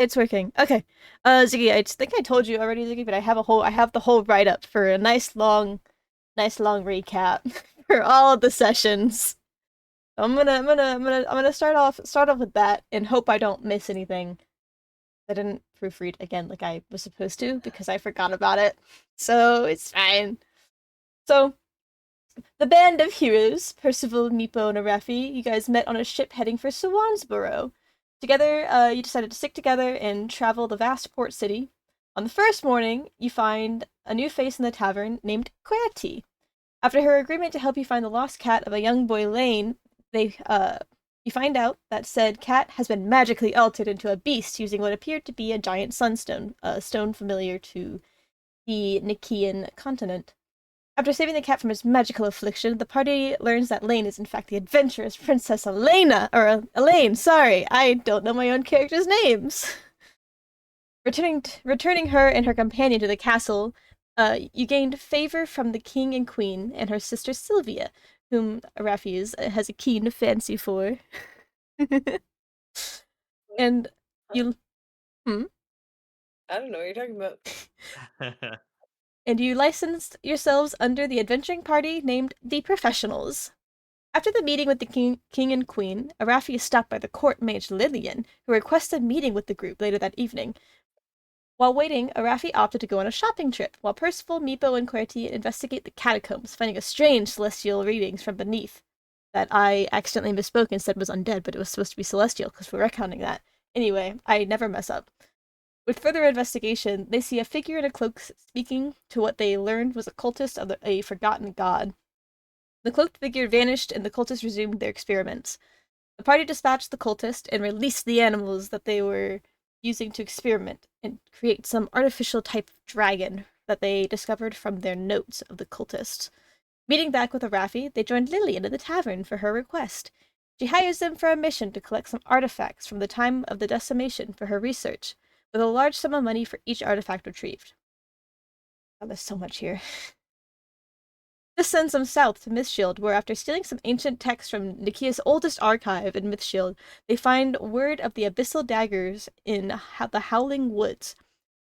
It's working. Okay. Ziggy, I think I told you already, Ziggy, but I have the whole write up for a nice long recap for all of the sessions. I'm gonna start off with that and hope I don't miss anything. I didn't proofread again like I was supposed to because I forgot about it. So it's fine. So the band of heroes, Percival, Meepo, and Arafi, you guys met on a ship heading for Swansborough. Together, you decided to stick together and travel the vast port city. On the first morning, you find a new face in the tavern named Querty. After her agreement to help you find the lost cat of a young boy Lane, they you find out that said cat has been magically altered into a beast using what appeared to be a giant sunstone, a stone familiar to the Nikian continent. After saving the cat from its magical affliction, the party learns that Lane is in fact the adventurous Princess Elena, or Elaine, sorry, I don't know my own characters' names. Returning her and her companion to the castle, you gained favor from the king and queen and her sister Sylvia, whom Raphies has a keen fancy for. And you, hmm? I don't know what you're talking about. And you licensed yourselves under the adventuring party named the Professionals. After the meeting with the king and queen, Arafi is stopped by the court mage Lillian, who requests a meeting with the group later that evening. While waiting, Arafi opted to go on a shopping trip, while Percival, Meepo, and Querty investigate the catacombs, finding a strange celestial readings from beneath that I accidentally misspoke and said was undead, but it was supposed to be celestial because we're recounting that. Anyway, I never mess up. With further investigation, they see a figure in a cloak speaking to what they learned was a cultist of a forgotten god. The cloaked figure vanished and the cultists resumed their experiments. The party dispatched the cultist and released the animals that they were using to experiment and create some artificial type of dragon that they discovered from their notes of the cultists. Meeting back with Arafi, they joined Lillian in the tavern for her request. She hires them for a mission to collect some artifacts from the time of the decimation for her research, with a large sum of money for each artifact retrieved. Oh, there's so much here. This sends them south to Mythshield, where after stealing some ancient texts from Nikia's oldest archive in Mythshield, they find word of the abyssal daggers in the Howling Woods.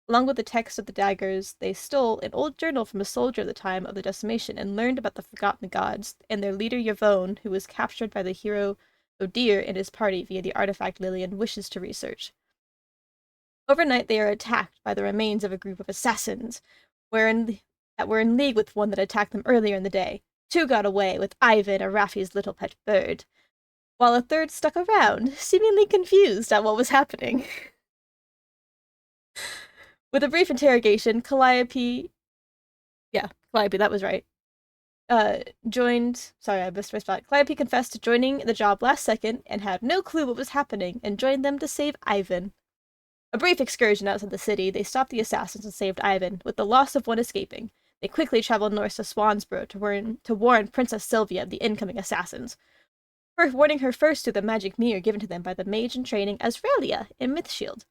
Along with the text of the daggers, they stole an old journal from a soldier at the time of the decimation and learned about the Forgotten Gods and their leader Yvonne, who was captured by the hero Odir and his party via the artifact Lillian wishes to research. Overnight, they are attacked by the remains of a group of assassins, that were in league with one that attacked them earlier in the day. Two got away, with Ivan, Arafi's little pet bird, while a third stuck around, seemingly confused at what was happening. With a brief interrogation, Calliope, that was right, joined. Sorry, I missed my spot. Calliope confessed to joining the job last second and had no clue what was happening and joined them to save Ivan. A brief excursion outside the city, they stopped the assassins and saved Ivan, with the loss of one escaping. They quickly traveled north to Swansborough to warn Princess Sylvia of the incoming assassins, warning her first through the magic mirror given to them by the mage in training Azraelia in Mythshield.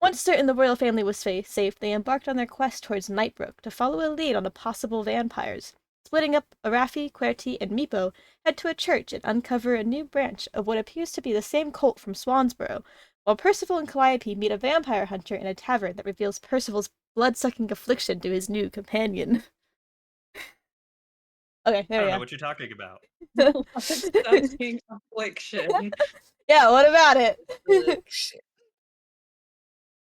Once certain the royal family was safe, they embarked on their quest towards Nightbrook to follow a lead on the possible vampires. Splitting up, Arafi, Querty, and Meepo head to a church and uncover a new branch of what appears to be the same cult from Swansborough, while Percival and Calliope meet a vampire hunter in a tavern that reveals Percival's blood-sucking affliction to his new companion. Okay, I there don't we know what you're talking about. go. Blood-sucking affliction. Yeah, what about it? Affliction.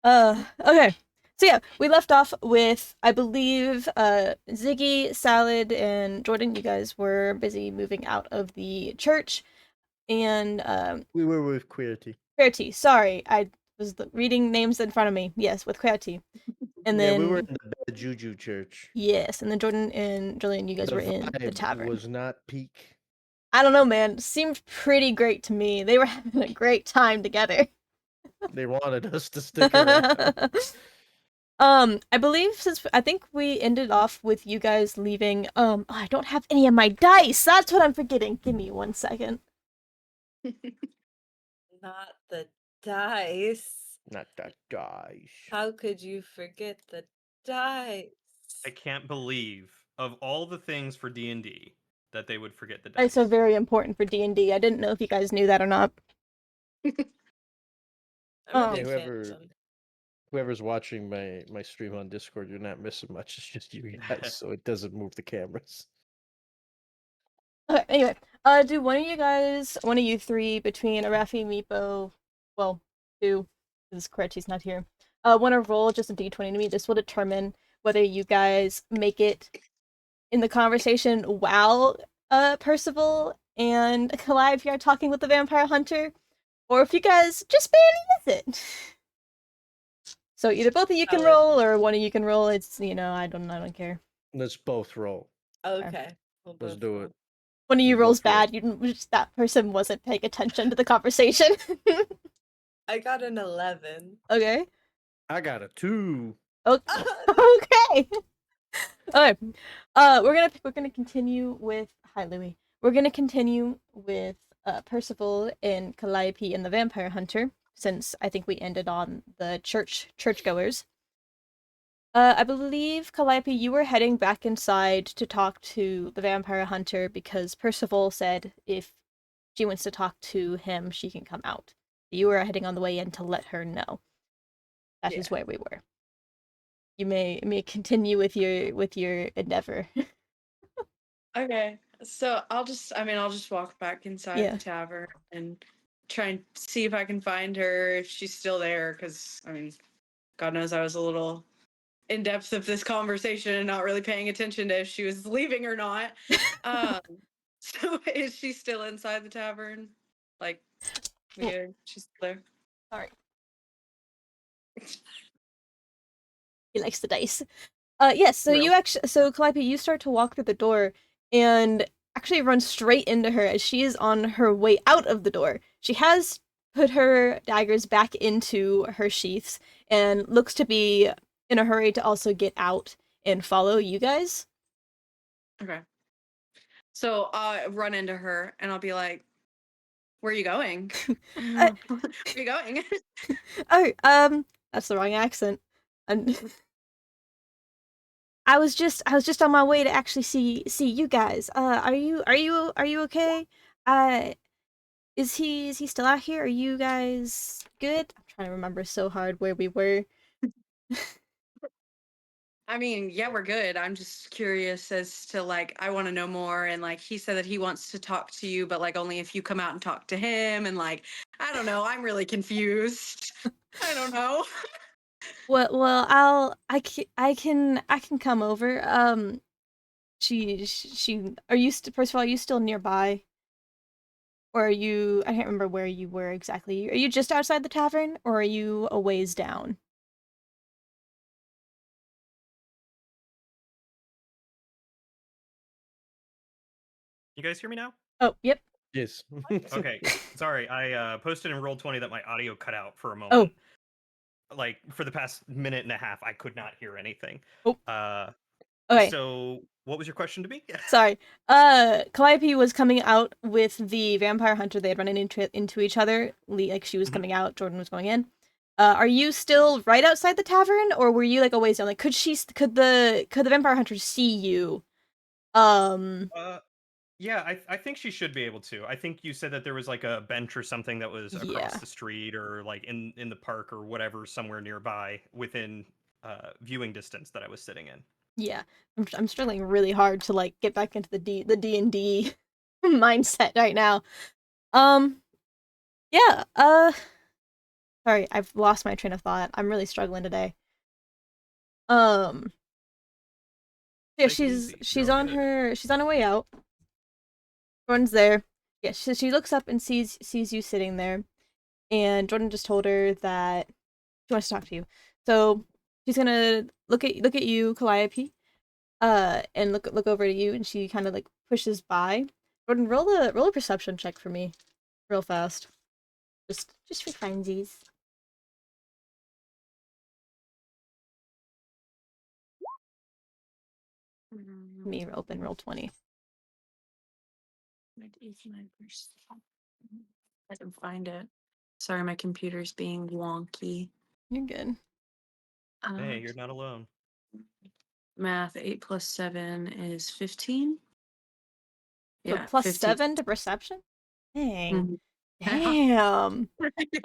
Okay. So yeah, we left off with, I believe, Ziggy, Salad, and Jordan. You guys were busy moving out of the church, and We were with Queerty. Querty. Sorry, I was reading names in front of me. Yes, with Querty, and Yeah, then we were in the Bad Juju church. yes, and then Jordan and Julian, you guys The were in the vibe tavern. was not peak. I don't know, man. Seemed pretty great to me. They were having a great time together. They wanted us to stick around. I believe since I think we ended off with you guys leaving. I don't have any of my dice. That's what I'm forgetting. Give me 1 second. Not the dice. Not that guys. How could you forget the dice? I can't believe of all the things for D&D that they would forget the Dice dice. are very important for D&D. I didn't know if you guys knew that or not. I'm a Um, big fan of whoever them. whoever's watching my stream on Discord, you're not missing much. It's just you guys, so it doesn't move the cameras. Okay, anyway, do one of you three, between Arafi, Meepo, well, two, because Korechi's not here, want to roll just a d20 to me? This will determine whether you guys make it in the conversation while Percival and Calliope are talking with the vampire hunter, or if you guys just barely miss it. So either both of you can Valid. roll, or one of you can roll. It's, I don't care. Let's both roll. Okay. We'll Let's both do roll. it. One of you We rolls both roll. bad. That person wasn't paying attention to the conversation. I got an 11. Okay. I got a 2. Okay. Okay. Alright. We're gonna continue with hi Louis. We're gonna continue with Percival and Calliope and the Vampire Hunter, since I think we ended on the churchgoers. I believe, Calliope, you were heading back inside to talk to the Vampire Hunter because Percival said if she wants to talk to him, she can come out. You were heading on the way in to let her know. That is Yeah. where we were. You may continue with your endeavor. Okay, so I'll just walk back inside Yeah. the tavern and try and see if I can find her, if she's still there, because, God knows I was a little in depth of this conversation and not really paying attention to if she was leaving or not. Um, so is she still inside the tavern? Like, she's still there? Sorry. He likes the dice. Yes, so Real. Calliope, you start to walk through the door and actually run straight into her as she is on her way out of the door. She has put her daggers back into her sheaths and looks to be in a hurry to also get out and follow you guys. Okay. So I'll run into her and I'll be like, where are you going? Where are you going? Oh, that's the wrong accent. I was just on my way to actually see you guys. Are you okay? Is he still out here? Are you guys good? I'm trying to remember so hard where we were. Yeah, we're good. I'm just curious as to I want to know more. And he said that he wants to talk to you, but only if you come out and talk to him. And I don't know. I'm really confused. I don't know. Well, I can come over. Are you first of all, are you still nearby? Or are you, I can't remember where you were exactly. Are you just outside the tavern, or are you a ways down? You guys hear me now? Oh, yep. Yes. Okay. Sorry, I posted in Roll20 that my audio cut out for a Oh. moment. Like for the past minute and a half, I could not hear anything. Oh. Okay. So what was your question to me? Sorry. Calliope was coming out with the vampire hunter. They had run into each other. She was coming out, Jordan was going in. Are you still right outside the tavern, or were you a ways down? Could the vampire hunter see you? Yeah, I think she should be able to. I think you said that there was a bench or something that was across the street or in the park or whatever, somewhere nearby within viewing distance that I was sitting in. Yeah, I'm struggling really hard to get back into the D&D mindset right now. Yeah. Sorry, I've lost my train of thought. I'm really struggling today. Yeah, she's on her way out. Jordan's there. Yeah, she looks up and sees you sitting there, and Jordan just told her that she wants to talk to you. So she's gonna look at you, Calliope, and look over to you, and she kind of pushes by. Jordan, roll a perception check for me, real fast, just for funsies. Me open Roll20. 89%. I can find it. Sorry, my computer's being wonky. You're good. Hey, you're not alone. Math 8 plus 7 is 15. So Yeah, plus 15. 7 to perception? Dang. Damn.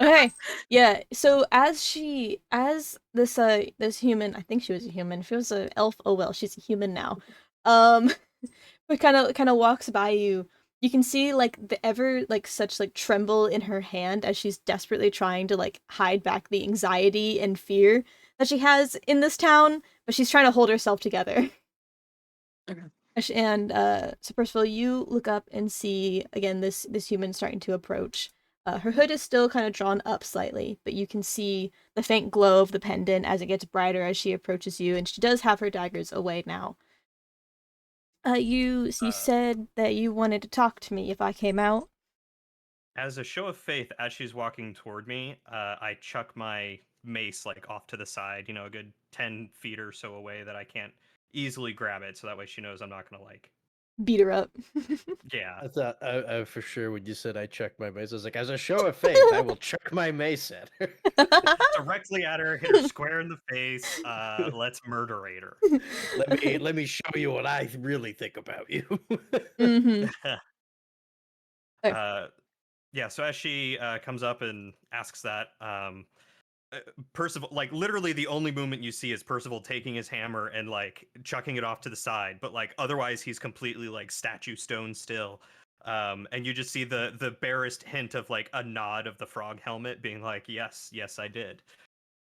Okay. Yeah. So as this human, I think she was a human. If it was an elf, oh well, she's a human now. Um, but kind of walks by you. You can see like the ever like such like tremble in her hand as she's desperately trying to like hide back the anxiety and fear that she has in this town, but she's trying to hold herself together. Okay. And so Percival, you look up and see again this human starting to approach. Her hood is still kind of drawn up slightly, but you can see the faint glow of the pendant as it gets brighter as she approaches you, and she does have her daggers away now. You said that you wanted to talk to me if I came out. As a show of faith, as she's walking toward me, I chuck my mace like off to the side, a good 10 feet or so away that I can't easily grab it, so that way she knows I'm not gonna like Beat her up. yeah. I thought I for sure when you said I chucked my mace, I was like, as a show of faith, I will chuck my mace at her. Directly at her, hit her square in the face. Let's murderate her. Let me show you what I really think about you. Mm-hmm. Yeah, so as she comes up and asks that, Percival, like literally the only movement you see is Percival taking his hammer and like chucking it off to the side, but like otherwise he's completely like statue stone still. And you just see the barest hint of like a nod of the frog helmet being like, yes, I did.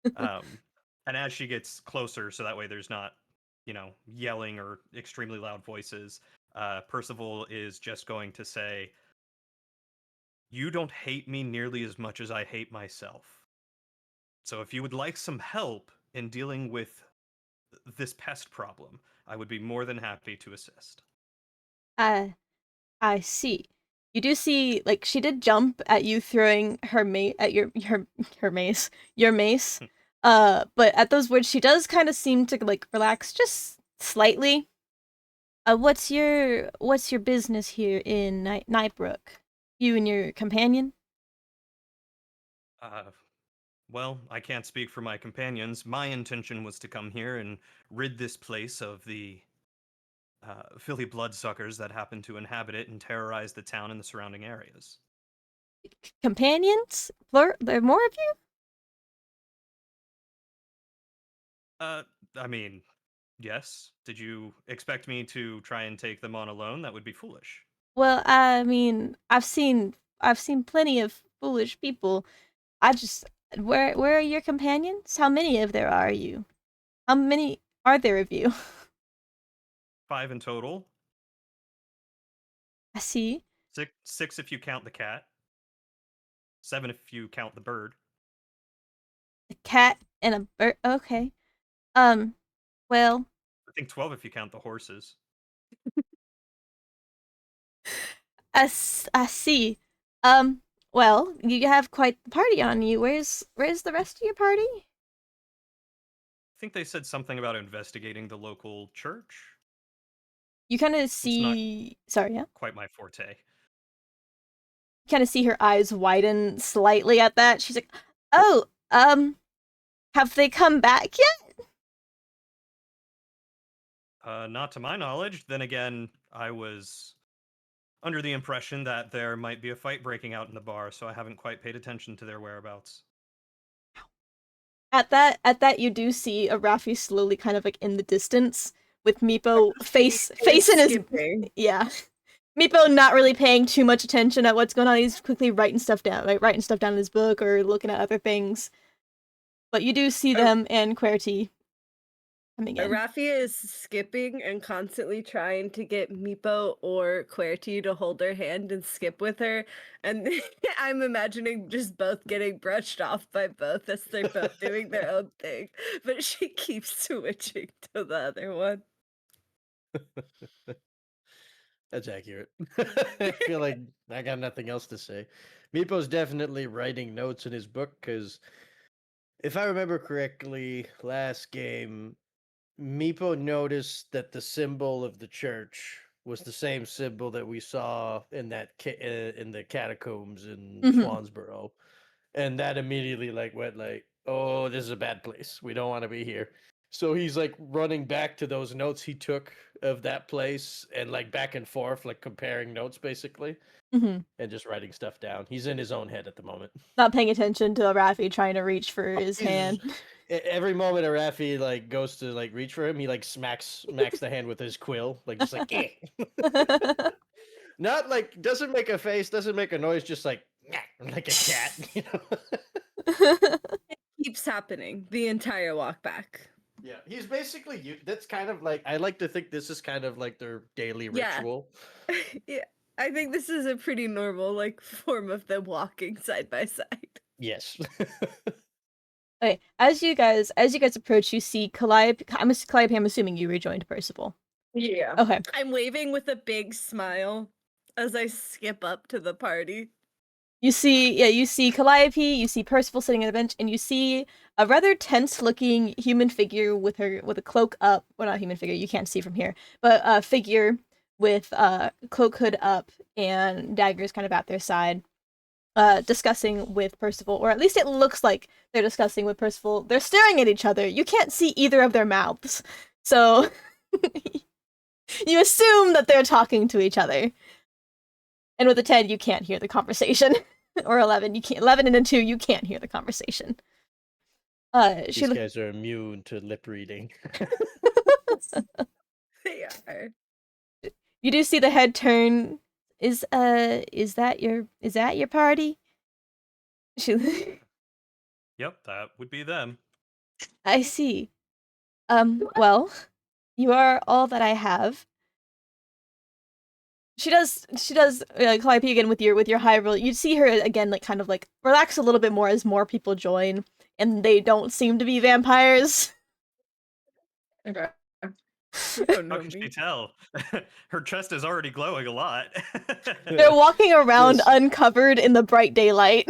And as she gets closer, so that way there's not, yelling or extremely loud voices, Percival is just going to say, you don't hate me nearly as much as I hate myself. So if you would like some help in dealing with this pest problem, I would be more than happy to assist. I see. You do see, like, she did jump at you throwing her at her mace, your mace. But at those words, she does kind of seem to like relax just slightly. What's your business here in Nightbrook? You and your companion? Well, I can't speak for my companions. My intention was to come here and rid this place of the filthy bloodsuckers that happen to inhabit it and terrorize the town and the surrounding areas. Companions? There are more of you? I mean, yes. Did you expect me to try and take them on alone? That would be foolish. Well, I mean, I've seen plenty of foolish people. Where are your companions? How many of there are you? How many are there of you? 5 in total. I see. Six if you count the cat. 7 if you count the bird. A cat and a bird. Okay. Well. I think 12 if you count the horses. I see. Well, you have quite the party on you. Where's the rest of your party? I think they said something about investigating the local church. You kind of see. Sorry, yeah. Quite my forte. You kind of see her eyes widen slightly at that. She's like, "Oh, have they come back yet?" Not to my knowledge. Then again, I was under the impression that there might be a fight breaking out in the bar, so I haven't quite paid attention to their whereabouts. At that, you do see a Raffi slowly kind of like in the distance with Meepo face in his yeah. Meepo not really paying too much attention at what's going on. He's quickly writing stuff down in his book or looking at other things. But you do see them and QWERTY coming in. Raffi is skipping and constantly trying to get Meepo or QWERTY to hold her hand and skip with her. And I'm imagining just both getting brushed off by both as they're both doing their own thing. But she keeps switching to the other one. That's accurate. I feel like I got nothing else to say. Meepo's definitely writing notes in his book because if I remember correctly, last game, Meepo noticed that the symbol of the church was the same symbol that we saw in that in the catacombs in Swansboro, and that immediately went like, "Oh, this is a bad place. We don't want to be here." So he's like running back to those notes he took of that place and like back and forth, like comparing notes basically, Hmm. and just writing stuff down. He's in his own head at the moment. Not paying attention to Raffi trying to reach for his He's- hand. Every moment Arafi like goes to like reach for him, he like smacks the hand with his quill, like just like eh. Not like doesn't make a face, doesn't make a noise, just like like a cat, you know. Keeps happening the entire walk back. Yeah, he's basically that's kind of like I like to think this is kind of like their daily Yeah. ritual. Yeah, I think this is a pretty normal like form of them walking side by side. Yes. Okay, as you guys approach, you see Calliope. Calliope, I'm assuming you rejoined Percival. Yeah. Okay. I'm waving with a big smile as I skip up to the party. You see Calliope, you see Percival sitting on the bench, and you see a rather tense-looking human figure with a cloak up. Well, not human figure, you can't see from here, but a figure with cloak hood up and daggers kind of at their side, discussing with Percival, or at least it looks like they're discussing with Percival. They're staring at each other. You can't see either of their mouths, so you assume that they're talking to each other. And with a 10, you can't hear the conversation. Or 11, 11 and a 2, you can't hear the conversation. These guys are immune to lip reading. They are. You do see the head turn. Is that your party? She Yep, that would be them. I see. Well, you are all that I have. She does Calliope again with your high roll. You see her again like kind of like relax a little bit more as more people join, and they don't seem to be vampires. Okay. You don't How know can she me. tell? Her chest is already glowing a lot. They're walking around Yes. uncovered in the bright daylight.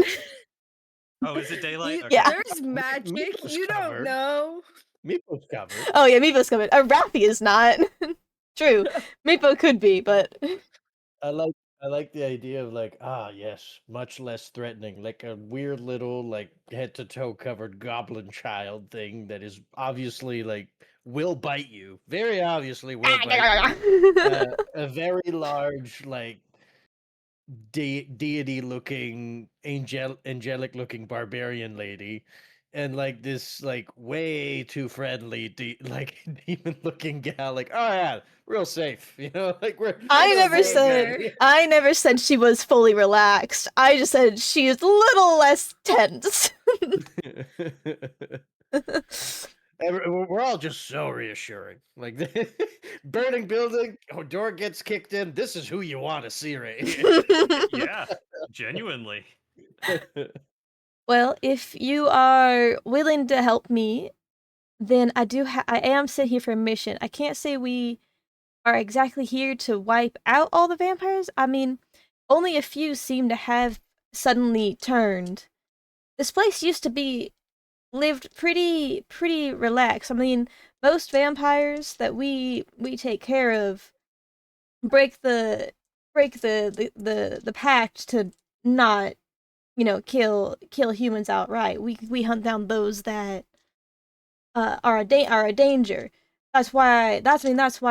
Oh, is it daylight? You- Okay. Yeah. There's magic. Meeple's You don't covered. know. Meeple's covered. Oh yeah, Meepo's coming. Raffi is not. True. Meepo could be, but I like the idea of like, yes, much less threatening, like a weird little like head to toe covered goblin child thing that is obviously like will bite you. Very obviously will bite you. A very large like deity looking angelic looking barbarian lady, and like this like way too friendly like demon looking gal, like, oh yeah, real safe, you know, like we're I we're never good said here. I never said she was fully relaxed. I just said she is a little less tense. We're all just so reassuring. Like burning building, door gets kicked in. This is who you want to see right here. Yeah, genuinely. Well, if you are willing to help me, then I am sent here for a mission. I can't say we are exactly here to wipe out all the vampires. I mean, only a few seem to have suddenly turned. This place used to be lived pretty relaxed. I mean, most vampires that we take care of break the pact to not, kill humans outright. We hunt down those that are a danger. That's why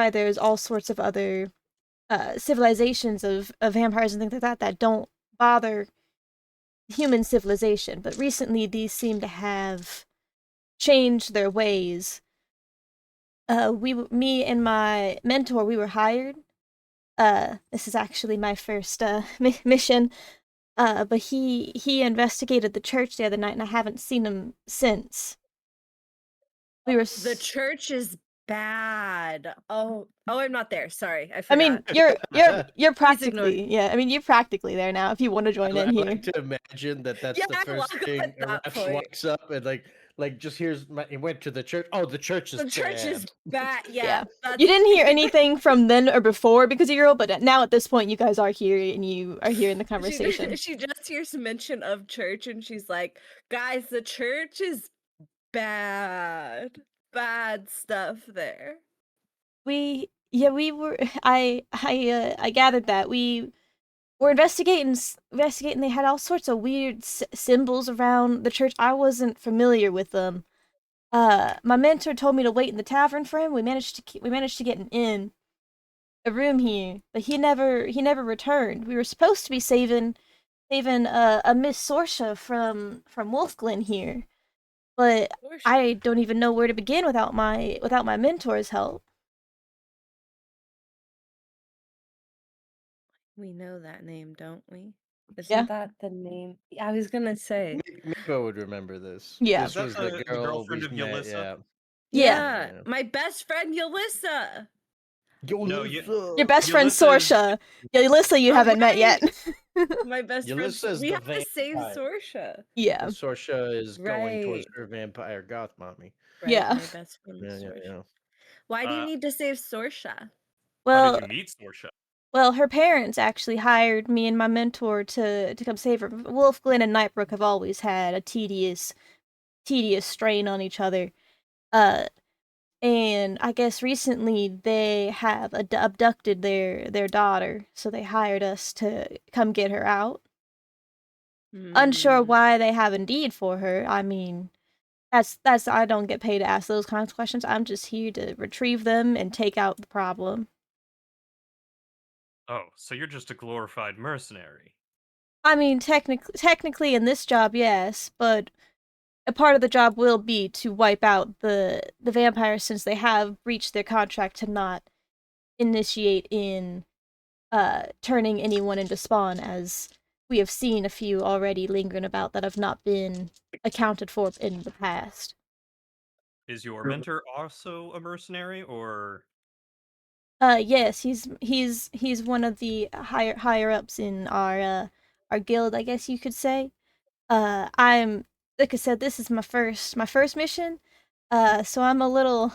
there's all sorts of other civilizations of vampires and things like that don't bother human civilization. But recently, these seem to have changed their ways. Me and my mentor, we were hired. This is actually my first mission. But he investigated the church the other night, and I haven't seen him since. We were. The church is bad. Oh, I'm not there. Sorry, I I forgot. mean, you're ignore practically I mean, you're practically there now if you want to join in I here. like to imagine that's Yeah, the I first walk up thing at that Arash point. walks up and like just hears he went to the church. Oh, the church is The church is bad. bad. Yeah, Yeah. that's- You didn't hear anything from then or before because of your role, but now at this point, you guys are here and you are hearing the conversation. She just hears mention of church and she's like, "Guys, the church is bad. Bad stuff there." We were. I gathered that we were investigating. They had all sorts of weird symbols around the church. I wasn't familiar with them. my mentor told me to wait in the tavern for him. We managed to get an inn, a room here, but he never returned. We were supposed to be saving a Miss Sorsha from Wolfglen here, but I don't even know where to begin without my mentor's help. We know that name, don't we? Isn't Yeah. that the name? I was gonna say. Meepo would remember this. Yeah. This Is that was the the girl girlfriend we of met. Yalissa? Yeah. Yeah, my best friend Yalissa. No, Your best friend Yalissa's- Sorsha. Yalissa you Oh, haven't met yet. My best friend. Yalissa's We the have to save vampire. Sorsha. Yeah. And Sorsha is going towards Right. her vampire goth mommy. Right. Yeah. My best friend Yeah, Sorsha. yeah. Why do you need to save Sorsha? How Well, did you meet Sorsha? well, her parents actually hired me and my mentor to come save her. Wolfglen and Nightbrook have always had a tedious strain on each other. And I guess recently they have abducted their daughter, so they hired us to come get her out. Unsure Hmm. why they have a need for her. I mean, that's I don't get paid to ask those kinds of questions. I'm just here to retrieve them and take out the problem. Oh, so you're just a glorified mercenary. I mean, technically in this job, yes, but a part of the job will be to wipe out the vampires since they have breached their contract to not initiate in turning anyone into spawn, as we have seen a few already lingering about that have not been accounted for in the past. Is your mentor also a mercenary, or Yes, he's one of the higher ups in our guild, I guess you could say. I'm like I said, this is my first mission. So I'm a little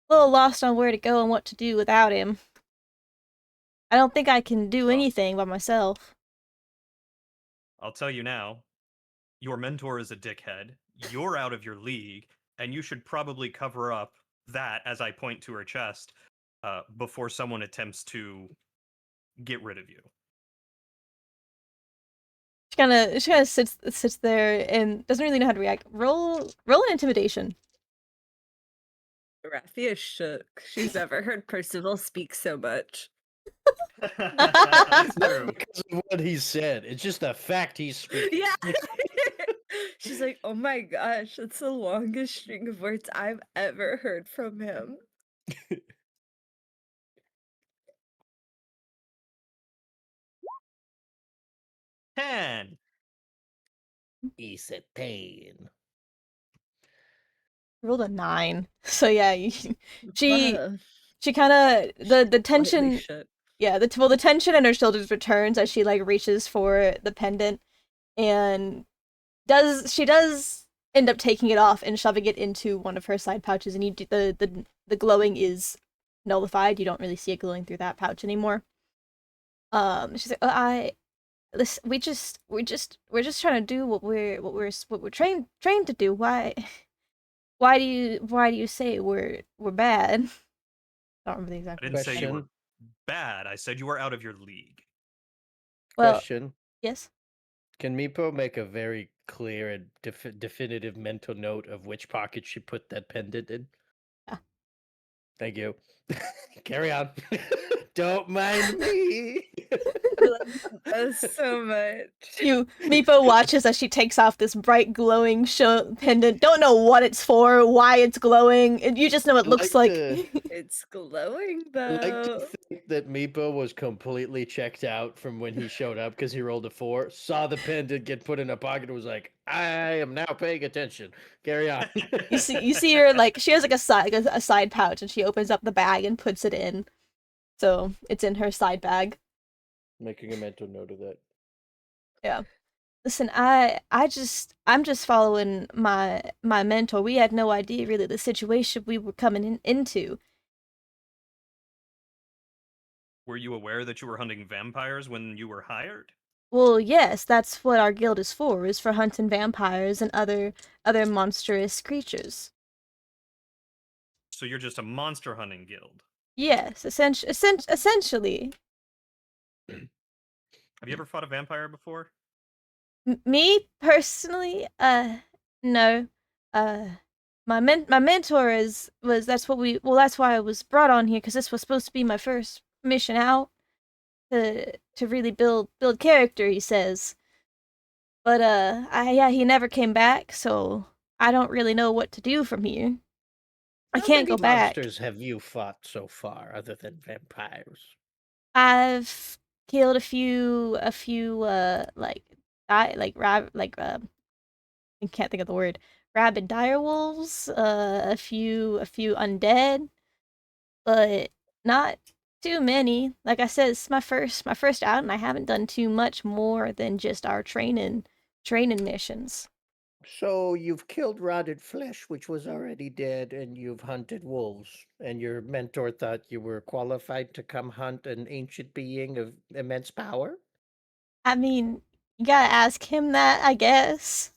lost on where to go and what to do without him. I don't think I can do Well- anything by myself. I'll tell you now, your mentor is a dickhead. You're out of your league, and you should probably cover up that, as I point to her chest, before someone attempts to get rid of you. She kind of sits there and doesn't really know how to react. Roll an intimidation. Raphia shook. She's never heard Percival speak so much. That's Not true. because of what he said. It's just the fact he's speaking. Yeah. She's like, oh my gosh, that's the longest string of words I've ever heard from him. Ten. He's a 10. Rolled a 9. So yeah, she Wow. kind of the Slightly tension. shook. Yeah, the tension in her shoulders returns as she like reaches for the pendant, and she does end up taking it off and shoving it into one of her side pouches, and the glowing is nullified. You don't really see it glowing through that pouch anymore. She's like, we're just trying to do what we're trained to do. Why do you say we're bad? I don't remember the exact I didn't say you were Question. bad. I said you were out of your league. Well, Question. yes. Can Meepo make a very clear and definitive mental note of which pocket she put that pendant in? Yeah. Thank you. Carry on. Don't mind me. That's so much. Meepo watches as she takes off this bright glowing pendant. Don't know what it's for, why it's glowing, and you just know it I looks like like. to- It's glowing I like to though. think that Meepo was completely checked out from when he showed up because he rolled a 4, saw the pendant get put in a pocket, and was like, I am now paying attention. Carry on. You see her like she has like a side pouch, and she opens up the bag and puts it in. So it's in her side bag. Making a mental note of that. Yeah. Listen, I'm just following my mentor. We had no idea really the situation we were coming into. Were you aware that you were hunting vampires when you were hired? Well, yes, that's what our guild is for hunting vampires and other monstrous creatures. So you're just a monster hunting guild. Yes, essentially. Have you ever fought a vampire before? Me personally, no. my mentor that's why I was brought on here, because this was supposed to be my first mission out to really build character, he says. But he never came back, so I don't really know what to do from here. I How can't many go back. monsters have you fought so far, other than vampires? I've killed a few I can't think of the word. Rabid direwolves, a few undead, but not too many. Like I said, it's my first out, and I haven't done too much more than just our training missions. So you've killed rotted flesh, which was already dead, and you've hunted wolves. And your mentor thought you were qualified to come hunt an ancient being of immense power? I mean, you gotta ask him that, I guess.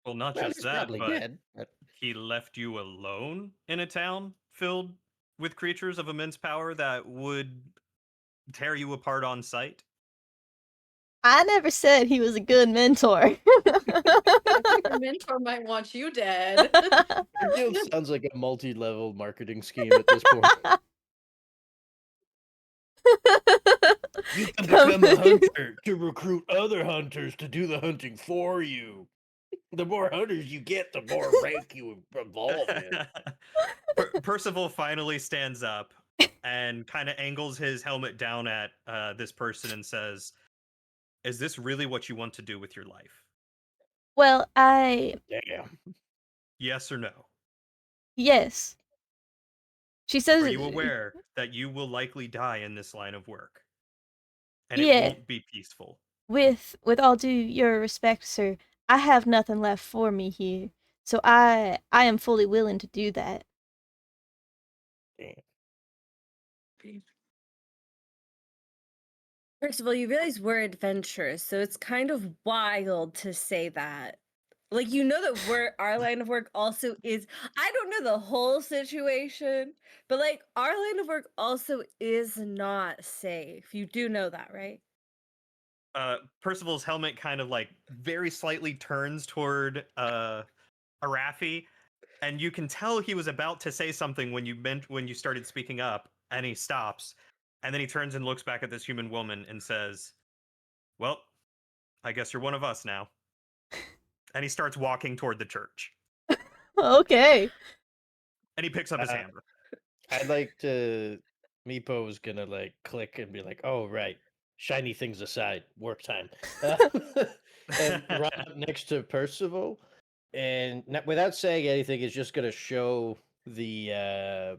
Well, not Well, just he's that, probably but dead. But he left you alone in a town filled with creatures of immense power that would tear you apart on sight. I never said he was a good mentor. Your mentor might want you dead. the guild sounds like a multi-level marketing scheme at this point. You can become a hunter to recruit other hunters to do the hunting for you. The more hunters you get, the more rank you evolve in. Percival finally stands up and kind of angles his helmet down at this person and says, "Is this really what you want to do with your life? Well, Damn. Yes or no? yes. She Are says, you aware that you will likely die in this line of work? And it yeah, won't be peaceful." with all due your respect, sir, I have nothing left for me here. So I am fully willing to do that. Damn. First of all, you realize we're adventurers, so it's kind of wild to say that. Like, you know that our line of work also is, I don't know the whole situation, but like our line of work also is not safe. You do know that, right? Percival's helmet kind of like very slightly turns toward Arafi, and you can tell he was about to say something when you started speaking up, and he stops, and then he turns and looks back at this human woman and says, "Well, I guess you're one of us now." And he starts walking toward the church, Okay. and he picks up his hammer. I'd like to. Meepo was gonna like click and be like, "Oh right, shiny things aside, work time," and run up next to Percival, and without saying anything, is just gonna show the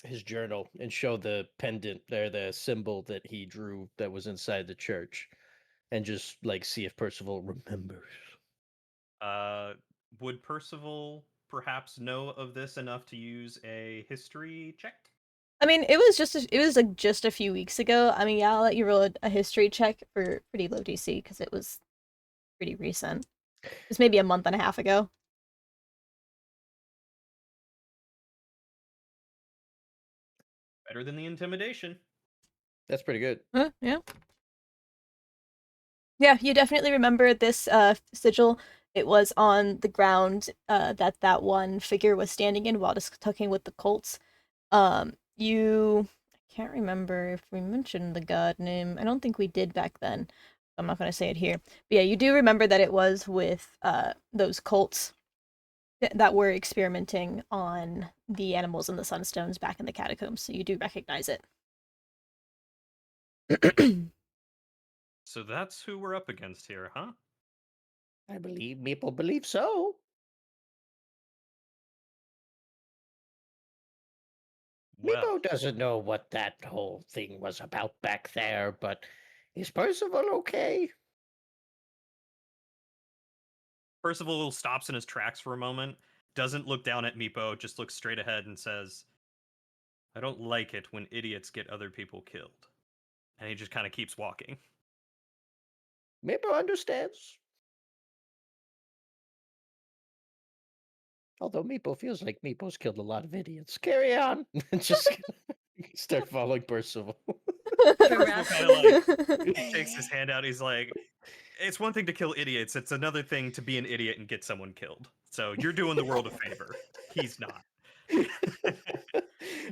his journal and show the pendant there, the symbol that he drew that was inside the church, and just like see if Percival remembers. Would Percival perhaps know of this enough to use a history check? I mean, it was like just a few weeks ago. I mean, yeah, I'll let you roll a history check for pretty low DC because it was pretty recent. It's maybe a month and a half ago. Better than the intimidation. That's pretty good. Yeah. Yeah, you definitely remember this sigil. It was on the ground that one figure was standing in while discussing with the Colts. I can't remember if we mentioned the god name. I don't think we did back then. I'm not going to say it here. But yeah, you do remember that it was with those Colts that were experimenting on the animals in the Sunstones back in the catacombs. So you do recognize it. So that's who we're up against here, huh? I believe Meepo believes so. Well, Meepo doesn't know what that whole thing was about back there, but is Percival okay? Percival stops in his tracks for a moment, doesn't look down at Meepo, just looks straight ahead and says, "I don't like it when idiots get other people killed." And he just kind of keeps walking. Meepo understands. Although Meepo feels like Meepo's killed a lot of idiots. Carry on. Just start following Percival. Percival kind of like takes his hand out. He's like, it's one thing to kill idiots. It's another thing to be an idiot and get someone killed. So you're doing the world a favor. He's not.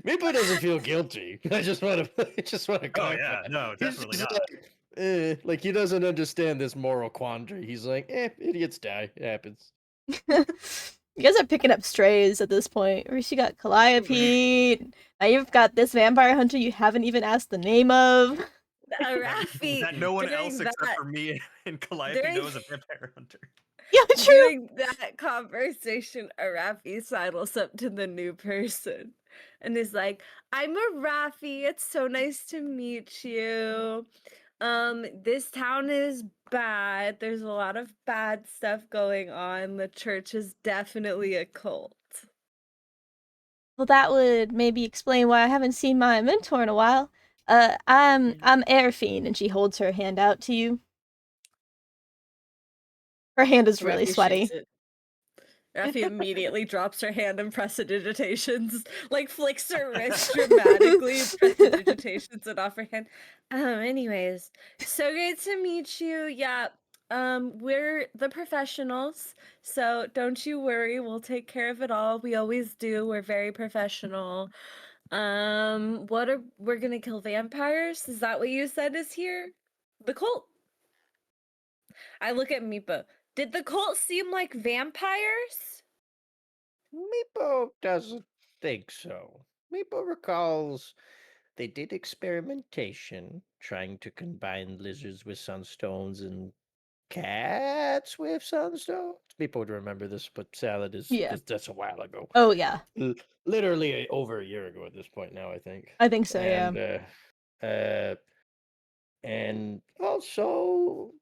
Meepo doesn't feel guilty. I just want to Oh clarify. yeah, no, He's definitely just not. like he doesn't understand this moral quandary. He's like, idiots die. It happens. You guys are picking up strays at this point. Or you got Calliope. Now you've got this vampire hunter you haven't even asked the name of. Raffi, That no one during else except that- for me and Calliope during- knows a vampire hunter. Yeah, true. During that conversation, Raffi sidles up to the new person and is like, I'm a Raffi. It's so nice to meet you. This town is bad. There's a lot of bad stuff going on. The church is definitely a cult. Well, that would maybe explain why I haven't seen my mentor in a while. I'm Airfiend, and she holds her hand out to you. Her hand is really Raffi sweaty. shakes it. Raffi immediately drops her hand and prestidigitations, like flicks her wrist dramatically, prestidigitations it off her hand. Anyways, so great to meet you. Yeah, we're the professionals, so don't you worry, we'll take care of it all. We always do. We're very professional. We're gonna kill vampires? Is that what you said is here? The cult? I look at Meepo. Did the cult seem like vampires? Meepo doesn't think so. Meepo recalls they did experimentation trying to combine lizards with sunstones and cats with sunstones. Meepo would remember this, but Salad is Yeah. that's a while ago. Oh yeah, Literally over a year ago at this point now, I think. I think so. And also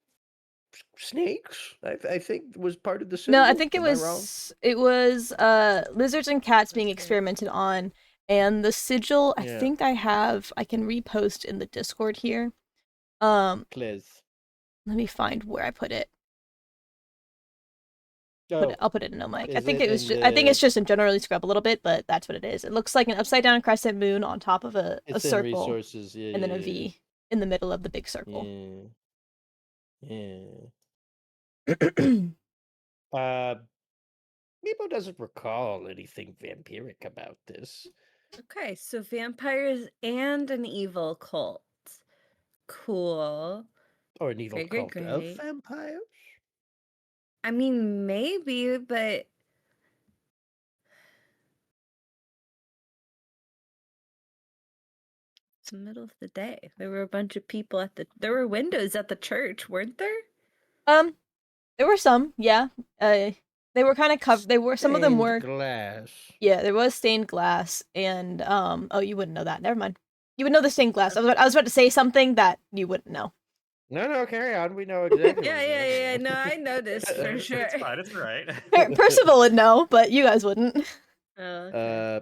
snakes. I think was part of the No, I symbol. think it Am I wrong? was lizards and cats being experimented on, and the sigil. I Yeah. think I can repost in the Discord here. Please. Let me find where I put it. Oh, I'll put it in no mic. I is think it it was in just. I think it's the- just in generally scrub a little bit, but that's what it is. It looks like an upside down crescent moon on top of a it's in circle, resources. Yeah, and then yeah, a V in the middle of the big circle. Yeah. Meepo doesn't recall anything vampiric about this. Okay, so vampires and an evil cult. Cool. Or an evil Great, great, cult of great. vampires. I mean, maybe, but it's the middle of the day. There were a bunch of people there were windows at the church, weren't there? There were some, yeah. They were kind of covered. Some of them Stained were. glass. Yeah, there was stained glass, and oh, you wouldn't know that. Never mind. You would know the stained glass. I was about to say something that you wouldn't know. No, carry on. We know exactly. Yeah. No, I noticed for It's sure. fine. It's all right. Percival would know, but you guys wouldn't. Oh, okay.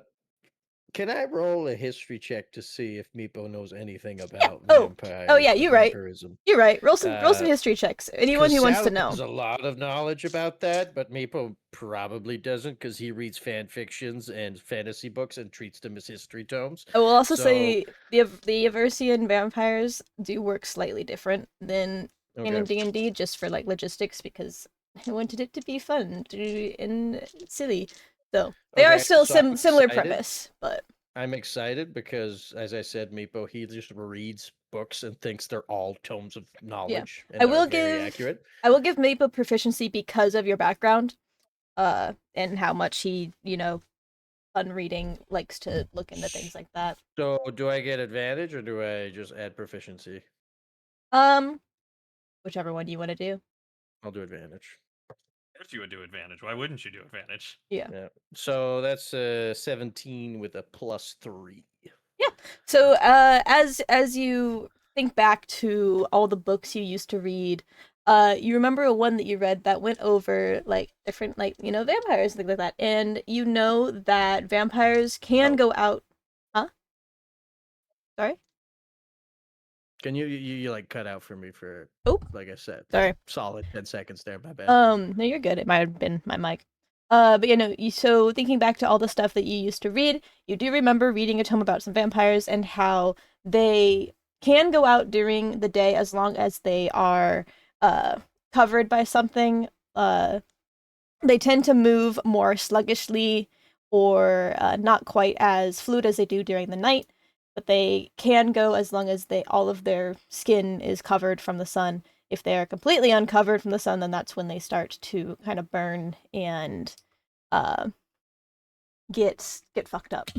Can I roll a history check to see if Meepo knows anything about Oh. vampires? Oh, yeah, or you're right. vampirism? You're right. Roll some Uh, history checks. Anyone who wants to Salad know. has a lot of knowledge about that, but Meepo probably doesn't because he reads fan fictions and fantasy books and treats them as history tomes. I will also So- say the Aversian vampires do work slightly different than in D&D, just for like logistics, because I wanted it to be fun and silly. So they are Okay, still so I'm similar excited. premise, but I'm excited because, as I said, Meepo, he just reads books and thinks they're all tomes of knowledge. And I will are very give- accurate. I will give Maple proficiency because of your background, and how much he, fun reading, likes to look into things like that. So, do I get advantage or do I just add proficiency? Whichever one you want to do. I'll do advantage. Of course you would do advantage. Why wouldn't you do advantage? Yeah. So that's 17 with a +3. So, as you think back to all the books you used to read, you remember one that you read that went over like different, vampires and things like that, and you know that vampires can go out. Huh? Sorry. Can you like cut out for me for? Oh. Like I said, Sorry. solid 10 seconds there. My bad. No, you're good. It might have been my mic. But so thinking back to all the stuff that you used to read, you do remember reading a tome about some vampires and how they can go out during the day as long as they are covered by something, they tend to move more sluggishly or not quite as fluid as they do during the night, but they can go as long as all of their skin is covered from the sun. If they are completely uncovered from the sun, then that's when they start to kind of burn and get fucked up,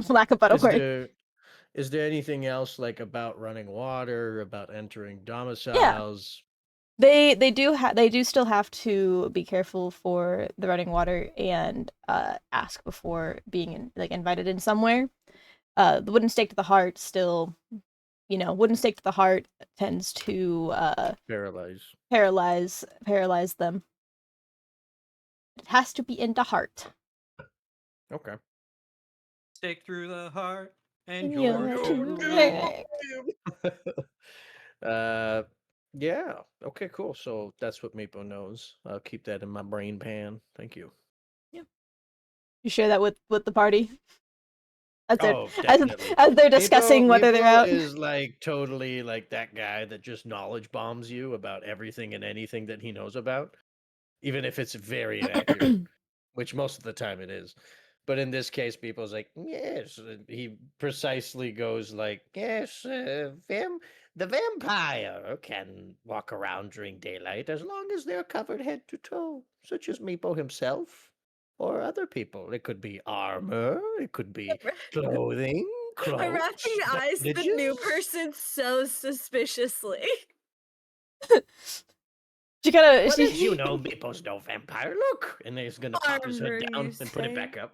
for lack of better word. Is there anything else like about running water, about entering domiciles? They do still have to be careful for the running water and ask before being invited in somewhere. The wooden stake to the heart still, wooden stake to the heart tends to paralyze them. It has to be in the heart. Okay. Stake through the heart and You're your yeah. Okay, cool. So that's what Meepo knows. I'll keep that in my brain pan. Thank you. Yeah. You share that with the party? As Definitely. they're discussing whether they're out. Is like totally like that guy that just knowledge bombs you about everything and anything that he knows about, even if it's very inaccurate, which most of the time it is. But in this case, people's like, yes. He precisely goes like, yes, the vampire can walk around during daylight as long as they're covered head to toe, such as Meepo himself or other people. It could be armor, it could be clothing, clothes, Arathi eyes the new bandages. person so suspiciously. She kind What of. did you know? Meepo's no vampire. Look, and he's gonna pop his hood Armor, down you and put it say? back up.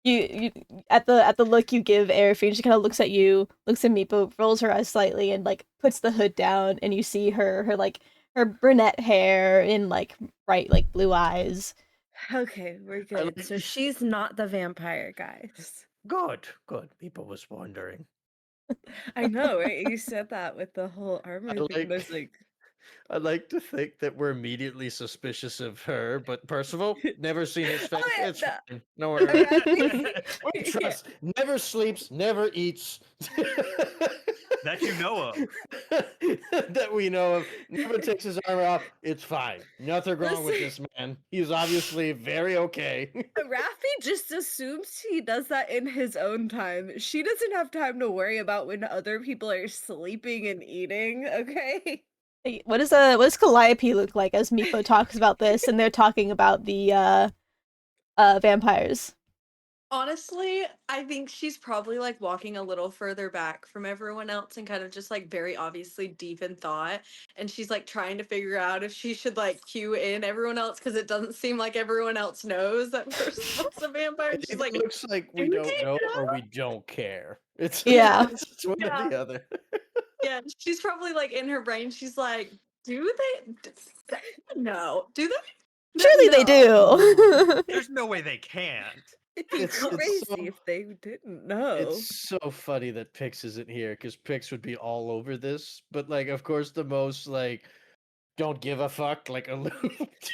You at the look you give Arafine, she kind of looks at you, looks at Meepo, rolls her eyes slightly, and like puts the hood down, and you see her brunette hair and like bright like blue eyes. Okay, we're good. So she's not the vampire, guys. Good. Meepo was wondering. I know, right? You said that with the whole armor thing. And I was like, I like to think that we're immediately suspicious of her, but Percival, never seen his face. Oh, yeah, It's no. fine. No worries. Arathi, We trust. Never sleeps, never eats. that you know of. That we know of. Never takes his armor off. It's fine. Nothing wrong with this man. He's obviously very okay. Arathi just assumes he does that in his own time. She doesn't have time to worry about when other people are sleeping and eating, okay? What does Calliope look like as Meepo talks about this, and they're talking about the vampires? Honestly, I think she's probably like walking a little further back from everyone else and kind of just like very obviously deep in thought. And she's like trying to figure out if she should like cue in everyone else because it doesn't seem like everyone else knows that Percival's a vampire. And she's It like, looks like we "Do don't they know or we don't care. It's Yeah. it's one or the other. Yeah, she's probably like in her brain, she's like, do they? No. Do they? Surely No. they do. There's no way they can't. It'd be It's crazy so- if they didn't know. It's so funny that Pix isn't here because Pix would be all over this. But like, of course, the most like don't give a fuck, like aloof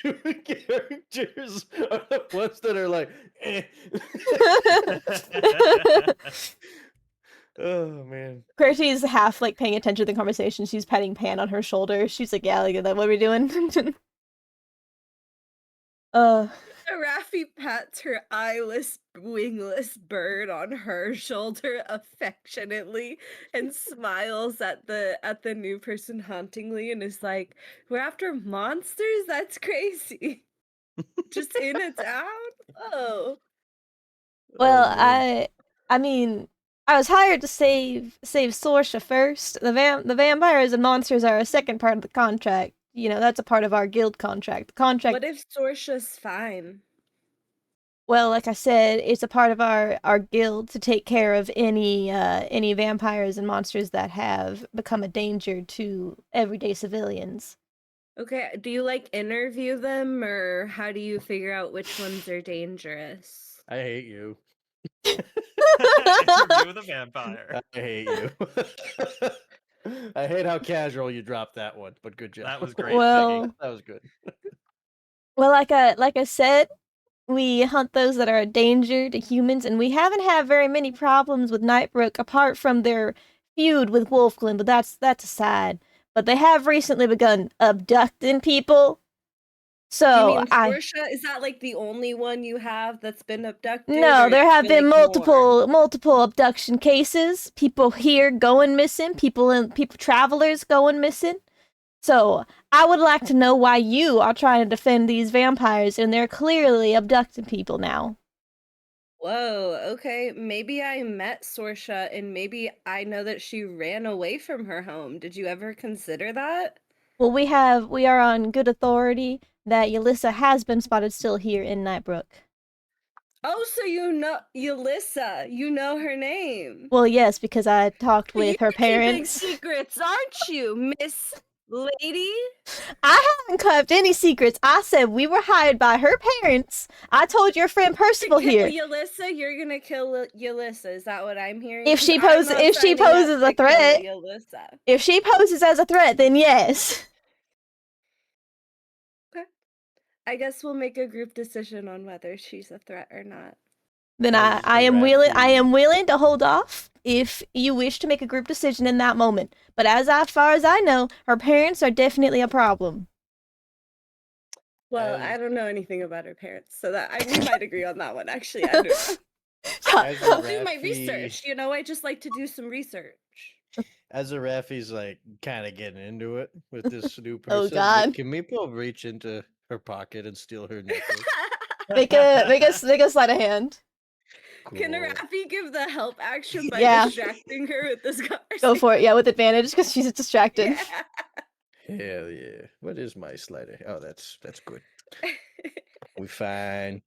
to characters are the ones that are like, eh. Oh man. Querty's half like paying attention to the conversation. She's patting Pan on her shoulder. She's like, "Yeah, like that. What are we doing?" Arathi pats her eyeless, wingless bird on her shoulder affectionately and smiles at the new person hauntingly and is like, "We're after monsters? That's crazy. Just in a town? Oh." Well, man. I mean, I was hired to save Sorsha first. The vampires and monsters are a second part of the contract. You know, that's a part of our guild contract. The contract. What if Sorsha's fine? Well, like I said, it's a part of our guild to take care of any vampires and monsters that have become a danger to everyday civilians. Okay, do you like interview them or how do you figure out which ones are dangerous? I hate you. Interview with a vampire. I hate you. I hate how casual you dropped that one, but good job. That was great. Well, that was good. Well, like I said, we hunt those that are a danger to humans, and we haven't had very many problems with Nightbrook apart from their feud with Wolfglen, but that's aside. but they have recently begun abducting people. You So mean Sorsha? Is that like the only one you have that's been abducted? no, or there it's have been like, more? multiple abduction cases. People here going missing. People travelers going missing. So I would like to know why you are trying to defend these vampires, and they're clearly abducting people now. Whoa, okay. Maybe I met Sorsha and maybe I know that she ran away from her home. Did you ever consider that? Well, we are on good authority that Yelissa has been spotted still here in Nightbrook. Oh, so you know Yelissa. You know her name. Well, yes, because I talked with her You're keeping parents. secrets, aren't you, Miss Lady? I haven't kept any secrets. I said we were hired by her parents. I told your friend Percival here. Yelissa, you're gonna kill Yelissa. Is that what I'm hearing? If she 'Cause I'm not poses signing up a to kill threat, Yelissa. if she poses as a threat, then yes. I guess we'll make a group decision on whether she's a threat or not. Then As I am Zarafi- willing to hold off if you wish to make a group decision in that moment. But as far as I know, her parents are definitely a problem. Well, As- I don't know anything about her parents, so that we might agree on that one. Actually, I don't know. As I'll do my Zarafi- research. You know, I just like to do some research. As Zarafi's like kind of getting into it with this new person. Oh, God. Can Meepo reach into her pocket and steal her necklace? Make a sleight of hand. Can Cool. Rafi give the help action by Yeah. distracting her with this conversation? Go for it, yeah, with advantage because she's distracted. Yeah. Hell yeah. What is my slider? Oh, that's good. We fine.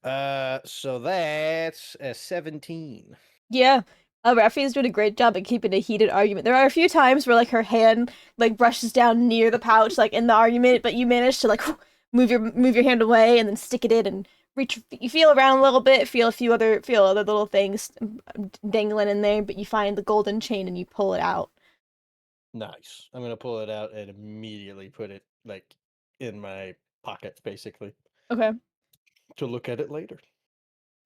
So that's a 17. Yeah. Rafi is doing a great job at keeping a heated argument. There are a few times where like her hand like brushes down near the pouch, like in the argument, but you manage to like move your hand away and then stick it in and reach. You feel around a little bit, feel other little things dangling in there, but you find the golden chain and you pull it out. Nice. I'm gonna pull it out and immediately put it like in my pocket, basically, Okay. to look at it later.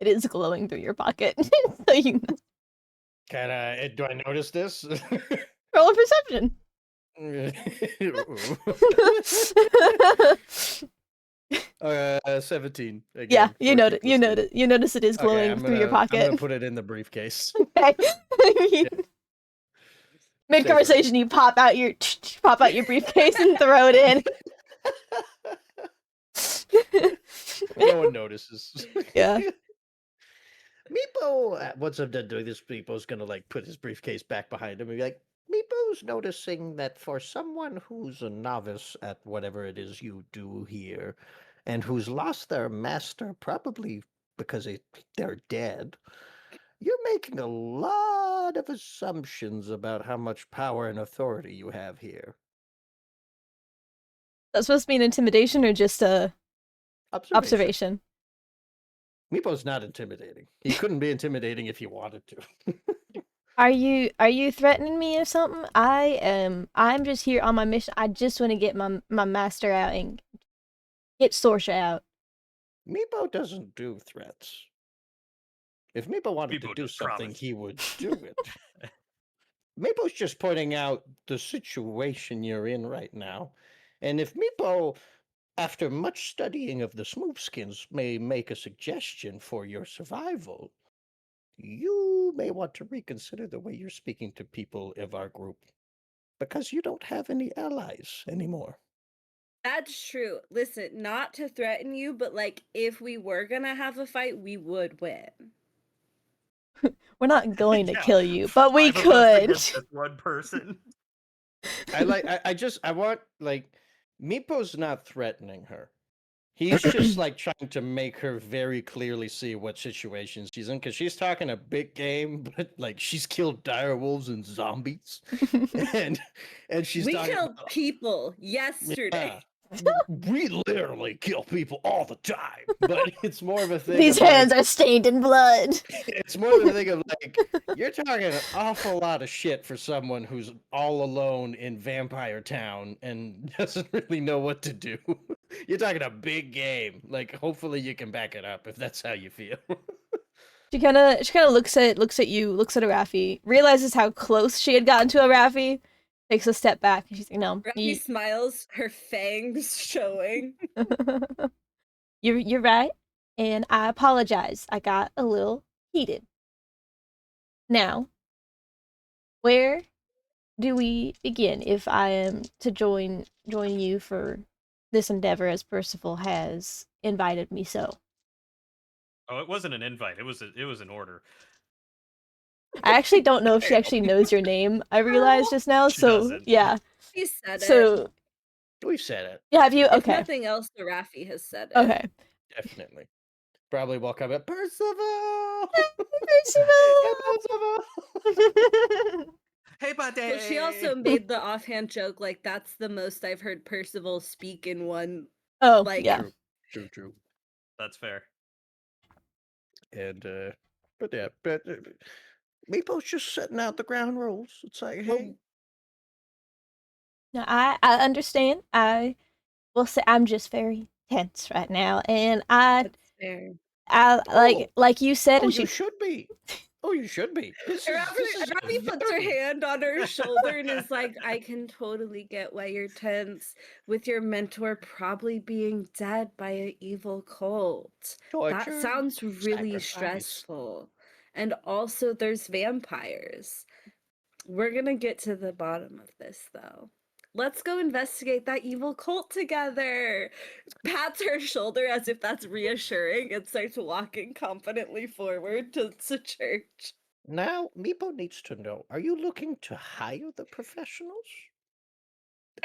It is glowing through your pocket, so you know. Do I notice this? Roll a perception. 17. Again, Yeah, you 14 notice. plus You 2. notice. You notice it is glowing I'm through your gonna- I'm pocket. gonna put it in the briefcase. Okay. Mid conversation, you pop out your briefcase and throw it in. No one notices. Yeah. Meepo, once I'm done doing this, Meepo's gonna like put his briefcase back behind him and be like, Meepo's noticing that for someone who's a novice at whatever it is you do here, and who's lost their master probably because they're dead, you're making a lot of assumptions about how much power and authority you have here. That's supposed to be an intimidation or just a observation? Meepo's not intimidating. He couldn't be intimidating if he wanted to. Are you threatening me or something? I'm just here on my mission. I just want to get my master out and get Sorsha out. Meepo doesn't do threats. If Meepo wanted Meepo to do just something, promised. he would do it. Meepo's just pointing out the situation you're in right now. And if Meepo, after much studying of the Smoothskins, may make a suggestion for your survival, you may want to reconsider the way you're speaking to people of our group. Because you don't have any allies anymore. That's true. Listen, not to threaten you, but like if we were gonna have a fight, we would win. We're not going to Yeah, kill you, but we 5 of us could. against this one person. I want, like, Meepo's not threatening her. He's just like trying to make her very clearly see what situation she's in, because she's talking a big game, but like she's killed direwolves and zombies, and she's We talking killed about- people yesterday. Yeah. We literally kill people all the time, but it's more of a thing. These of, like, hands are stained in blood. it's more of a thing of like, you're talking an awful lot of shit for someone who's all alone in Vampire Town and doesn't really know what to do. You're talking a big game. Like, hopefully you can back it up if that's how you feel. She kind of looks at you, looks at Arafi, realizes how close she had gotten to Arafi, takes a step back, and she's like, "No, Raffi smiles, her fangs showing. you're right, and I apologize. I got a little heated. Now, where do we begin if I am to join you for this endeavor as Percival has invited me so?" Oh, it wasn't an invite. It was an order. I actually don't know if she actually knows your name. I realized just now. She So doesn't. yeah. He said it. So We've said it. yeah, have you? If Okay. nothing else, the Raffi has said it. Okay. Definitely. Probably walk up at Percival. Percival! Hey, buddy. Well, she also made the offhand joke like that's the most I've heard Percival speak in one. Oh, Like- yeah. True. That's fair. And but Meeple's just setting out the ground rules. It's like, hey, No, I understand. I will say I'm just very tense right now, and That's fair. like you said, oh, and you she should be. Oh, you should be. Raffi puts her hand on her shoulder and is like, I can totally get why you're tense with your mentor probably being dead by an evil cult. That Torture, sounds really sacrifice. stressful. And also, there's vampires. We're gonna get to the bottom of this, though. Let's go investigate that evil cult together. Pats her shoulder as if that's reassuring and starts walking confidently forward to church. Now, Meepo needs to know, are you looking to hire the professionals?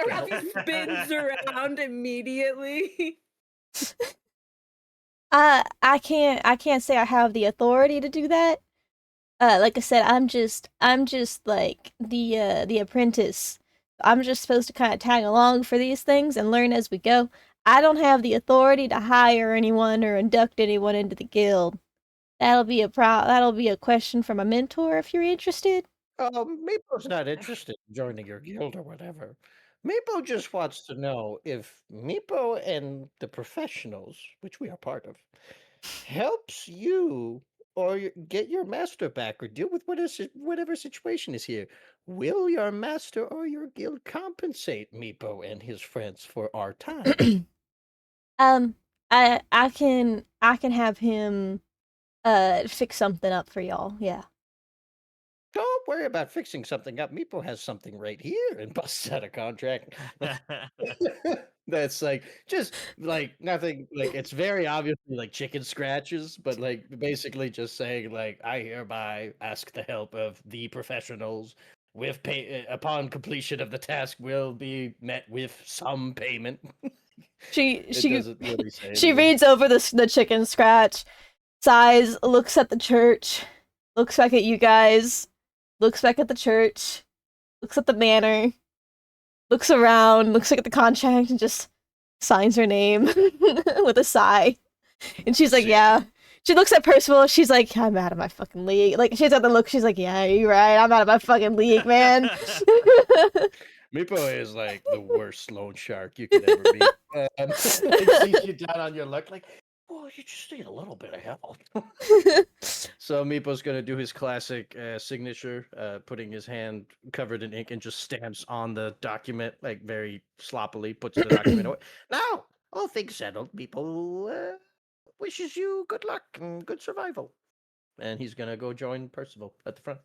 Raffi spins around immediately. I can't say I have the authority to do that. Like I said, I'm just like the apprentice. I'm just supposed to kind of tag along for these things and learn as we go. I don't have the authority to hire anyone or induct anyone into the guild. That'll be a question from a mentor if you're interested. Meepo's not interested in joining your guild or whatever. Meepo just wants to know if Meepo and the professionals, which we are part of, helps you or get your master back or deal with whatever situation is here. Will your master or your guild compensate Meepo and his friends for our time? I can have him fix something up for y'all. Yeah. Don't worry about fixing something up. Meepo has something right here and busts out a contract. That's like just like nothing. Like it's very obviously like chicken scratches, but like basically just saying like I hereby ask the help of the professionals. With pay upon completion of the task, will be met with some payment. She doesn't really say she anything. reads over the chicken scratch, sighs, looks at the church, looks back at you guys, looks back at the church, looks at the manor, looks around, looks at the contract, and just signs her name with a sigh. And she's like, Sick. yeah. She looks at Percival, she's like, I'm out of my fucking league. Like, she's at the look, she's like, yeah, you're right, I'm out of my fucking league, man. Meepo is like the worst loan shark you could ever meet. Like sees you down on your luck, like, oh, you just need a little bit of help. So Meepo's gonna do his classic signature, putting his hand covered in ink and just stamps on the document, like very sloppily, puts the document away. Now, all things settled, Meepo wishes you good luck and good survival. And he's gonna go join Percival at the front.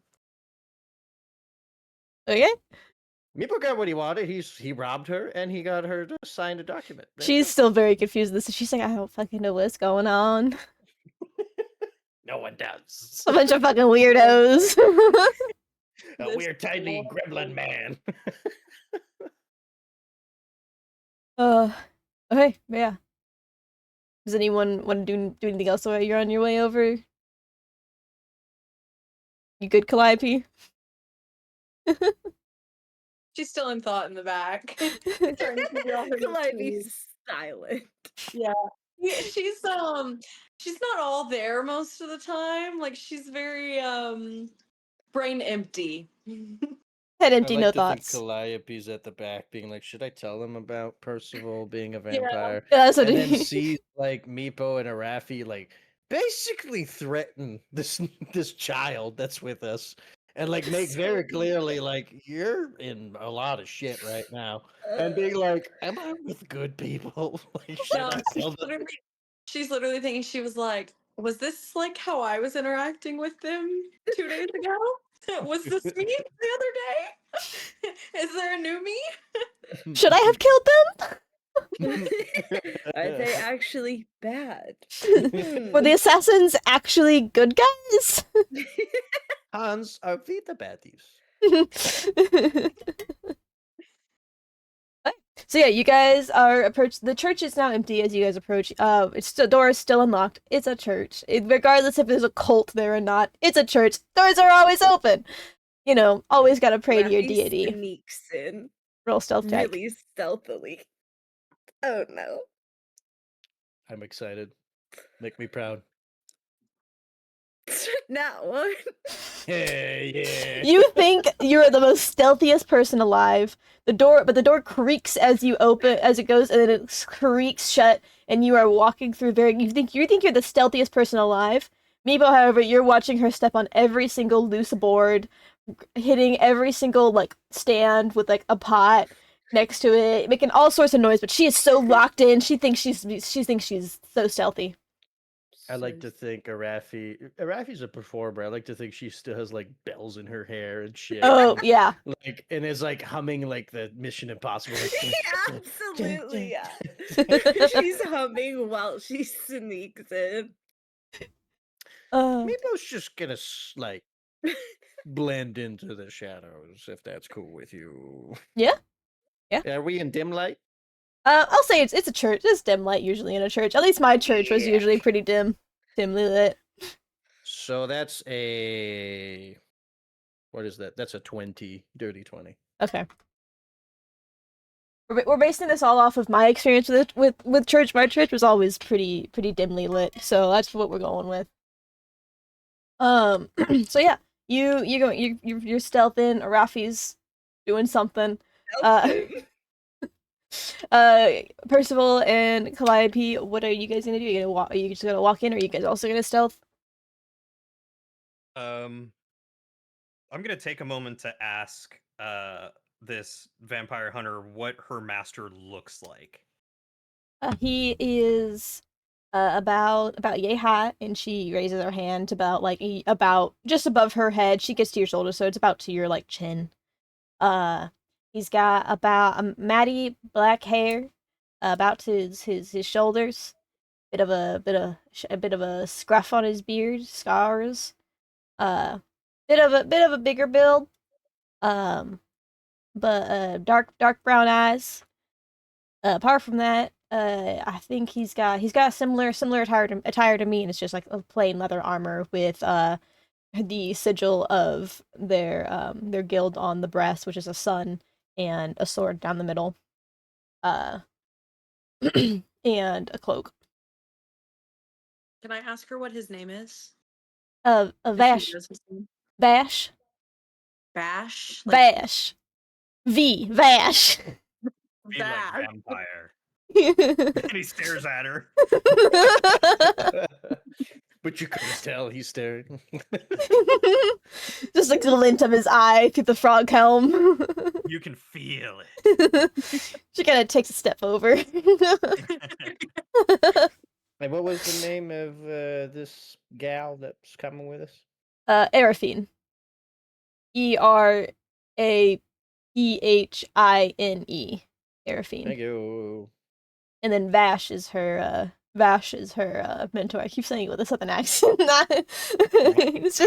Okay. Meepo got what he wanted. He robbed her and he got her to sign a document. There you She's go. still very confused with this. She's like, I don't fucking know what's going on. No one does. A bunch of fucking weirdos. A This weird tiny poor gremlin man. Okay, yeah. Does anyone want to do anything else while you're on your way over? You good, Calliope? She's still in thought in the back. Trying to figure out her Calliope's routine. silent. Yeah, she's not all there most of the time. Like she's very brain empty. Head I empty, like no to thoughts. think Calliope's at the back being like, should I tell him about Percival being a vampire? Yeah, that's what And he then sees like Meepo and Arafi like basically threaten this child that's with us. and like make very clearly like you're in a lot of shit right now, and being like, "Am I with good people?" Like, should No, I tell them? she's literally thinking, she was like, was this like how I was interacting with them 2 days ago? Was this me the other day? Is there a new me? Should I have killed them? Are they actually bad? Were the assassins actually good guys? Hans, are we the baddies? So yeah, you guys are approach. The church is now empty as you guys approach. It's the door is still unlocked. It's a church. Regardless if there's a cult there or not, it's a church. Doors are always open. You know, always gotta pray to your Rafi deity. sneaks in Roll stealth check. really stealthily. Oh no. I'm excited. Make me proud. Not one. Yeah. You think you're the most stealthiest person alive. But the door creaks as you open, as it goes, and then it creaks shut, and you are walking through you think you're the stealthiest person alive. Meepo, however, you're watching her step on every single loose board, hitting every single like stand with like a pot next to it, making all sorts of noise, but she is so locked in, she thinks she's so stealthy. I like to think Arafi's a performer. I like to think she still has like bells in her hair and shit. Oh, yeah. Like, and is like humming like the Mission Impossible. Like, Absolutely, yeah. She's humming while she sneaks in. Meepo's just gonna like blend into the shadows if that's cool with you. Yeah. Yeah. Are we in dim light? I'll say it's a church. It's dim light usually in a church. At least my church was usually pretty dimly lit. So that's a what is that? That's a 20, dirty 20. Okay. We're basing this all off of my experience with church. My church was always pretty dimly lit, so that's what we're going with. So yeah, you're stealthing. Rafi's doing something. Percival and Calliope, what are you guys gonna do? Are you just gonna walk in, or are you guys also gonna stealth? I'm gonna take a moment to ask this vampire hunter what her master looks like. He is about yay high, and she raises her hand about just above her head. She gets to your shoulder, so it's about to your like chin. He's got about matty black hair, about to his shoulders. Bit of a scruff on his beard, scars. Bit of a bigger build. But dark brown eyes. Apart from that, I think he's got a similar attire to me, and it's just like a plain leather armor with the sigil of their guild on the breast, which is a sun and a sword down the middle, and a cloak. Can I ask her what his name is? Vash. Bash. Bash? Vash. Vash. Be like vampire. Just And he stares at her. But you couldn't tell he's staring. like the glint of his eye through the frog helm. You can feel it. She kind of takes a step over. And what was the name of this gal that's coming with us? Eraphine. Eraphine. Eraphine. Thank you. And then Vash is her mentor. I keep saying it with a southern accent. It's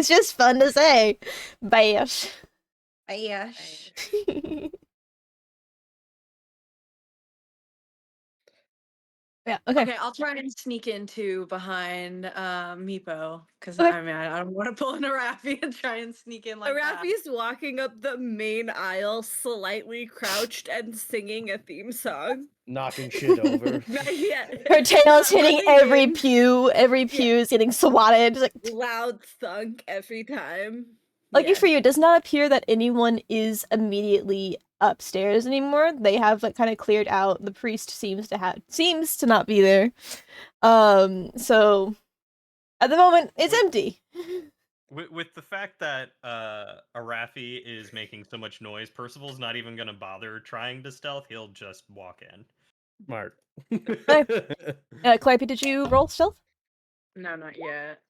just fun to say. Bash. Bash. Yeah, okay. I'll try and sneak into behind Meepo, because I don't want to pull in Arafi and try and sneak in like that. Arafi's walking up the main aisle, slightly crouched and singing a theme song. Knocking shit over. Yeah. Her tail's hitting every pew. Every pew is getting swatted. Like, loud thunk every time. Lucky for you, it does not appear that anyone is immediately upstairs anymore. They have like kind of cleared out. The priest seems to not be there. So at the moment it's empty. With the fact that Arafi is making so much noise, Percival's not even gonna bother trying to stealth. He'll just walk in. Smart. Calliope, did you roll stealth? No, not yet.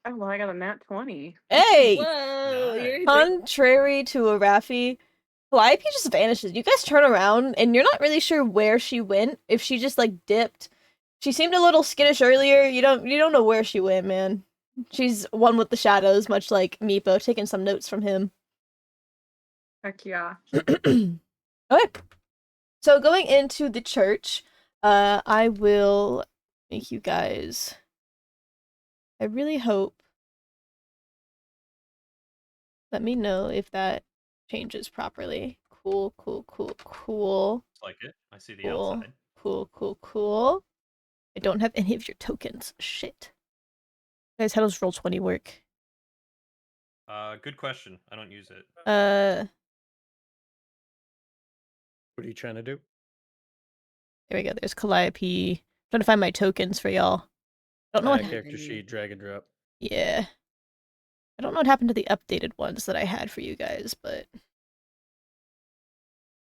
Oh well, I got a nat 20. Hey! Whoa, Nice. you're Contrary to Arafi, Calliope just vanishes. You guys turn around, and you're not really sure where she went. If she just like dipped, she seemed a little skittish earlier. You don't know where she went, man. She's one with the shadows, much like Meepo, taking some notes from him. Heck yeah. Okay. So going into the church, I will make you guys. I really hope. Let me know if that changes properly. Cool. Like it. I see the Cool. outside. Cool. I don't have any of your tokens. Shit. Guys, how does Roll20 work? Good question. I don't use it. What are you trying to do? There we go. There's Calliope. Trying to find my tokens for y'all. I don't know what. Character sheet, drag and drop. Yeah. I don't know what happened to the updated ones that I had for you guys, but.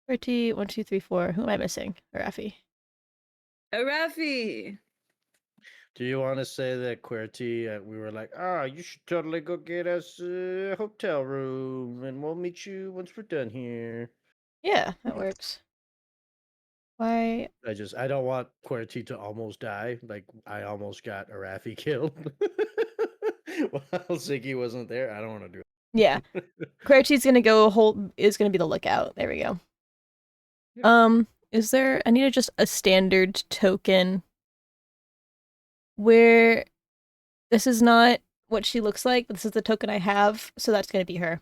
30, 1, 2, 3, 4. Who am I missing? Arafi. Arafi. Do you want to say that QWERTY, we were like, you should totally go get us a hotel room, and we'll meet you once we're done here. Yeah, that works. Why? I don't want QWERTY to almost die. Like, I almost got Arafi killed while Ziggy wasn't there. I don't want to do it. Yeah. QWERTY's gonna is gonna be the lookout. There we go. Is there, I need just a standard token where this is not what she looks like, but this is the token I have, so that's gonna be her.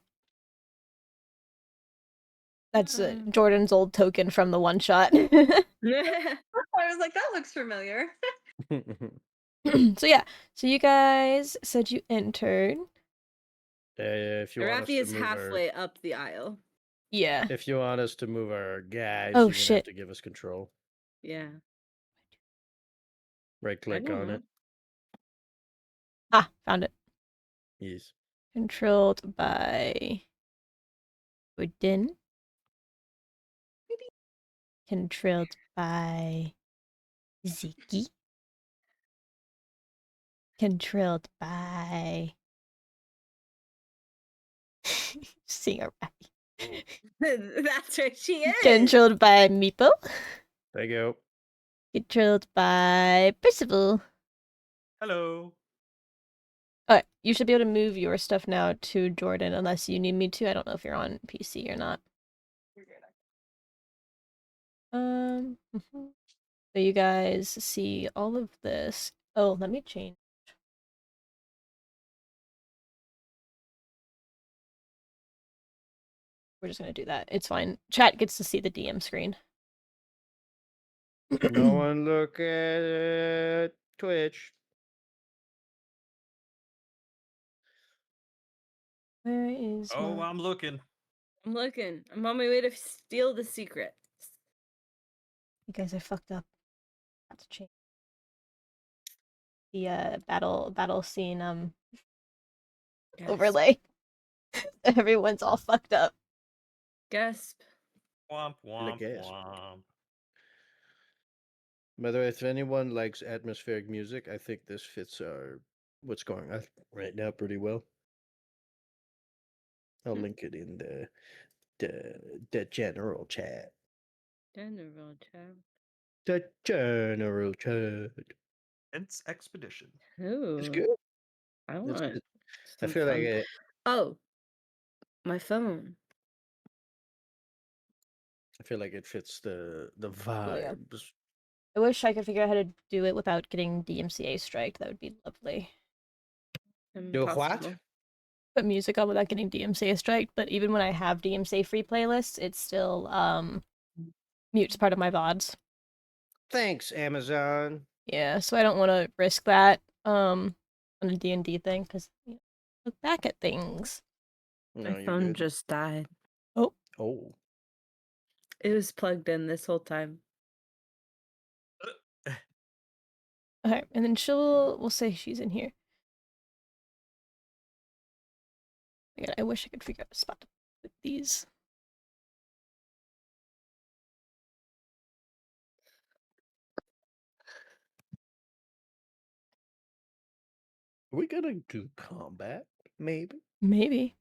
That's Jordan's old token from the one shot. I was like, that looks familiar. So yeah, so you guys said you entered. If you want us Arafi to is move halfway up the aisle. Yeah. If you want us to move our guys, Oh, you're gonna shit. have to give us control. Yeah. Right click don't on know. it. Ah, found it. Yes. Controlled by Odin. Controlled by Ziki. Controlled by Seeing Arafi. That's where she is. Controlled by Meepo. There you go. Controlled by Percival. Hello. Alright, you should be able to move your stuff now to Jordan unless you need me to. I don't know if you're on PC or not. So you guys see all of this. Oh, let me change. We're just gonna do that. It's fine. Chat gets to see the DM screen. No one look at Twitch. Where is Oh, my... I'm looking. I'm looking. I'm on my way to steal the secret. You guys, I fucked up. Have to change the battle scene Gasp. overlay. Everyone's all fucked up. Gasp. Womp womp gasp. womp. By the way, if anyone likes atmospheric music, I think this fits our what's going on right now pretty well. I'll link it in the general chat. General chat. The general chat. It's expedition. Ooh. It's good. I It's want. good. I some feel like fun- it. Oh, my phone. I feel like it fits the yeah. vibes. I wish I could figure out how to do it without getting DMCA striked. That would be lovely. Do what? Impossible. Put music on without getting DMCA striked, but even when I have DMCA free playlists, it still mutes part of my VODs. Thanks, Amazon. Yeah, so I don't want to risk that on a D&D thing because look back at things. No, My you're phone good. just died. Oh. It was plugged in this whole time. Okay, and then we'll say she's in here. I wish I could figure out a spot to put these. Are we gonna do combat? Maybe. Maybe.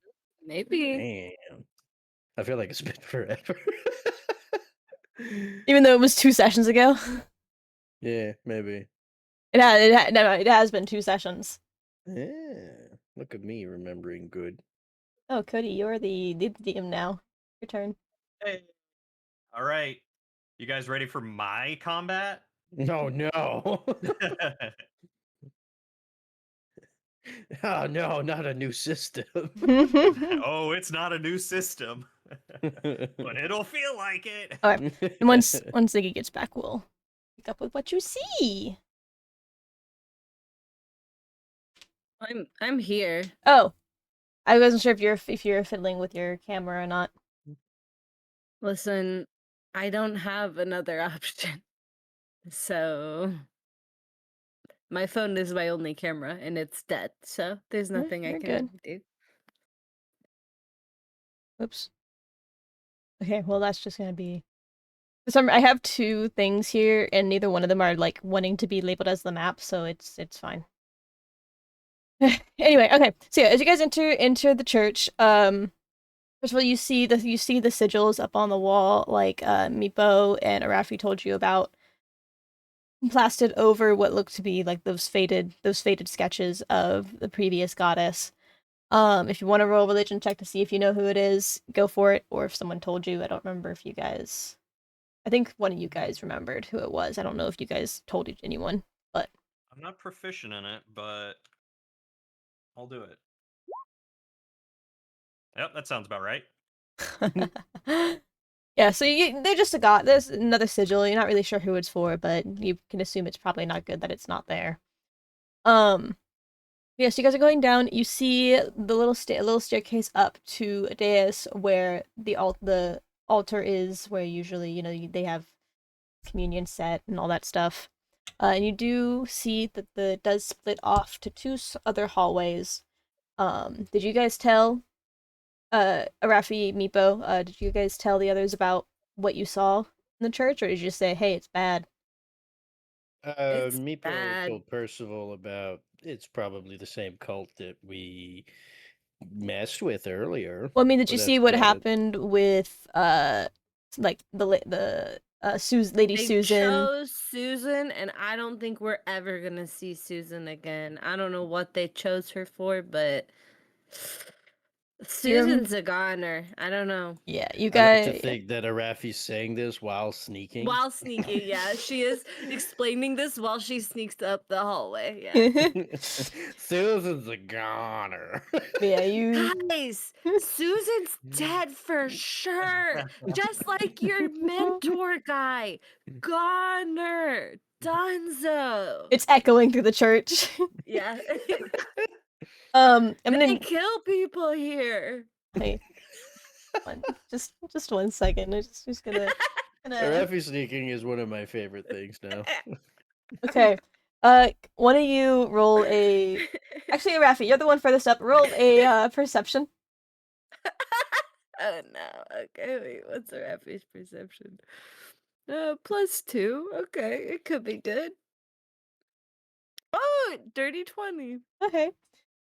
Maybe. Damn. I feel like it's been forever. Even though it was 2 sessions ago. Yeah, maybe. It has been 2 sessions. Yeah. Look at me remembering good. Oh, Cody, you're the DM now. Your turn. Hey. All right. You guys ready for my combat? No, no. Oh no, not a new system. Oh, it's not a new system, but it'll feel like it. Alright. Once Ziggy gets back, we'll pick up with what you see. I'm here. Oh, I wasn't sure if you're fiddling with your camera or not. Listen, I don't have another option. So my phone is my only camera and it's dead. So there's nothing I you're can do. Oops. Okay, well that's just gonna be. I have 2 things here, and neither one of them are like wanting to be labeled as the map, so it's fine. Anyway, okay. So yeah, as you guys enter the church, first of all, you see the sigils up on the wall, like Meepo and Arafi told you about, plastered over what looked to be like those faded sketches of the previous goddess. If you want to roll a religion check to see if you know who it is, go for it. Or if someone told you, I don't remember if you guys. I think one of you guys remembered who it was. I don't know if you guys told anyone, but I'm not proficient in it, but I'll do it. Yep, that sounds about right. yeah. So they're just a god. There's another sigil. You're not really sure who it's for, but you can assume it's probably not good that it's not there. Yeah, so you guys are going down. You see the little staircase up to a dais where the altar is, where usually they have communion set and all that stuff. And you do see that it does split off to 2 other hallways. Did you guys tell Arafi, Meepo, did you guys tell the others about what you saw in the church, or did you just say, "Hey, it's bad"? It's Meepo bad. told Percival about it's probably the same cult that we messed with earlier. Well, I mean, did you but see that's what about it. happened with like the Lady They Susan? chose Susan, and I don't think we're ever gonna see Susan again. I don't know what they chose her for, but Susan's a goner. I don't know. Yeah, you I like to guys. think that Arafi's saying this while sneaking. While sneaking, yeah. She is explaining this while she sneaks up the hallway. Yeah. Susan's a goner. Yeah, you. Guys, Susan's dead for sure. Just like your mentor guy. Goner. Dunzo. It's echoing through the church. Yeah. I'm They gonna. kill people here. Hey, just 1 second. I'm just gonna. Arafi sneaking is one of my favorite things now. Okay. One of you roll a. Actually, Rafi, you're the one furthest up. Roll a perception. Oh no. Okay, wait, what's our Effie's perception? +2. Okay, it could be good. Oh, dirty 20. Okay.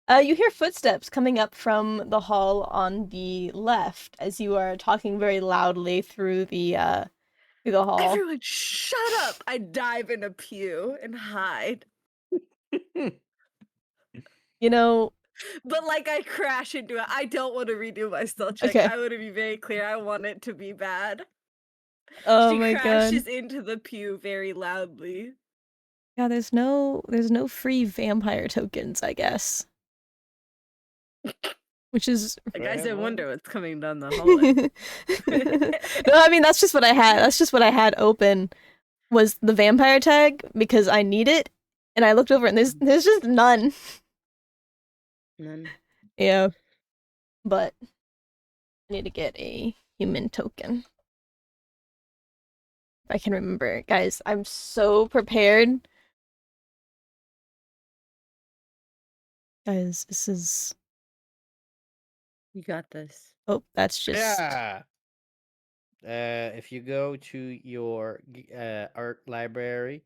You hear footsteps coming up from the hall on the left as you are talking very loudly through the hall. Everyone, shut up! I dive in a pew and hide. You know, But like I crash into it. I don't want to redo my stealth check. Okay. I want to be very clear. I want it to be bad. oh She my god. crashes into the pew very loudly. Yeah, there's no free vampire tokens, I guess. Which is Guys, I have wonder what's coming down the hallway. No, I mean that's just what I had. That's just what I had open was the vampire tag because I need it, and I looked over and there's just none. None. Yeah, but I need to get a human token. If I can remember, guys. I'm so prepared. Guys, this is You got this. Oh, that's just Yeah. If you go to your art library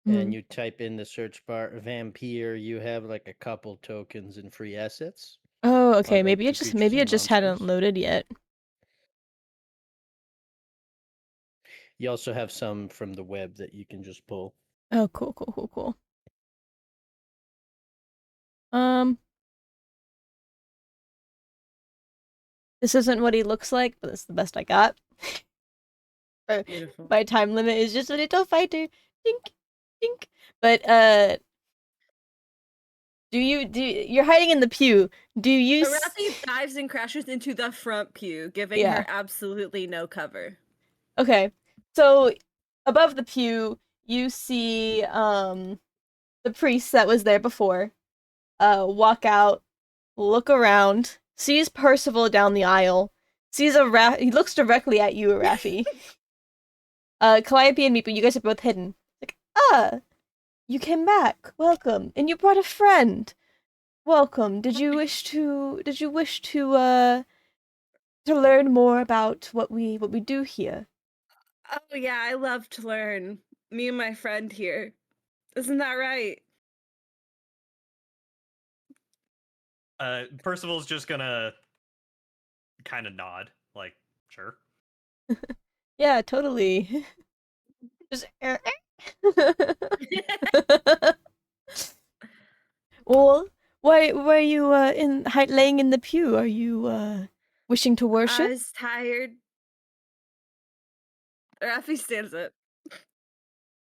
and Mhm. you type in the search bar vampire, you have like a couple tokens and free assets. Oh, okay. on Maybe it to just creatures and hadn't monsters. loaded yet. You also have some from the web that you can just pull. Oh, cool. Um, this isn't what he looks like, but it's the best I got. Beautiful. My time limit is just a little fighter. Dink, dink. But you're hiding in the pew. Do you Arathi dives and crashes into the front pew, giving Yeah. her absolutely no cover. Okay. So above the pew, you see the priest that was there before walk out, look around, sees Percival down the aisle, sees he looks directly at you, Arafi. Calliope and Meepo, you guys are both hidden. Like, you came back. Welcome. And you brought a friend. Welcome. Did you wish to learn more about what we do here? Oh yeah, I love to learn. Me and my friend here. Isn't that right? Percival's just gonna kind of nod, like, sure. Yeah, totally. Just Well, why are you laying in the pew? Are you wishing to I worship? was tired. Rafi stands up.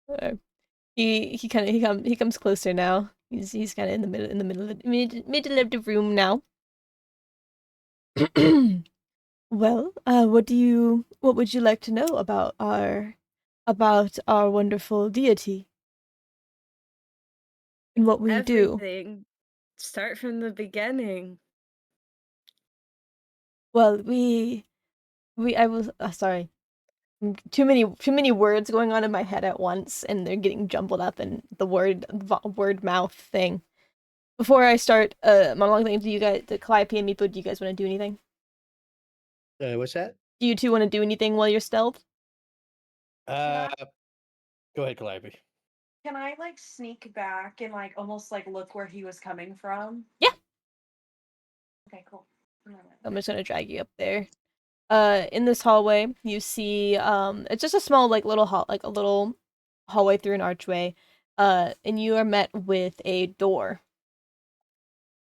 Uh, he comes closer now. He's kind of in the middle of the room now. Well, what would you like to know about our wonderful deity and what we do? Everything. Start from the beginning. Well, I was sorry. Too many words going on in my head at once, and they're getting jumbled up in the word mouth thing. Before I start monologue thing, do you guys, the Calliope and Meepo, do you guys want to do anything? What's that? Do you two want to do anything while you're stealth? Go ahead, Calliope. Can I like sneak back and like almost like look where he was coming from? Yeah. Okay, cool. I'm just gonna drag you up there. In this hallway, you see it's just a small like little a little hallway through an archway. And you are met with a door.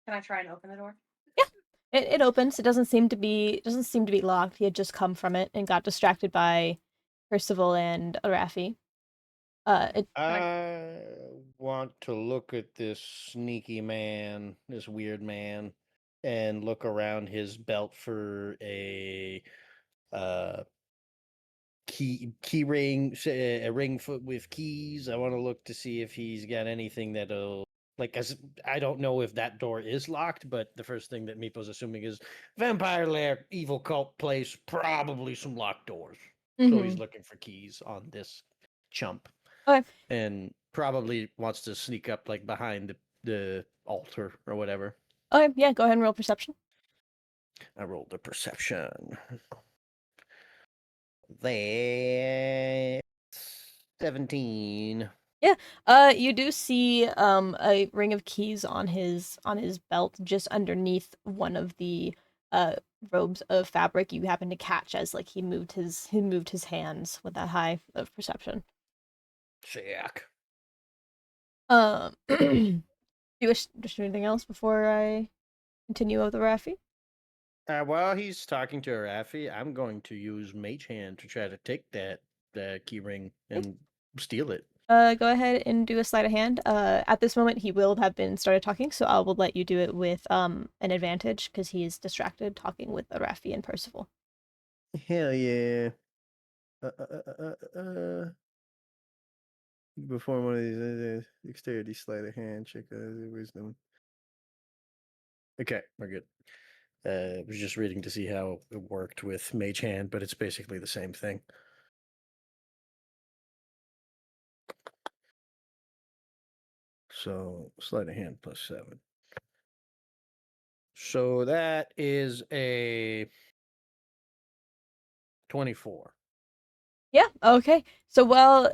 Can I try and open the door? It opens. It doesn't seem to be locked. He had just come from it and got distracted by Percival and Arafi. I want to look at this sneaky man, this weird man, and look around his belt for a key ring, a ring foot with keys. I want to look to see if he's got anything that'll like. I don't know if that door is locked, but the first thing that Meepo's assuming is vampire lair, evil cult place, probably some locked doors. So he's looking for keys on this chump. Okay. And probably wants to sneak up like behind the altar or whatever. Okay, yeah, go ahead and roll perception. I rolled a perception. That's 17. You do see a ring of keys on his belt just underneath one of the robes of fabric you happen to catch as like he moved his hands with that high of perception. Sick. Do you wish to do anything else before I continue with the Raffi? While he's talking to Arafi, I'm going to use Mage Hand to try to take that key ring and steal it. Go ahead and do a sleight of hand. At this moment, he will have been started talking, so I will let you do it with an advantage because he is distracted talking with Raffi and Percival. Hell yeah. Before one of these dexterity sleight of hand, check wisdom. Okay, we're good. I was just reading to see how it worked with Mage Hand, but it's basically the same thing. So sleight of hand +7. So that is a 24. Yeah, okay. So while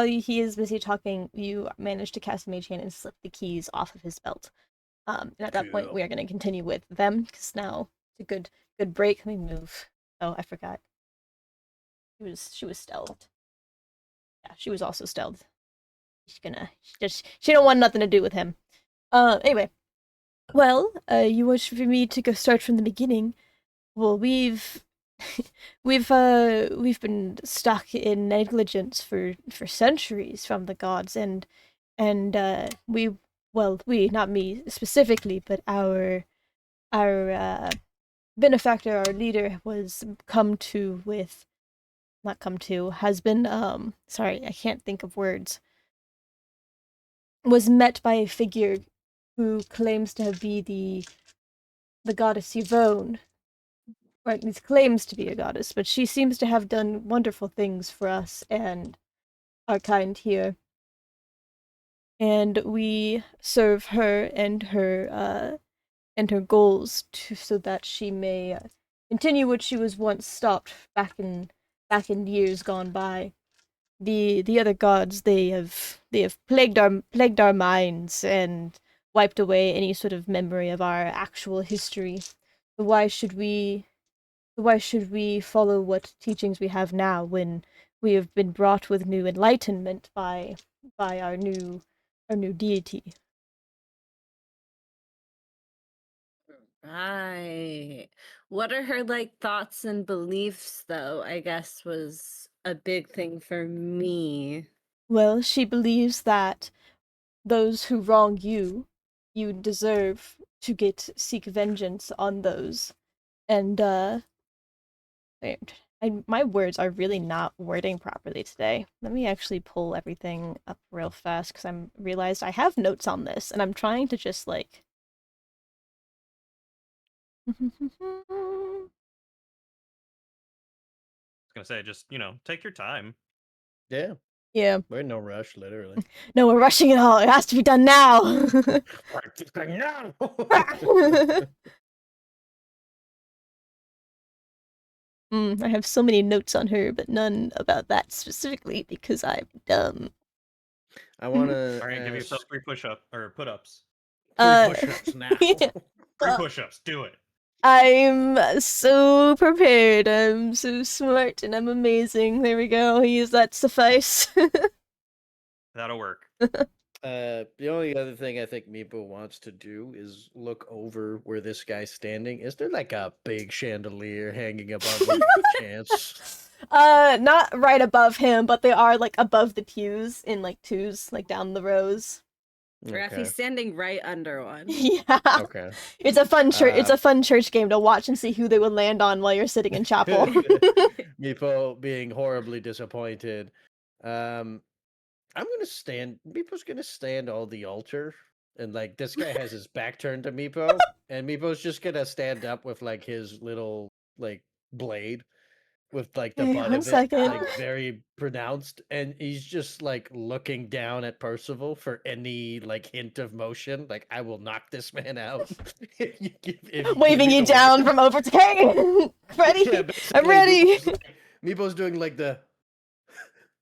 he is busy talking, you manage to cast Mage Hand and slip the keys off of his belt. And at that point, Cool. we are going to continue with them because now it's a good break. Let me move. Oh, I forgot. She was stealthed. Yeah, she was also stealthed. She don't want nothing to do with him. Anyway, well, you wish for me to go start from the beginning. Well, we've been stuck in negligence for centuries from the gods, and we, well, we, not me specifically, but our benefactor, our leader, was has been sorry, I can't think of words, was met by a figure who claims to be the goddess Yvonne, or at least claims to be a goddess, but she seems to have done wonderful things for us and our kind here. And we serve her and her goals so that she may continue what she was once stopped back in years gone by. The other gods, they have plagued our minds and wiped away any sort of memory of our actual history. So why should we follow what teachings we have now when we have been brought with new enlightenment by our new deity? Right. What are her like thoughts and beliefs though? I guess was a big thing for me. Well, she believes that those who wrong you, you deserve to seek vengeance on those. And my words are really not wording properly today. Let me actually pull everything up real fast because I'm realized I have notes on this and I'm trying to just like Gonna say, just take your time. Yeah, yeah. we're in no rush, literally. No, we're rushing it all. It has to be done now. No. I have so many notes on her, but none about that specifically because I'm dumb. I want to. All right, give yourself 3 push-up or put-ups. 3 push-ups now. 3 push-ups. Do it. I'm so prepared. I'm so smart and I'm amazing. There we go. Use that suffice. That'll work. The only other thing I think Meepo wants to do is look over where this guy's standing. Is there like a big chandelier hanging above him? Chance? Not right above him, but they are like above the pews in like twos, like down the rows. Rafi's standing right under one. Yeah. Okay. It's a fun church. It's a fun church game to watch and see who they would land on while you're sitting in chapel. Meepo being horribly disappointed. I'm gonna stand. Meepo's gonna stand on the altar, and like this guy has his back turned to Meepo, and Meepo's just gonna stand up with like his little like blade, with like the butt of it like very pronounced, and he's just like looking down at Percival for any like hint of motion. Like, I will knock this man out. Waving you down from over to hey, ready? Yeah, I'm ready. Meepo's doing like the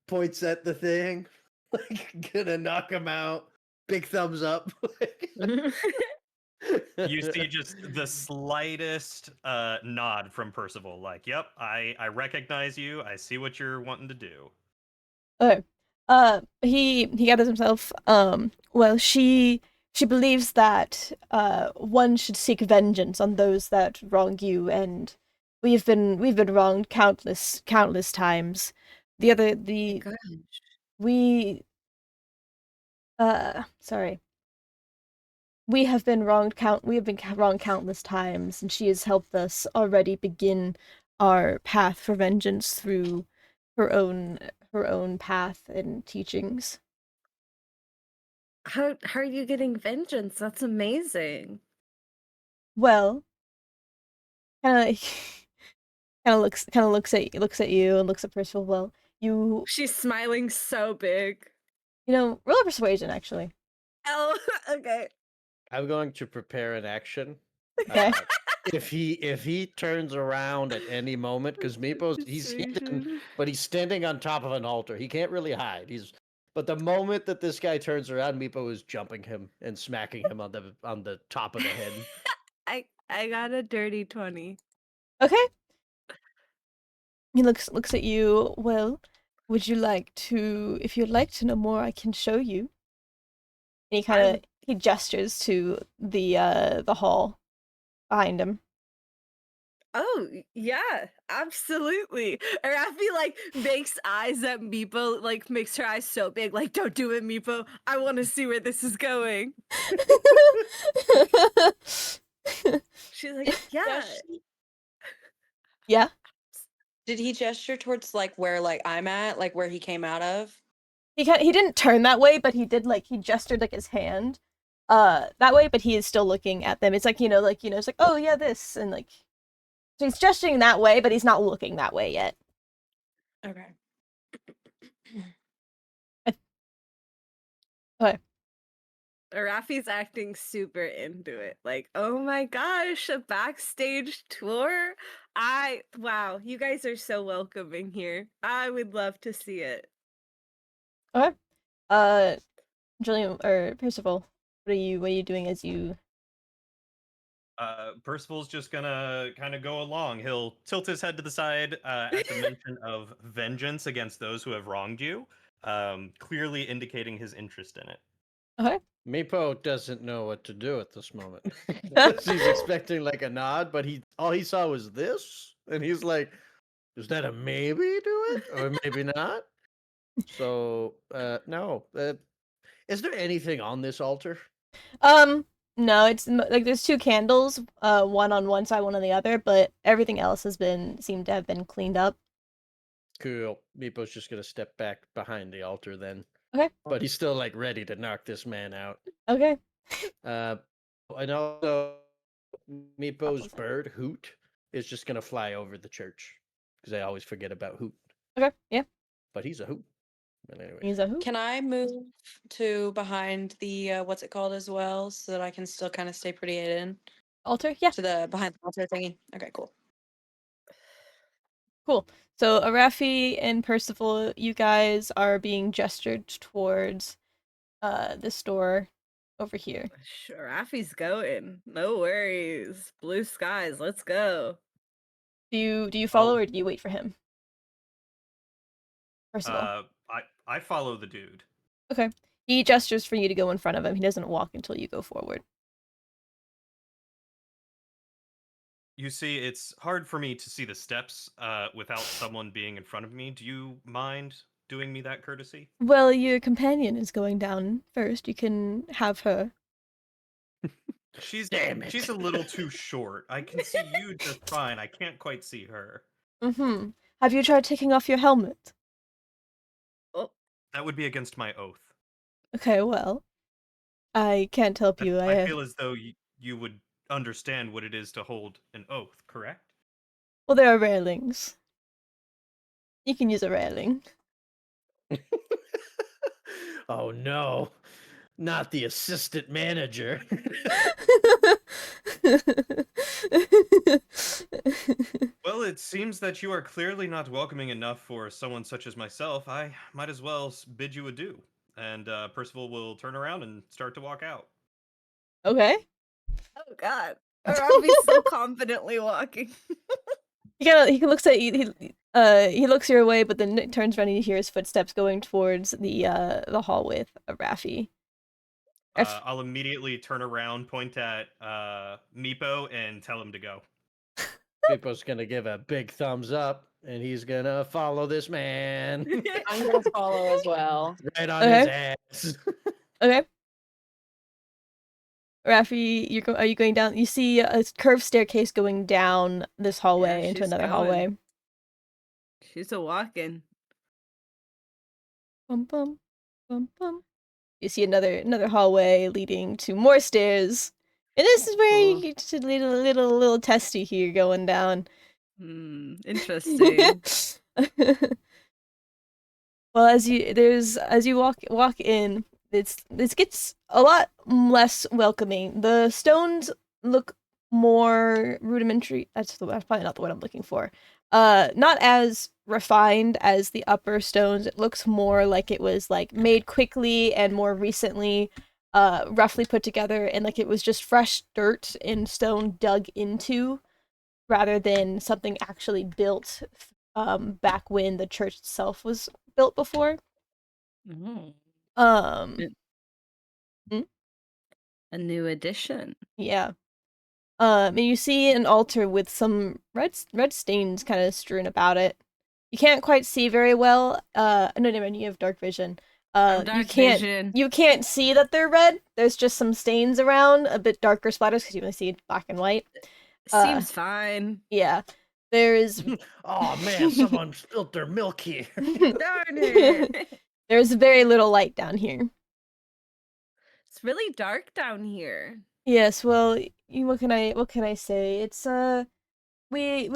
points at the thing, like gonna knock him out. Big thumbs up. You see just the slightest nod from Percival, like, "Yep, I recognize you. I see what you're wanting to do." Okay. He gathers himself. Well, she believes that one should seek vengeance on those that wrong you, and we've been wronged countless times. Sorry. We have been wronged countless times, and she has helped us already begin our path for vengeance through her own path and teachings. How are you getting vengeance? That's amazing. Well, kind of looks at you and looks at Percival. Well, she's smiling so big. Roll a persuasion actually. Oh, okay. I'm going to prepare an action Okay. If he turns around at any moment, because Meepo's he's hidden, Persuasion. but he's standing on top of an altar. He can't really hide. But the moment that this guy turns around, Meepo is jumping him and smacking him on the top of the head. I got a dirty 20. Okay. He looks at you. Well, would you like to? If you'd like to know more, I can show you. And he gestures to the hall behind him. Oh, yeah, absolutely. Arafi like makes eyes at Meepo, like makes her eyes so big, like, don't do it, Meepo. I want to see where this is going. She's like, yeah. Yeah. Did he gesture towards like where like I'm at, like where he came out of? He didn't turn that way, but he gestured like his hand that way, but he is still looking at them. It's like, it's like, oh yeah, this, and like, so he's gesturing that way, but he's not looking that way yet. Okay. Okay. Arafi's acting super into it. Like, oh my gosh, a backstage tour. Wow, you guys are so welcoming here. I would love to see it. Okay. Julian or Percival, what are you doing as you? Percival's just gonna kind of go along. He'll tilt his head to the side at the mention of vengeance against those who have wronged you, clearly indicating his interest in it. Okay. Meepo doesn't know what to do at this moment. He's expecting like a nod, but all he saw was this, and he's like, "Is that a maybe do it, or maybe not?" So, no. Is there anything on this altar? No, it's like there's two candles, one on one side, one on the other, but everything else seemed to have been cleaned up. Cool. Meepo's just gonna step back behind the altar then. Okay. But he's still like ready to knock this man out. Okay. And also Meepo's bird Hoot is just gonna fly over the church because I always forget about Hoot. Okay. Yeah. But he's a Hoot. But anyway, He's a who? Can I move to behind the what's it called as well, so that I can still kind of stay pretty hidden? Altar? Yeah. To the behind the altar thingy. Okay, cool. Cool. So Arafi and Percival, you guys are being gestured towards this door over here. Sure, Rafi's going. No worries. Blue skies. Let's go. Do you follow or do you wait for him? Percival. I follow the dude. Okay. He gestures for you to go in front of him. He doesn't walk until you go forward. You see, it's hard for me to see the steps without someone being in front of me. Do you mind doing me that courtesy? Well, your companion is going down first. You can have her. She's Damn it. she's a little too short. I can see you just fine. I can't quite see her. Mm-hmm. Have you tried taking off your helmet? Oh, That would be against my oath. Okay, well, I can't help you. I feel as though you would understand what it is to hold an oath, correct? Well, there are railings. You can use a railing. Oh no. Not the assistant manager. Well, it seems that you are clearly not welcoming enough for someone such as myself. I might as well bid you adieu. And Percival will turn around and start to walk out. Okay. oh God. Rafi's so confidently walking. He looks at you. He looks your way, but then turns around and you hear his footsteps going towards the hall with Rafi. I'll immediately turn around, point at Meepo, and tell him to go. Meepo's gonna give a big thumbs up, and he's gonna follow this man. I'm gonna follow as well. Right on his ass. Okay. Rafi, are you going down? You see a curved staircase going down this hallway into she's another going. hallway. She's a walking. Bum bum bum bum. You see another hallway leading to more stairs. And this is where you get to little testy here going down. Interesting. Well, as you walk in, this gets a lot less welcoming. The stones look more rudimentary. That's probably not the word I'm looking for. Not as refined as the upper stones. It looks more like it was like made quickly and more recently, roughly put together, and like it was just fresh dirt and stone dug into, rather than something actually built back when the church itself was built before. Mm. Um, A new addition. yeah. And you see an altar with some red stains kind of strewn about it. You can't quite see very well. No, never mind, you have dark vision. Dark vision. You can't see that they're red. There's just some stains around, a bit darker splatters because you only see black and white. Seems fine. Yeah. There's Oh man, someone spilled their milk here. Darn it. there's very little light down here. It's really dark down here. Yes, well, what can I say? It's we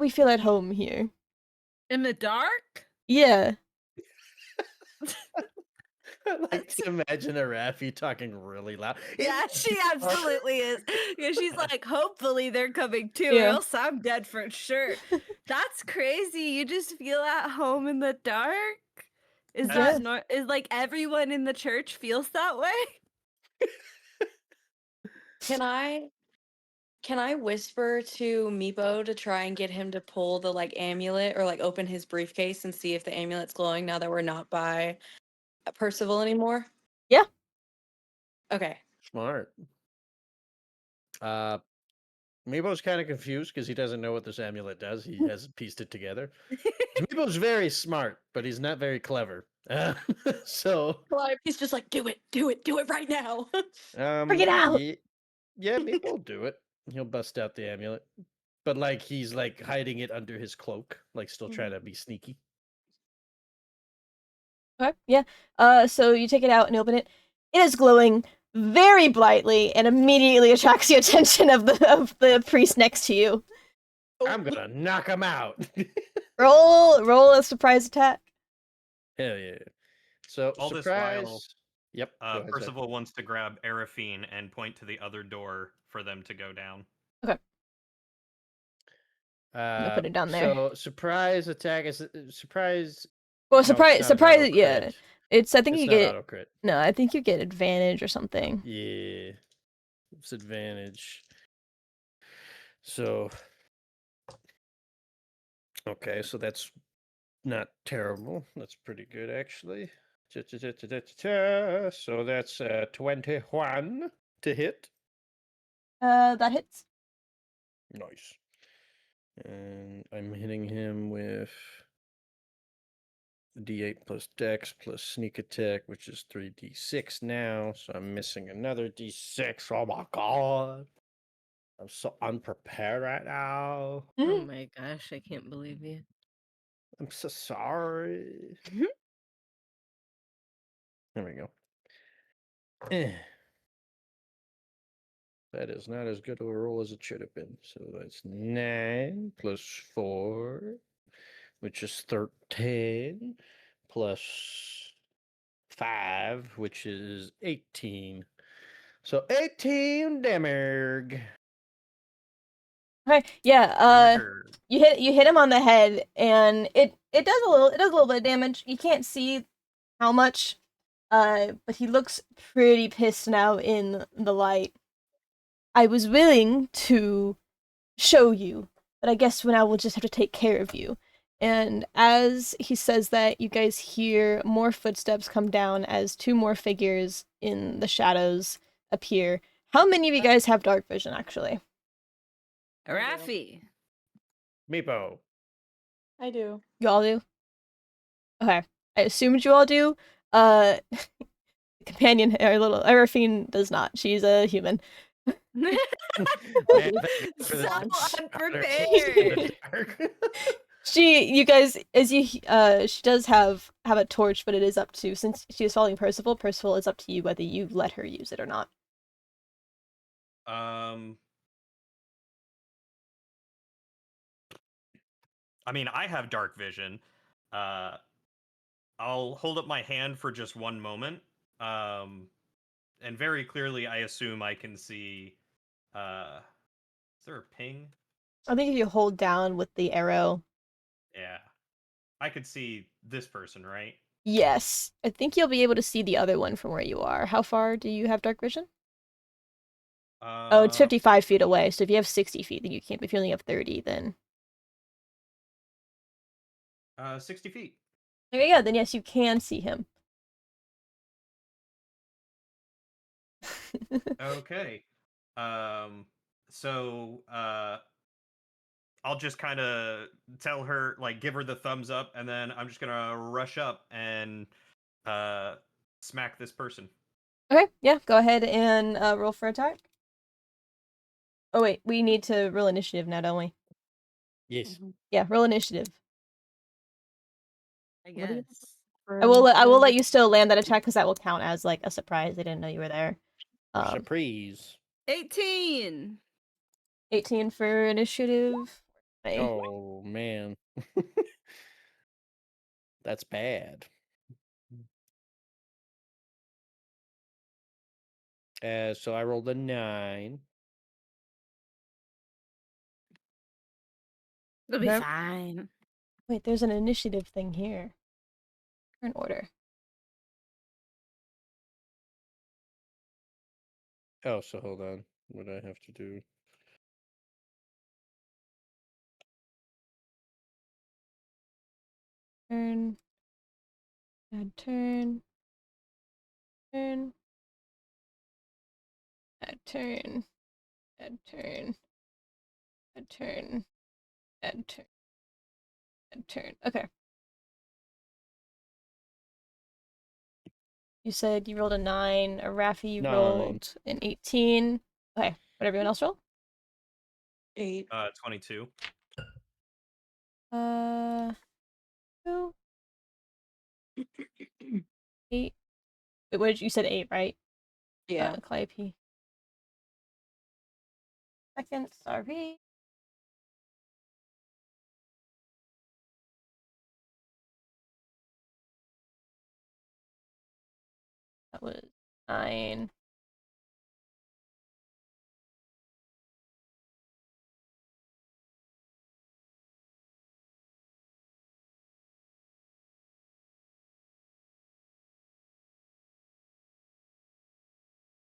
feel at home here. In the dark? Yeah. I like to imagine a Raffi talking really loud. Yeah, she absolutely is. Yeah, she's like, hopefully they're coming too, or Yeah. else I'm dead for sure. That's crazy. You just feel at home in the dark? Is Yeah. that is like everyone in the church feels that way? Can I whisper to Meepo to try and get him to pull the like amulet or like open his briefcase and see if the amulet's glowing now that we're not by Percival anymore? Yeah. Okay. Smart. Meebo's kind of confused because he doesn't know what this amulet does. He hasn't pieced it together. Meebo's very smart, but he's not very clever. So He's just like, do it right now. Bring it out! Yeah, Meebo will do it. He'll bust out the amulet. But like he's like hiding it under his cloak, like still trying to be sneaky. Okay, yeah. So you take it out and open it. It is glowing very brightly and immediately attracts the attention of the priest next to you. I'm gonna knock him out. Roll a surprise attack. Hell yeah. So All this surprise. while, Yep. go ahead, Zach. Percival wants to grab Arafine and point to the other door for them to go down. gonna put it down there. So surprise attack is surprise. Well, no, it's not an surprise. auto Yeah, crit. it's. I think It's you not get. auto crit. No, I think you get advantage or something. Yeah, it's advantage. So okay, so that's not terrible. That's pretty good actually. So that's 21 to hit. That hits. Nice. And I'm hitting him with D8 plus Dex plus Sneak Attack, which is 3d6 now. So I'm missing another d6. Oh my god. I'm so unprepared right now. Oh my gosh, I can't believe you. I'm so sorry. There we go. That is not as good of a roll as it should have been. So that's 9 plus 4, which is 13, plus 5, which is 18. So 18 damage. Okay, yeah. You hit him on the head, and it does a little bit of damage. You can't see how much, but he looks pretty pissed now in the light. I was willing to show you, but I guess now we'll just have to take care of you. And as he says that, you guys hear more footsteps come down as two more figures in the shadows appear. How many of you guys have dark vision, actually? Raffi. Meepo. I do. You all do? Okay. I assumed you all do. Companion, or little Arafine does not. She's a human. So unprepared. You guys, as you, she does have a torch, but it is up to, since she is following Percival, it's up to you whether you let her use it or not. I mean, I have dark vision. I'll hold up my hand for just one moment. And very clearly, I assume I can see Is there a ping? I think if you hold down with the arrow. Yeah. I could see this person, right? Yes. I think you'll be able to see the other one from where you are. How far do you have dark vision? Oh, it's 55 feet away. So if you have 60 feet, then you can't. If you only have 30, then 60 feet. there you go. Then yes, you can see him. Okay. So I'll just kind of tell her, like, give her the thumbs up, and then I'm just gonna rush up and smack this person. Okay, yeah, go ahead and roll for attack. Oh wait, we need to roll initiative now, don't we? Yes. Yeah, roll initiative. I What do you- guess. I will let you still land that attack because that will count as like a surprise. They didn't know you were there. Surprise. 18. 18 for initiative. Okay. Oh man. That's bad. So I rolled a 9. It'll be Okay. fine. Wait, there's an initiative thing here. Turn order. Oh, so hold on. What do I have to do? Turn. Add turn. Turn. Add turn. Add turn. Add turn. Add turn. Add turn. Okay. You said you rolled a 9. Rafi 9. rolled an 18. Okay. What everyone else roll? 8. 22. 2. 8. Wait, what did you said 8, right? Yeah. Calliope. Second, sorry. That was 9.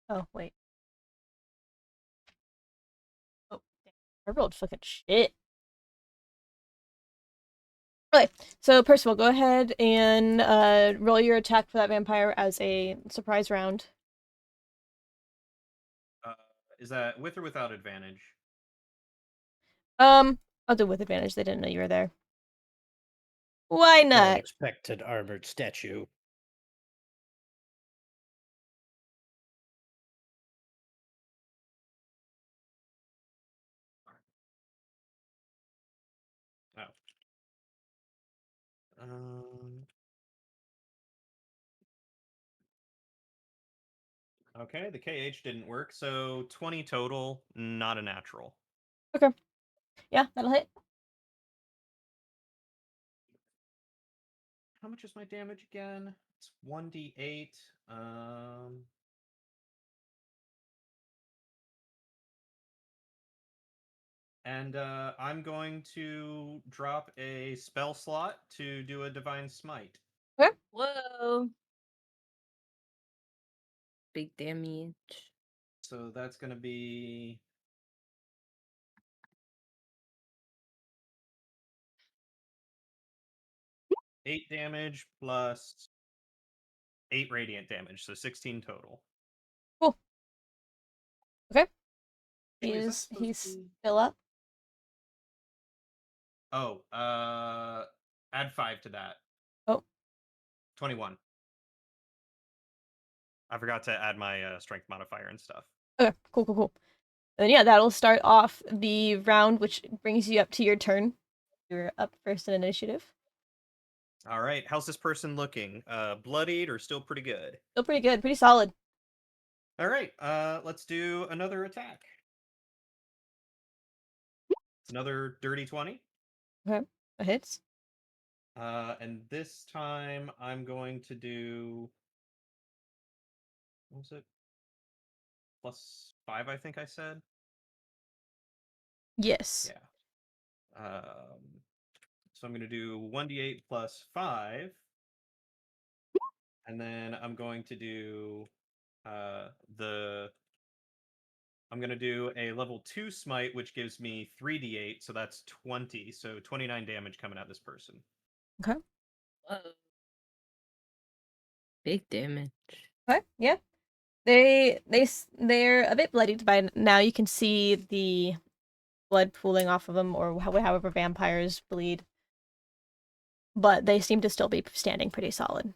Oh, wait. Oh, damn. I rolled fucking shit. Okay, so Percival, go ahead and roll your attack for that vampire as a surprise round. Is that with or without advantage? I'll do it with advantage. They didn't know you were there. Why Don't not? expect an armored statue. Oh. Okay, the KH didn't work, so 20 total, not a natural. Okay. Yeah, that'll hit. How much is my damage again? It's 1d8. And I'm going to drop a spell slot to do a Divine Smite. Okay. Whoa. Big damage. So that's going to be 8 damage plus 8 radiant damage, so 16 total. Cool. Okay. Actually, He's still up. Oh, add 5 to that. Oh. 21. I forgot to add my strength modifier and stuff. Okay, cool. And yeah, that'll start off the round, which brings you up to your turn. You're up first in initiative. All right, how's this person looking? Bloodied or still pretty good? Still pretty good, pretty solid. All right, let's do another attack. It's another dirty 20. Okay, that hits. And this time I'm going to do, what was it? +5, I think I said. Yes. Yeah. So I'm going to do 1d8 plus 5. And then I'm going to do I'm going to do a level 2 smite, which gives me 3d8, so that's 20. So 29 damage coming at this person. Okay. Whoa. Big damage. Okay. Yeah. They're a bit bloodied by now. You can see the blood pooling off of them, or however vampires bleed. But they seem to still be standing pretty solid.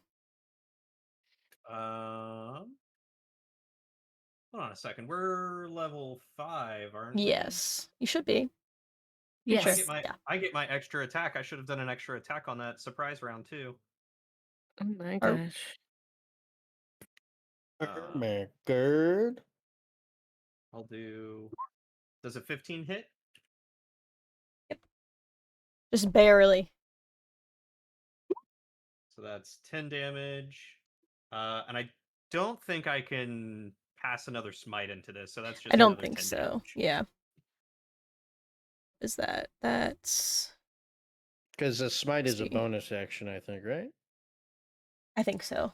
Hold on a second. We're level 5, aren't we? Yes, you should be. Yes. Sure. I get my extra attack. I should have done an extra attack on that surprise round too. Oh my Or- gosh. Oh my god. I'll do. Does a 15 hit? Just barely. So that's 10 damage. And I don't think I can pass another smite into this, so that's just I don't another think 10 so. damage. Yeah. Is that's Because a smite is a see. bonus action, I think, right? I think so.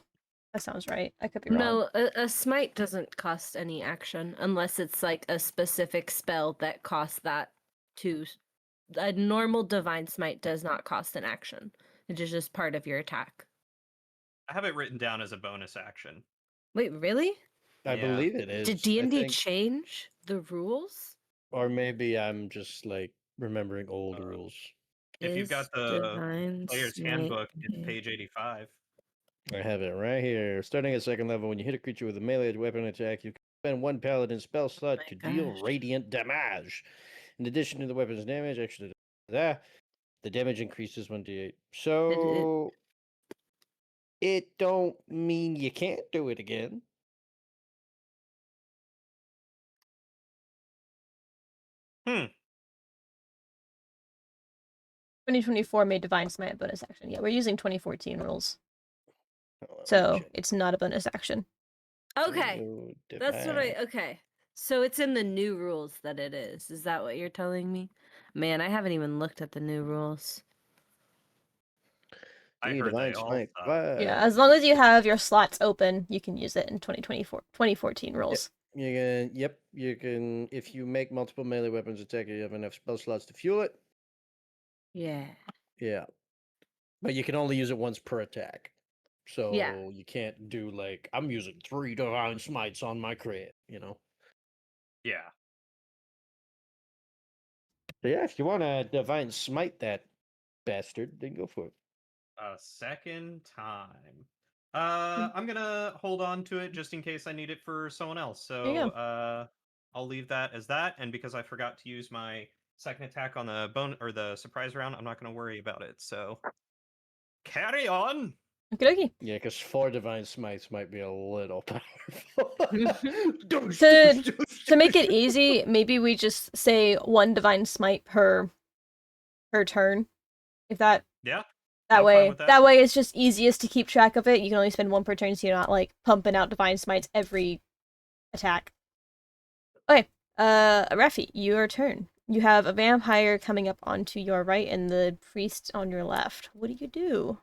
That sounds right. I could be wrong. No, a smite doesn't cost any action unless it's like a specific spell that costs that to. A normal divine smite does not cost an action. It is just part of your attack. I have it written down as a bonus action. Wait, really? I Yeah. believe it is. Did I D&D think- change the rules? Or maybe I'm just like remembering old Uh, rules. If you've got the Divine player's Smite handbook, it's a- page 85. I have it right here. Starting at second level, when you hit a creature with a melee weapon attack, you can spend one paladin spell slot my to deal gosh. radiant damage. In addition to the weapon's damage, extra that the damage increases 1d8. So it don't mean you can't do it again. Hmm. 2024 made Divine Smite a bonus action. Yeah, we're using 2014 rules, Hold on, let me so check. it's not a bonus action. Okay, Oh, that's what I. divine. Okay, so it's in the new rules that it is. Is that what you're telling me? Man, I haven't even looked at the new rules. I The heard divine they all smite. suck. Yeah, as long as you have your slots open, you can use it in 2014 rules. You can, yep, you can. If you make multiple melee weapons attack, you have enough spell slots to fuel it. Yeah. Yeah, but you can only use it once per attack. So Yeah. you can't do like I'm using 3 divine smites on my crit. You know. Yeah. So yeah, if you want to divine smite that bastard, then go for it. A second time. I'm gonna hold on to it just in case I need it for someone else. There you So I'll leave that as that. And because I forgot to use my second attack on the bone or the surprise round, I'm not gonna worry about it. So carry on. Okie dokie. Yeah, because 4 divine smites might be a little powerful. To make it easy, maybe we just say 1 Divine Smite per turn. If that Yeah. that I'm fine way with that. that way it's just easiest to keep track of it. You can only spend 1 per turn, so you're not like pumping out Divine Smites every attack. Okay, Rafi, your turn. You have a vampire coming up onto your right and the priest on your left. What do you do?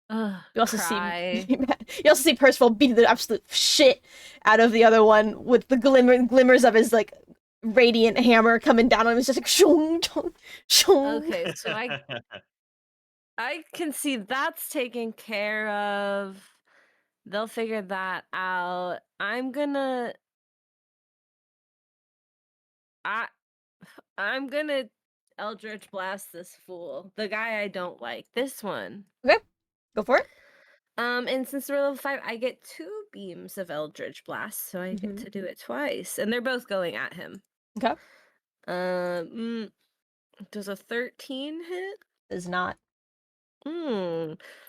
You also Cry. see you also see Percival beat the absolute shit out of the other one with the glimmers of his like radiant hammer coming down on him. It's just like shong, shong, shong. Okay, so I can see that's taken care of. They'll figure that out. I'm gonna Eldritch Blast this fool. The guy I don't like. This one. Go for it. And since we're level 5, I get 2 beams of Eldritch Blast, so I get to do it twice. And they're both going at him. Okay. Does a 13 hit? Does not.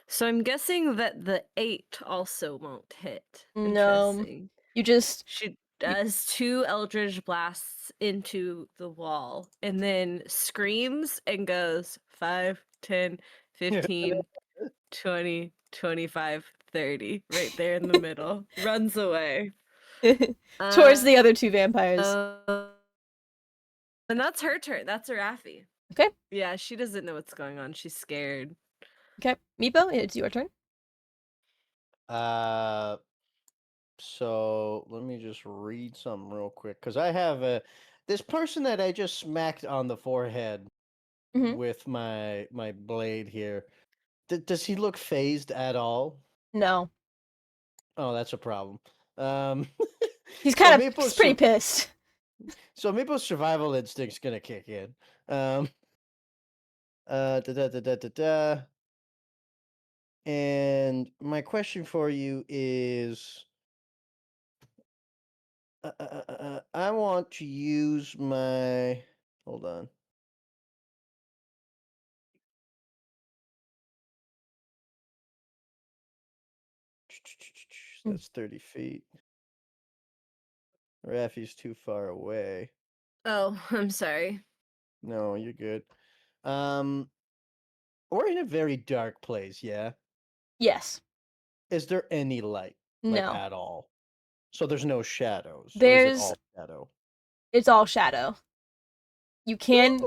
So I'm guessing that the 8 also won't hit. No. Interesting. You just She does 2 Eldritch Blasts into the wall and then screams and goes 5, 10, 15, 20, 25, 30. Right there in the middle. Runs away. towards the other 2 vampires. And that's her turn. That's Arafi. Okay. Yeah, she doesn't know what's going on. She's scared. Okay, Meepo, it's your turn. So let me just read something real quick because I have this person that I just smacked on the forehead with my blade here. Does he look phased at all? No. Oh, that's a problem. He's so kind of Meeple's pretty pissed. So Meeple's survival instinct's gonna kick in. Da da da da da da. And my question for you is, I want to use my. Hold on. That's 30 feet. Rafi's too far away. Oh, I'm sorry. No, you're good. We're in a very dark place, yeah? Yes. Is there any light? Like, No. at all? So there's no shadows? Or is it There's all shadow? It's all shadow. You can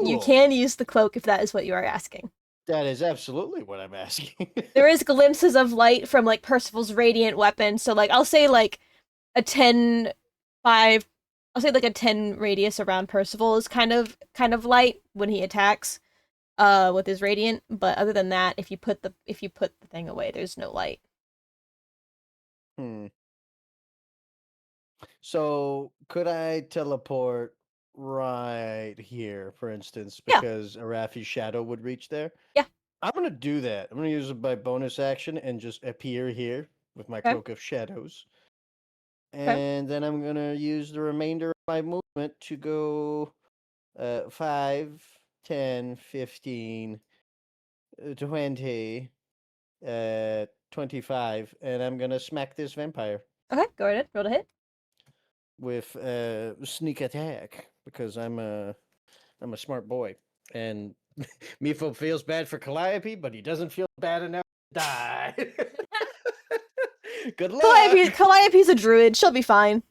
use the cloak if that is what you are asking. That is absolutely what I'm asking. There is glimpses of light from like Percival's radiant weapon, so like I'll say like a 10 5 I'll say like a 10 radius around Percival is kind of light when he attacks with his radiant, but other than that, if you put the thing away, there's no light. So could I teleport right here, for instance, Yeah. because Arafi's shadow would reach there? Yeah. I'm gonna do that. I'm gonna use my bonus action and just appear here with my Okay. cloak of shadows. Okay. And then I'm gonna use the remainder of my movement to go 5, 10, 15, 20, 25, and I'm gonna smack this vampire Okay, go ahead. Roll to hit. with sneak attack because I'm a smart boy. And Mifo feels bad for Calliope, but he doesn't feel bad enough to die. Good luck. Calliope's a druid. She'll be fine.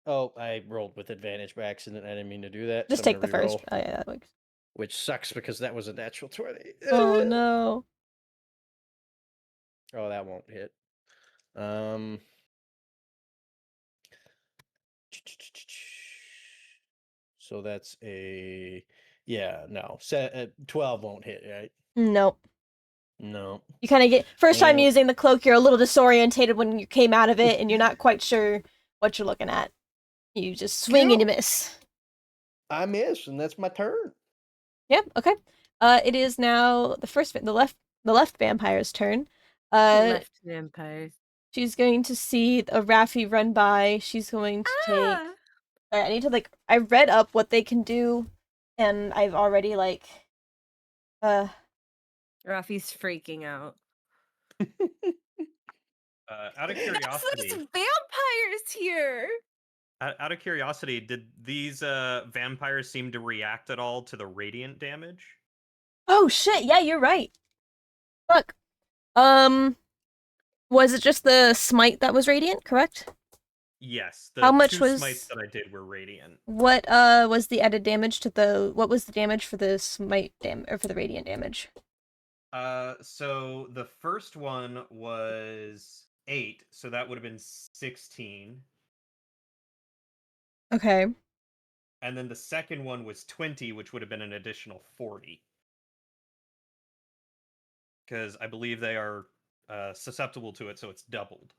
Oh, I rolled with advantage by accident. I didn't mean to do that. Just so take the first. Oh yeah, that works. Which sucks because that was a natural 20. Oh no. Oh, that won't hit. So that's a 12 won't hit, right? Nope. No. You kind of get first time using the cloak, you're a little disorientated when you came out of it, and you're not quite sure what you're looking at. You just swing and you miss. I miss, and that's my turn. Yep. Okay. It is now the left vampire's turn. Left vampire. She's going to see a Raffi run by. She's going to take. I need to I read up what they can do, and I've already Rafi's freaking out. Out of curiosity, there's vampires here. Out of curiosity, did these vampires seem to react at all to the radiant damage? Oh shit! Yeah, you're right. Look, was it just the smite that was radiant? Correct. Yes. How much two was smites that I did were radiant? What was the added damage to the? What was the damage for the smite or for the radiant damage? So the first one was 8, so that would have been 16. Okay. And then the second one was 20, which would have been an additional 40. Because I believe they are susceptible to it, so it's doubled.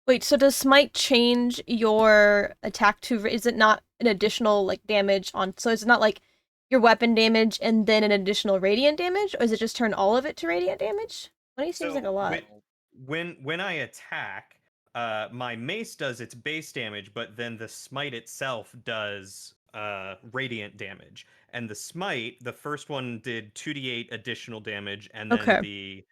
Wait, so does smite change your attack to? Is it not an additional damage on? So it's not like your weapon damage and then an additional radiant damage, or is it just turn all of it to radiant damage? 20 seems like a lot. When I attack, my mace does its base damage, but then the smite itself does radiant damage. And the smite, the first one did 2d8 additional damage, and then the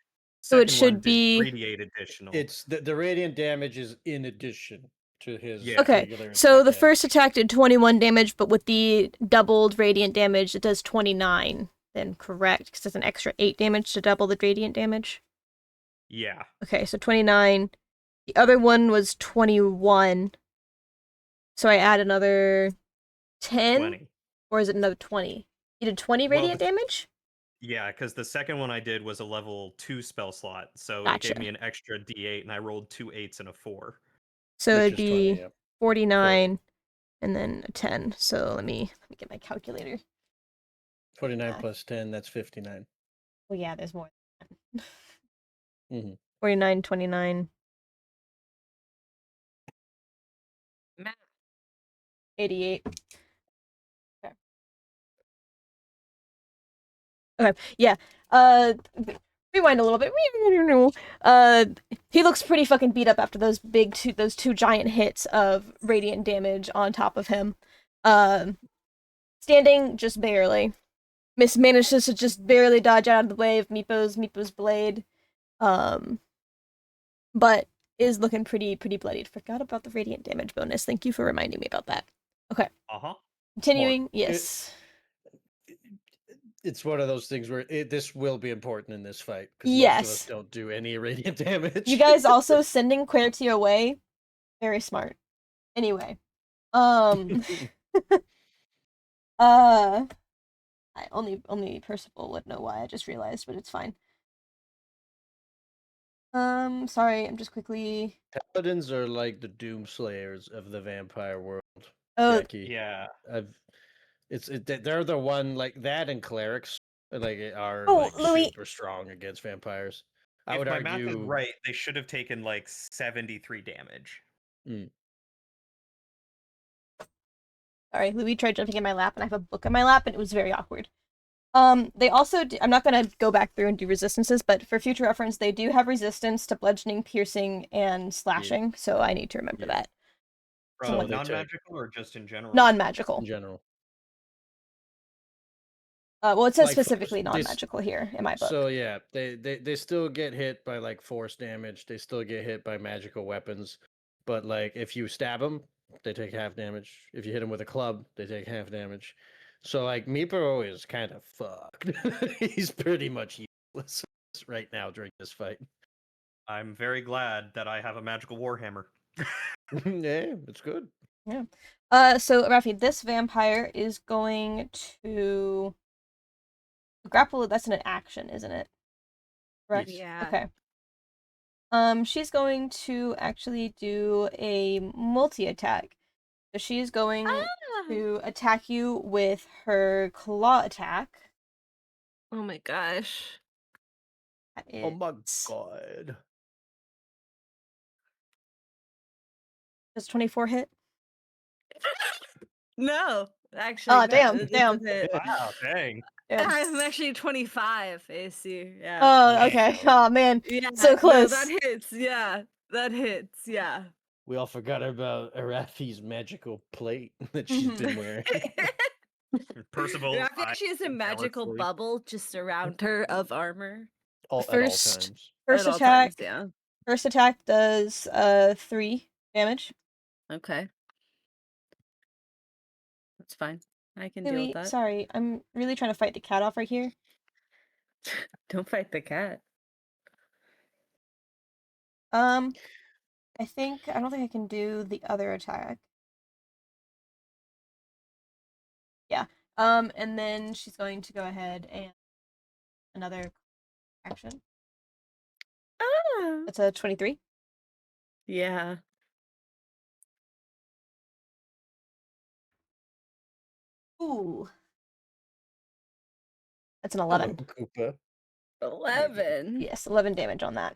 second it should one be 3d8 additional. It's the radiant damage is in addition to his regular so the first attack did 21 damage, but with the doubled radiant damage, it does 29. Then correct, because it's an extra 8 damage to double the radiant damage. Yeah. Okay, so 29. The other one was 21. So I add another 10? 20. Or is it another 20? You did 20 Well, radiant damage? Yeah, because the second one I did was a level 2 spell slot, so it gave Gotcha. me an extra D8, and I rolled 2 8s and a 4. So Which it'd is be 20, yeah. 49 and then a 10. So let me get my calculator. 49 plus 10, that's 59. Oh yeah, there's more. Mhm. 49, 29, Math. 88. Okay. Okay, yeah. Rewind a little bit. He looks pretty fucking beat up after those two giant hits of radiant damage on top of him. Standing just barely. Miss manages to just barely dodge out of the way of Meepo's blade. But is looking pretty bloodied. Forgot about the radiant damage bonus. Thank you for reminding me about that. Okay. Uh-huh. Continuing, yes. It's one of those things where this will be important in this fight because most of us Yes. don't do any radiant damage. You guys also sending Querty away. Very smart. Anyway. Only Percival would know why, I just realized, but it's fine. Sorry, I'm just quickly. Paladins are like the doom slayers of the vampire world. Oh, Jackie. Yeah. They're the one like that, and clerics are Oh, like Louis. super strong against vampires. I If would my math is argue. right, they should have taken like 73 damage. Sorry, Louis tried jumping in my lap, and I have a book in my lap, and it was very awkward. They also I'm not gonna go back through and do resistances, but for future reference, they do have resistance to bludgeoning, piercing, and slashing, so I need to remember that. From So they non-magical or just in general? Non-magical. In general. Well, it says Like specifically force- this- non-magical here in my book. So yeah, they still get hit by like force damage. They still get hit by magical weapons, but like if you stab them, they take half damage. If you hit them with a club, they take half damage. So like Meepo is kind of fucked. He's pretty much useless right now during this fight. I'm very glad that I have a magical warhammer. Yeah, it's good. Yeah. So Rafi, this vampire is going to grapple. That's an action, isn't it? Correct. Yes. Yeah. Okay. She's going to actually do a multi-attack. So she's going to attack you with her claw attack. Oh my gosh. Oh my god. Does 24 hit? No, actually. Oh, no, damn, this damn. is it. Wow, dang. Yeah. I'm actually 25 AC. Yeah. Oh, okay. Oh man, Yeah. so no, close. that hits. Yeah. That hits. Yeah. We all forgot about Arafi's magical plate that she's been wearing. Percival, I think she has a can tell it magical for you. bubble just around her of armor. At all First- times. First at all attack. times, yeah. First attack does 3 damage. Okay. That's fine. I can deal Louis, with that. sorry, I'm really trying to fight the cat off right here. Don't fight the cat. I don't think I can do the other attack. Yeah. And then she's going to go ahead and another action. Ah. That's a 23. Yeah. Ooh. That's an 11. Koopa. 11. Yes, 11 damage on that.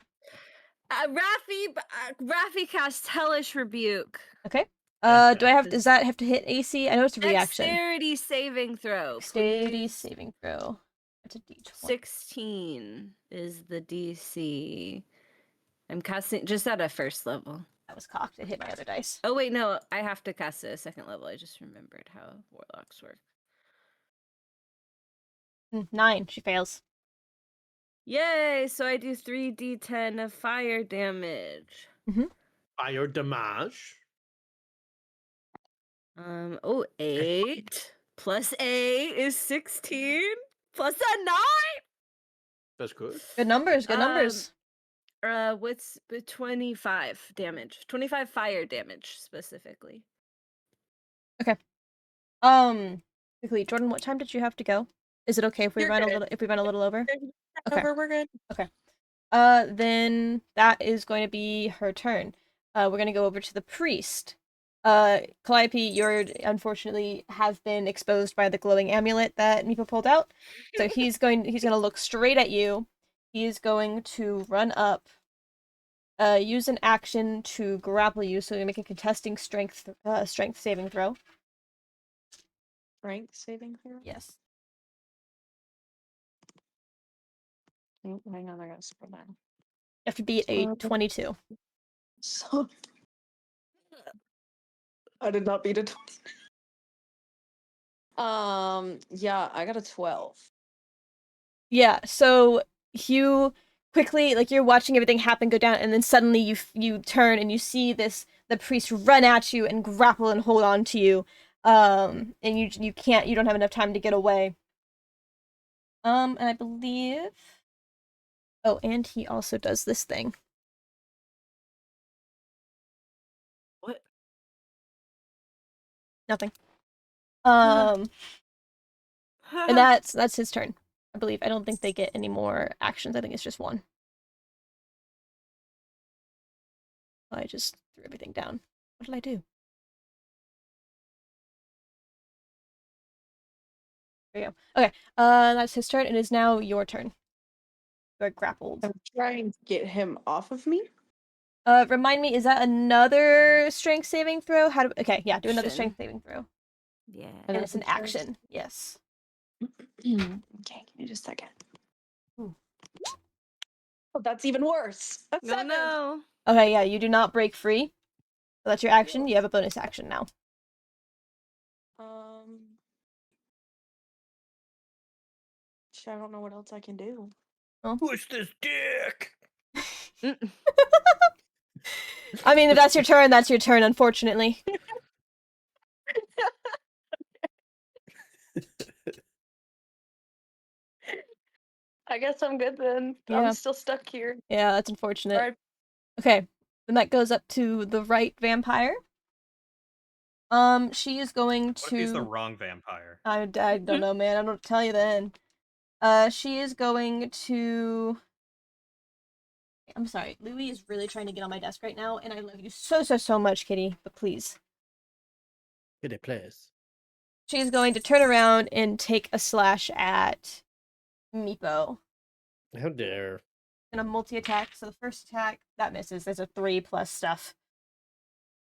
Rafi casts Hellish Rebuke. Okay. Do I have? Does that have to hit AC? I know it's a reaction. Dexterity saving throw. Dexterity Please. saving throw. That's a D20. 16 is the DC. I'm casting just at a first level. That was cocked. It hit my other dice. Oh wait, no, I have to cast it at a second level. I just remembered how warlocks work. 9. She fails. Yay! So I do 3d10 of fire damage. Fire damage. 8 plus 8 is 16 plus a 9. That's good. Good numbers. Good numbers. What's 25 damage? 25 fire damage specifically. Quickly, Jordan, what time did you have to go? Is it okay if we You're run a good. little over? Okay. We're good. Then that is going to be her turn. We're gonna go over to the priest. Calliope, you're unfortunately have been exposed by the glowing amulet that Meepo pulled out. So he's gonna look straight at you. He's going to run up, use an action to grapple you, so you make a contesting strength saving throw. Strength saving throw? Yes. Oh, hang on, I gotta scroll down. You have to beat a 22. So I did not beat a 20. Yeah, I got a 12. Yeah, so you quickly, like, you're watching everything happen go down, and then suddenly you turn and you see the priest run at you and grapple and hold on to you. And you don't have enough time to get away. And I believe, oh, and he also does this thing. What? Nothing. And that's his turn, I believe. I don't think they get any more actions. I think it's just one. I just threw everything down. What did I do? There you go. Okay. That's his turn. It is now your turn. You're grappled. I'm trying to get him off of me. Remind me, is that another strength saving throw? Okay, yeah, do another strength saving throw. Yeah. And it's an action. Yes. Okay, give me just a second. Ooh. Oh, that's even worse. That's No, 7. no. Okay, yeah, you do not break free. So that's your action. You have a bonus action now. Shit, I don't know what else I can do. Oh. Push this dick. I mean, if that's your turn, that's your turn, unfortunately. I guess I'm good then. Yeah. I'm still stuck here. Yeah, that's unfortunate. Alright. Okay, then that goes up to the right vampire. She is going What to. if he's the wrong vampire? I don't know, man. I don't tell you then. She is going to. I'm sorry. Louis is really trying to get on my desk right now, and I love you so much, Kitty. But please. Kitty, please. She's going to turn around and take a slash at Meepo. How dare. And a multi-attack. So the first attack, that misses. There's a 3 plus stuff.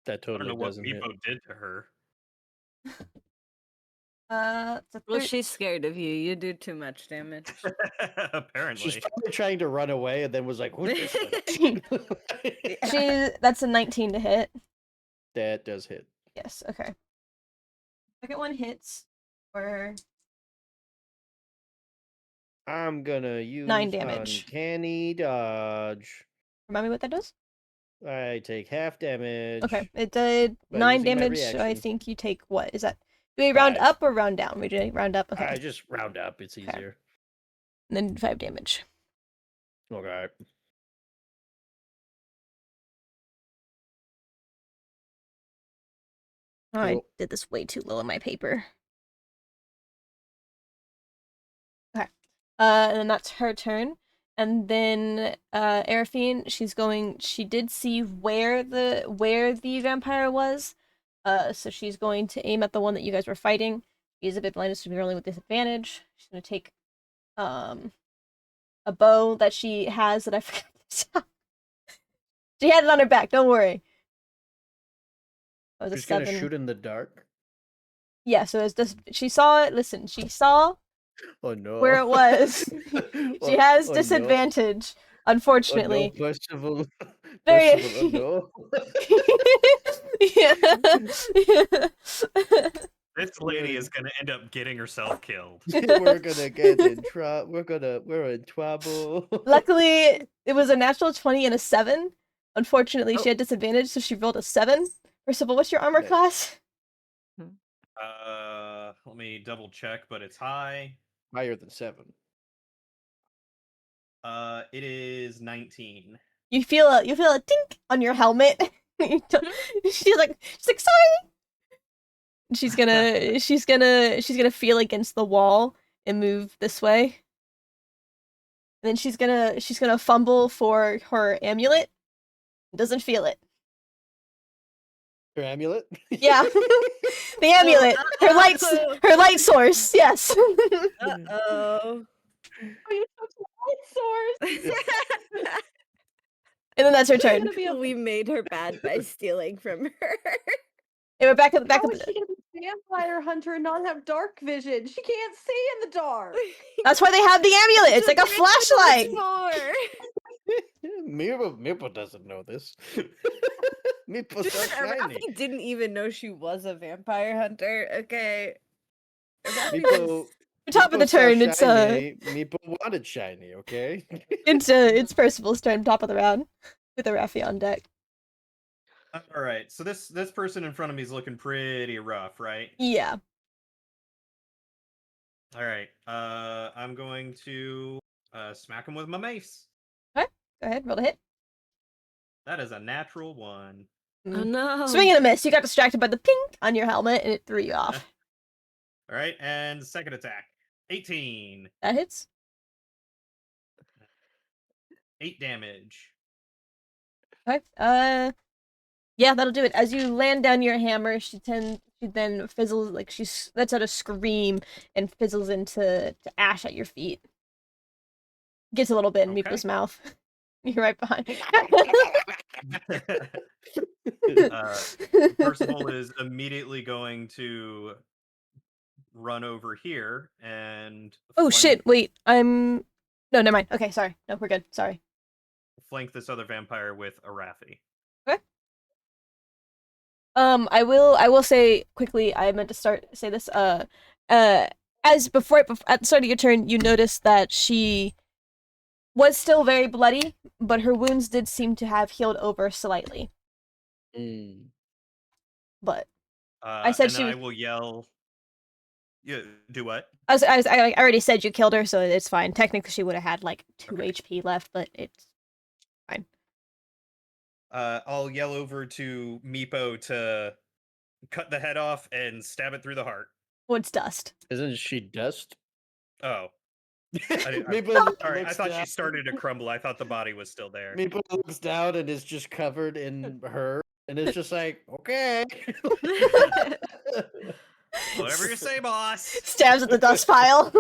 That I don't totally know what doesn't hit. Meepo did to her. It's a Well, she's scared of you. You do too much damage. Apparently. She's probably trying to run away and then was like, "Who's this?" That's a 19 to hit. That does hit. Yes, okay. Second one hits for I'm gonna use 9 damage. Uncanny Dodge. Remind me what that does? I take half damage. Okay, it did by 9 using my damage, so I reaction. think you take what? Is that... Do we round 5. up or round down? We do round up, okay. I just round up. It's easier. And then 5 damage. Okay. Oh, I Cool. did this way too low in my paper. Okay. And then that's her turn. And then Araphine, she did see where the vampire was. So she's going to aim at the one that you guys were fighting. She's a bit blinded, so she's rolling with disadvantage. She's gonna take a bow that she has that I forgot to tell. She had it on her back, don't worry. That was She's a 7. gonna shoot in the dark. Yeah, so it's just she saw it. Listen, she saw Oh no. where it was. She has Oh, no. disadvantage, unfortunately. Oh, no. Questionable. Very- Questionable. Yeah. This lady is gonna end up getting herself killed. We're gonna get in trouble. We're in trouble. Luckily, it was a natural 20 and a 7. Unfortunately, she had disadvantage, so she rolled a 7. First of all, what's your armor Nice. class? Let me double check, but it's high. Higher than 7. It is 19. You feel a tink on your helmet. She's like, sorry. She's gonna feel against the wall and move this way. And then she's gonna fumble for her amulet. Doesn't feel it. Her amulet? Yeah. The amulet. Her light source, yes. Uh-oh. Oh, you took the light source. And then that's her turn. We made her bad by stealing from her. And we're back at How is she gonna be a vampire hunter and not have dark vision? She can't see in the dark. That's why they have the amulet. It's like a That's what it's flashlight. for. Meepo doesn't know this. Meepo's Dude, so shiny. Arathi didn't even know she was a vampire hunter. Okay. Arathi Meepo, was- Top of the Meepo saw turn, it's shiny, Meepo wanted shiny, okay? it's Percival's turn, top of the round, with Arafi on deck. All right. So this person in front of me is looking pretty rough, right? Yeah. All right. I'm going to smack him with my mace. Go ahead, roll a hit. That is a natural 1. Oh no. Swing and a miss. You got distracted by the pink on your helmet and it threw you off. All right, and second attack, 18, That hits. 8 damage. Okay. Yeah, that'll do it. As you land down your hammer, she then fizzles, like she lets out a scream and fizzles into ash at your feet. Gets a little bit in Okay. Meepo's mouth. You're right behind. Percival is immediately going to run over here and Oh shit! Wait, no, never mind. Okay, sorry. No, we're good. Sorry. flank this other vampire with Arathi. I will say quickly. I meant to say this. As before at the start of your turn, you noticed that she was still very bloody, but her wounds did seem to have healed over slightly. But I said and she then was... I will yell. Yeah, do what? I already said you killed her, so it's fine. Technically, she would have had like 2 HP left, but it's fine. I'll yell over to Meepo to cut the head off and stab it through the heart. Well, it's dust. Isn't she dust? Oh. Meepo Sorry, I looks thought down. she started to crumble. I thought the body was still there. Meepo looks down and is just covered in her, and it's just like, okay. Whatever you say, boss. Stabs at the dust pile.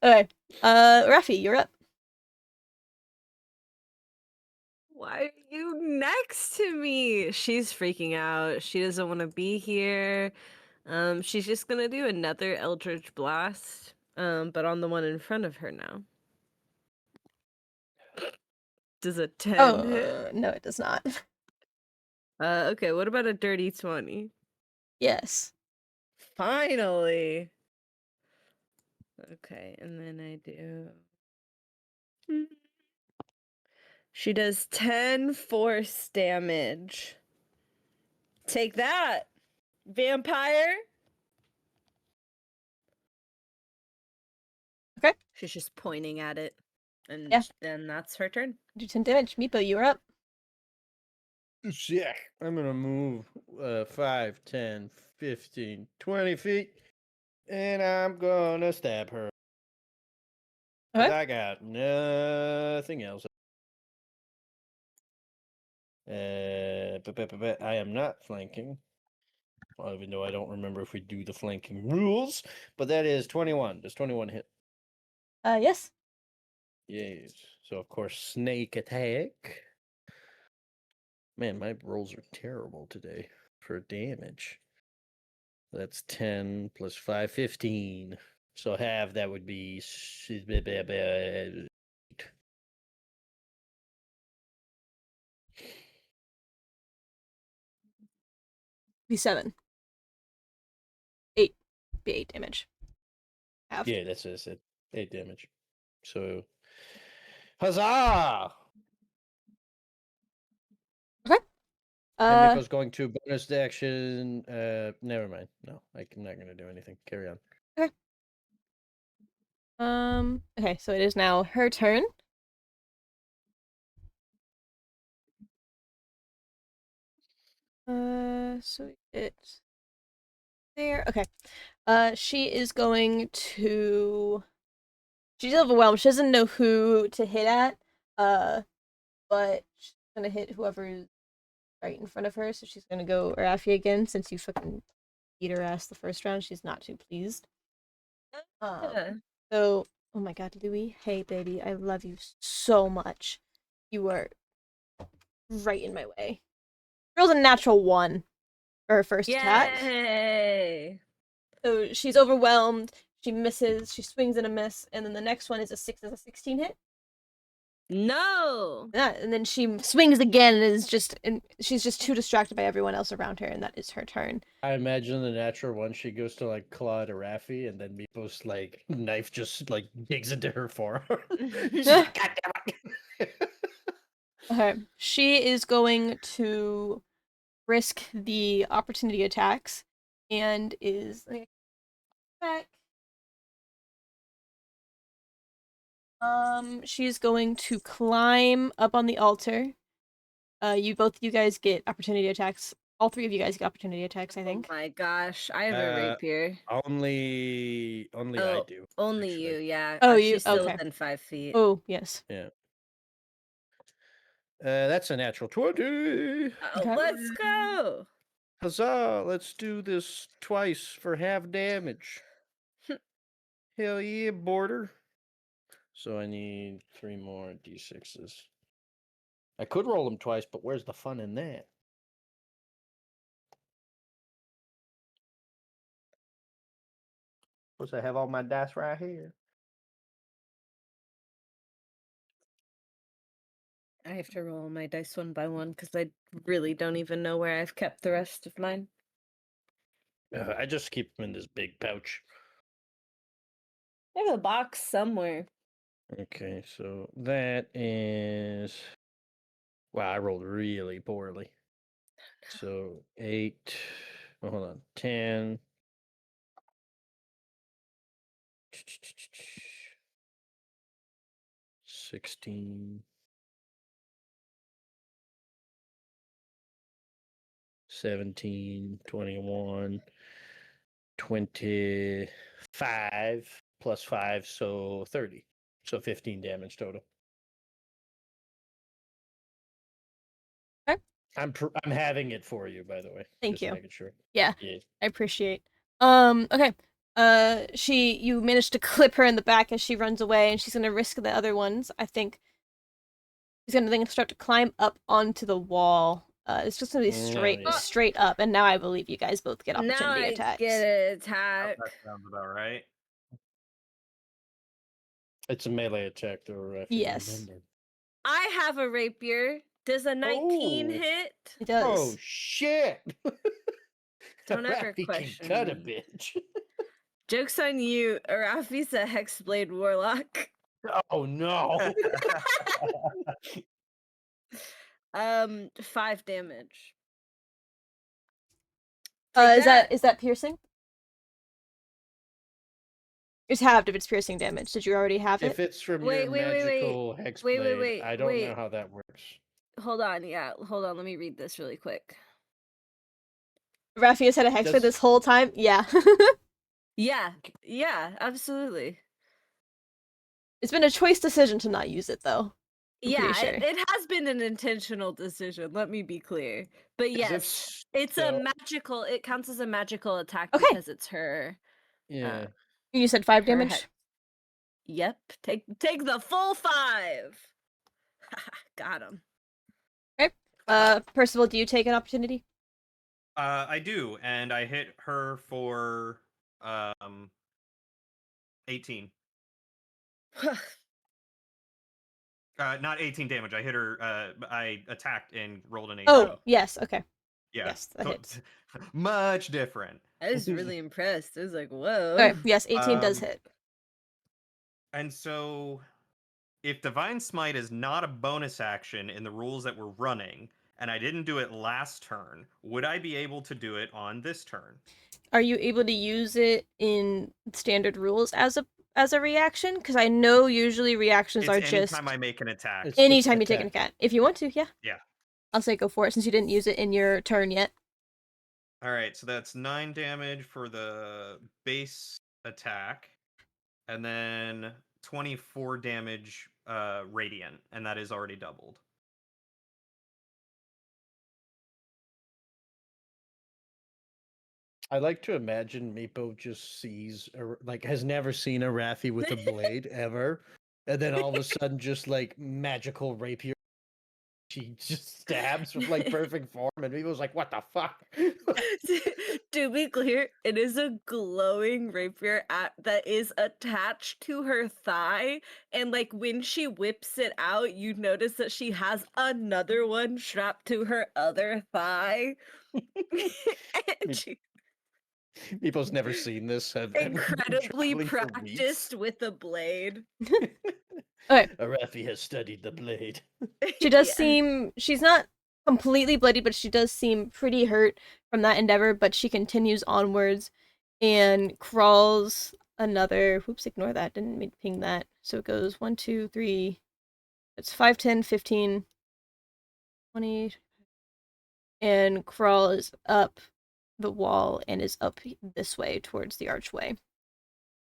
Okay. Rafi, you're up. Why are you next to me? She's freaking out. She doesn't want to be here. She's just gonna do another Eldritch Blast, but on the one in front of her now. Does a 10 hit? No, it does not. Okay, what about a dirty 20? Yes. Finally. Okay, and then I do. She does 10 force damage. Take that, vampire. Okay. She's just pointing at it. And Yeah. then that's her turn. Do 10 damage. Meepo, you're up. Sick. I'm gonna move 5, 10, 15, 20 feet, and I'm gonna stab her. 'Cause Okay. I got nothing else. I am not flanking. Well, even though I don't remember if we do the flanking rules, but that is 21. Does 21 hit? Yes. Yes. So of course, snake attack. Man, my rolls are terrible today for damage. That's 10 plus 5, 15. So half that would be Be 7. 8. Be 8 damage. Half. Yeah, that's what I said. 8 damage. So huzzah! Okay. And Nico's going to bonus action. Never mind. No, I'm not gonna do anything. Carry on. Okay, so it is now her turn. So it's there. Okay. She is going to. She's overwhelmed. She doesn't know who to hit at. But she's gonna hit whoever's right in front of her. So she's gonna go Arafi again, since you fucking beat her ass the first round. She's not too pleased. Yeah. So, oh my god, Louis, hey baby, I love you so much. You are right in my way. Rolled a natural 1 for her first attack. Yay! So she's overwhelmed. She misses. She swings and a miss, and then the next one is a 16 hit. No! Yeah, and then she swings again and she's just too distracted by everyone else around her, and that is her turn. I imagine the natural one, she goes to like claw at Arafi, and then Meepo's like knife just like digs into her forearm. She's like, God damn it. Okay. She is going to risk the opportunity attacks and is back. She's going to climb up on the altar. You guys get opportunity attacks. All 3 of you guys get opportunity attacks, I think. Oh my gosh, I have a rapier. Only I do. Only actually. you, yeah. Oh, you she's still okay. within 5 feet. Oh, yes. Yeah. That's a natural 20. Okay. Let's go! Huzzah! Let's do this twice for half damage. Hell yeah, border. So I need 3 more d6s. I could roll them twice, but where's the fun in that? Of course, I have all my dice right here. I have to roll my dice one by one because I really don't even know where I've kept the rest of mine. I just keep them in this big pouch. I have a box somewhere. Okay, so that is. Wow, I rolled really poorly. So 8. Oh, hold on. 10. 16. 17, 21, 25 plus 5, so 30. So 15 damage total. Okay. I'm having it for you, by the way. Thank just you. Making sure. Yeah, Yeah. I appreciate. Okay. You managed to clip her in the back as she runs away, and she's gonna risk the other ones. I think she's gonna then start to climb up onto the wall. It's just gonna be straight up, and now I believe you guys both get opportunity attacks. Now I get an attack. That sounds about right. It's a melee attack, though. If you Yes. remember. I have a rapier. Does a 19 Oh. hit? It does. Oh shit! Don't ever Arafi question can cut a me. bitch. Joke's on you. Arafi's a Hexblade Warlock. Oh no! 5 damage. Is that piercing? It's halved if it's piercing damage. Did you already have it? If it's from Wait, your wait, wait, wait. magical hexblade, Wait, I don't wait. know how that works. Hold on, yeah. Hold on, let me read this really quick. Rafi has had a hex for this whole time? Yeah. Yeah, absolutely. It's been a choice decision to not use it, though. Yeah, sure. it has been an intentional decision, let me be clear. But yes, it's a magical, it counts as a magical attack because it's her. Yeah. You said 5 damage? Yep, take the full 5. Got him. Okay. Percival, do you take an opportunity? I do, and I hit her for 18. Not 18 damage. I hit her. I attacked and rolled an 18. Oh, yes. Okay. Yeah. Yes, that hits. Much different. I was really impressed. I was like, whoa. Okay. Yes, 18 does hit. And so, if Divine Smite is not a bonus action in the rules that we're running, and I didn't do it last turn, would I be able to do it on this turn? Are you able to use it in standard rules as a reaction? Because I know usually reactions are just anytime I make an attack. Anytime you take an attack. If you want to, yeah. Yeah. I'll say go for it since you didn't use it in your turn yet. All right, so that's 9 damage for the base attack, and then 24 damage radiant, and that is already doubled. I like to imagine Meepo just sees, has never seen a Raffi with a blade ever, and then all of a sudden, just like magical rapier, she just stabs with like perfect form, and Meepo's like, "What the fuck?" To be clear, it is a glowing rapier that is attached to her thigh, and like when she whips it out, you notice that she has another one strapped to her other thigh. And she Meepo's never seen this. Have been incredibly traveling for practiced with a blade. Okay. A Raffi has studied the blade. She does Yeah. seem, she's not completely bloody, but she does seem pretty hurt from that endeavor, but she continues onwards and crawls another, whoops, ignore that, didn't mean to ping that. So it goes 1, 2, 3, it's 5, 10, 15, 20, and crawls up the wall and is up this way towards the archway.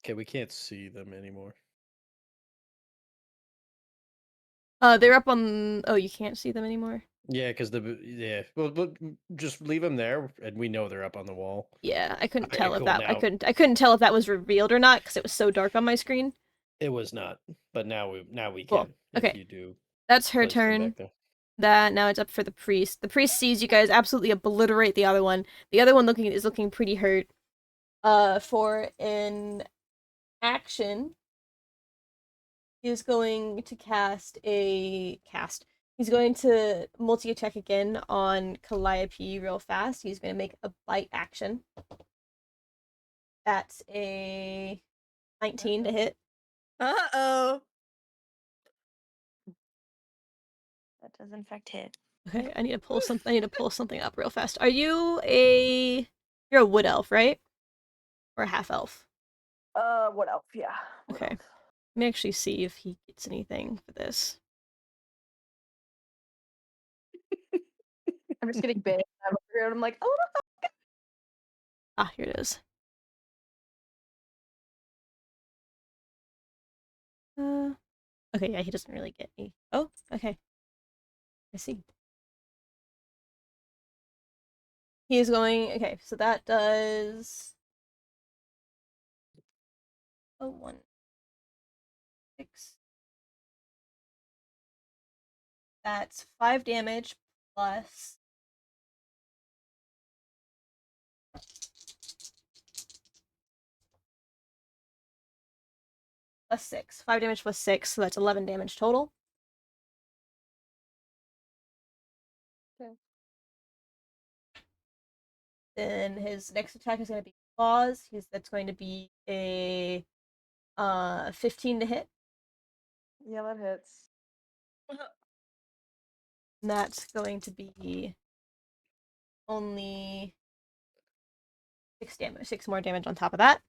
Okay, we can't see them anymore. They're up on, oh, you can't see them anymore? Yeah, because well, just leave them there, and we know they're up on the wall. Yeah, I couldn't Okay, tell if cool, that, now- I couldn't tell if that was revealed or not, because it was so dark on my screen. It was not, but now we Cool. can. Okay. If you do. That's her place them turn. back there. That now it's up for the priest. The priest sees you guys absolutely obliterate the other one. The other one is looking pretty hurt. For an action, he is going to He's going to multi-attack again on Calliope real fast. He's going to make a bite action. That's a 19 to hit. Uh-oh. That does in fact hit. Okay, I need to pull something up real fast. You're a wood elf, right? Or a half elf? What else? Yeah. What Okay. else? Let me actually see if he gets anything for this. I'm just getting big. I'm over here and I'm like, oh no. Ah, here it is. Okay, yeah, he doesn't really get me. Oh, okay. I see. He is going, okay, so that does... Oh, 1, 6. That's 5 damage plus... plus 6. 5 damage plus 6, so that's 11 damage total. Okay. Then his next attack is going to be claws. That's going to be a 15 to hit. Yeah, that hits. And that's going to be only 6 damage, 6 more damage on top of that.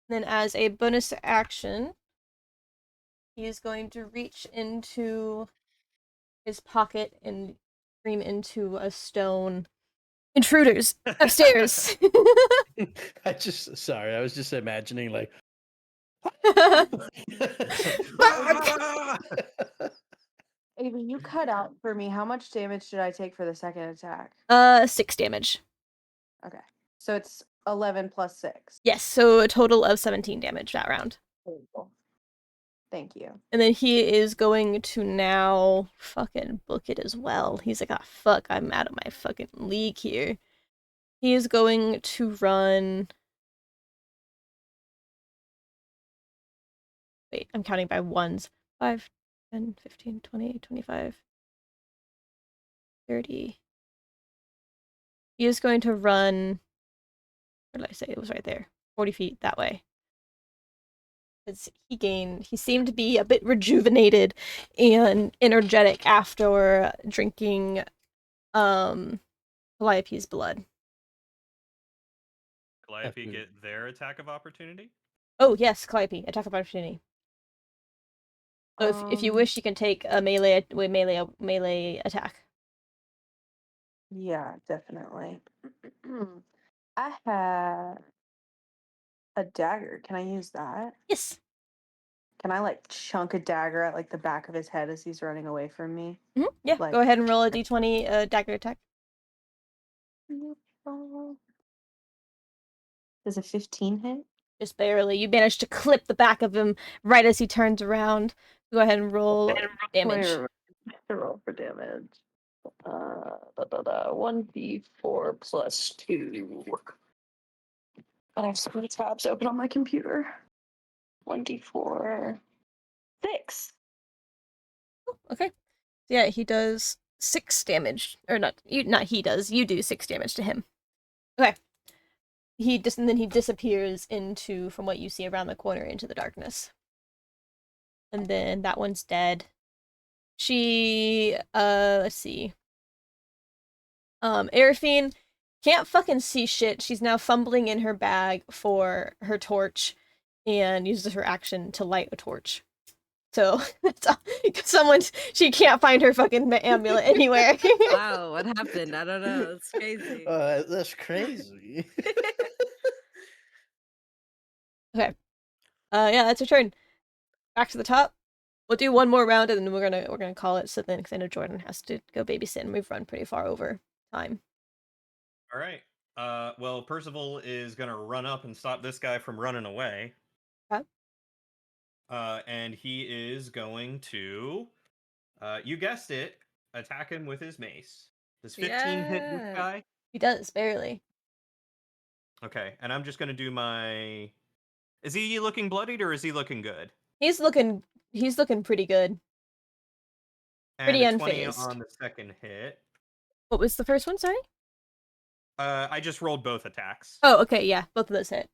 Then as a bonus action, he is going to reach into his pocket and scream into a stone. Intruders upstairs. I was just imagining like. Ava, you cut out for me. How much damage did I take for the second attack? 6 damage. Okay. So it's 11 plus 6. Yes, so a total of 17 damage that round. Cool. Thank you. And then he is going to now fucking book it as well. He's like, ah, fuck, I'm out of my fucking league here. He is going to run... Wait, I'm counting by ones. 5, 10, 15, 20, 25, 30. He is going to run... What did I say? It was right there. 40 feet that way. Because he seemed to be a bit rejuvenated and energetic after drinking Calliope's blood. Calliope get their attack of opportunity? Oh yes, Calliope, attack of opportunity. So if you wish, you can take a melee attack. Yeah, definitely. I have a dagger. Can I use that? Yes. Can I like chunk a dagger at like the back of his head as he's running away from me? Yeah. Like- Go ahead and roll a d20 dagger attack. Does a 15 hit? Just barely. You managed to clip the back of him right as he turns around. Go ahead and roll damage. To roll for damage. 1d4 plus 2. I have so many tabs open on my computer. 1d4. 6. Okay. Yeah, he does 6 damage. Or not he does. You do 6 damage to him. Okay. And then he disappears into, from what you see around the corner, into the darkness. And then that one's dead. She let's see. Arifine can't fucking see shit. She's now fumbling in her bag for her torch and uses her action to light a torch. So that's all. She can't find her fucking amulet anywhere. Wow, what happened? I don't know. It's crazy. That's crazy. Okay. Yeah, that's her turn. Back to the top. We'll do one more round and then we're gonna call it. So then, because I know Jordan has to go babysit and we've run pretty far over time. All right. Well, Percival is gonna run up and stop this guy from running away. Okay. And he is going to, you guessed it, attack him with his mace. Does 15 hit this Yeah. guy? He does, barely. Okay, and I'm just gonna do my. Is he looking bloodied or is he looking good? He's looking pretty good. And Pretty a 20 unfazed. on the second hit. What was the first one, sorry? I just rolled both attacks. Oh, okay, yeah, both of those hit.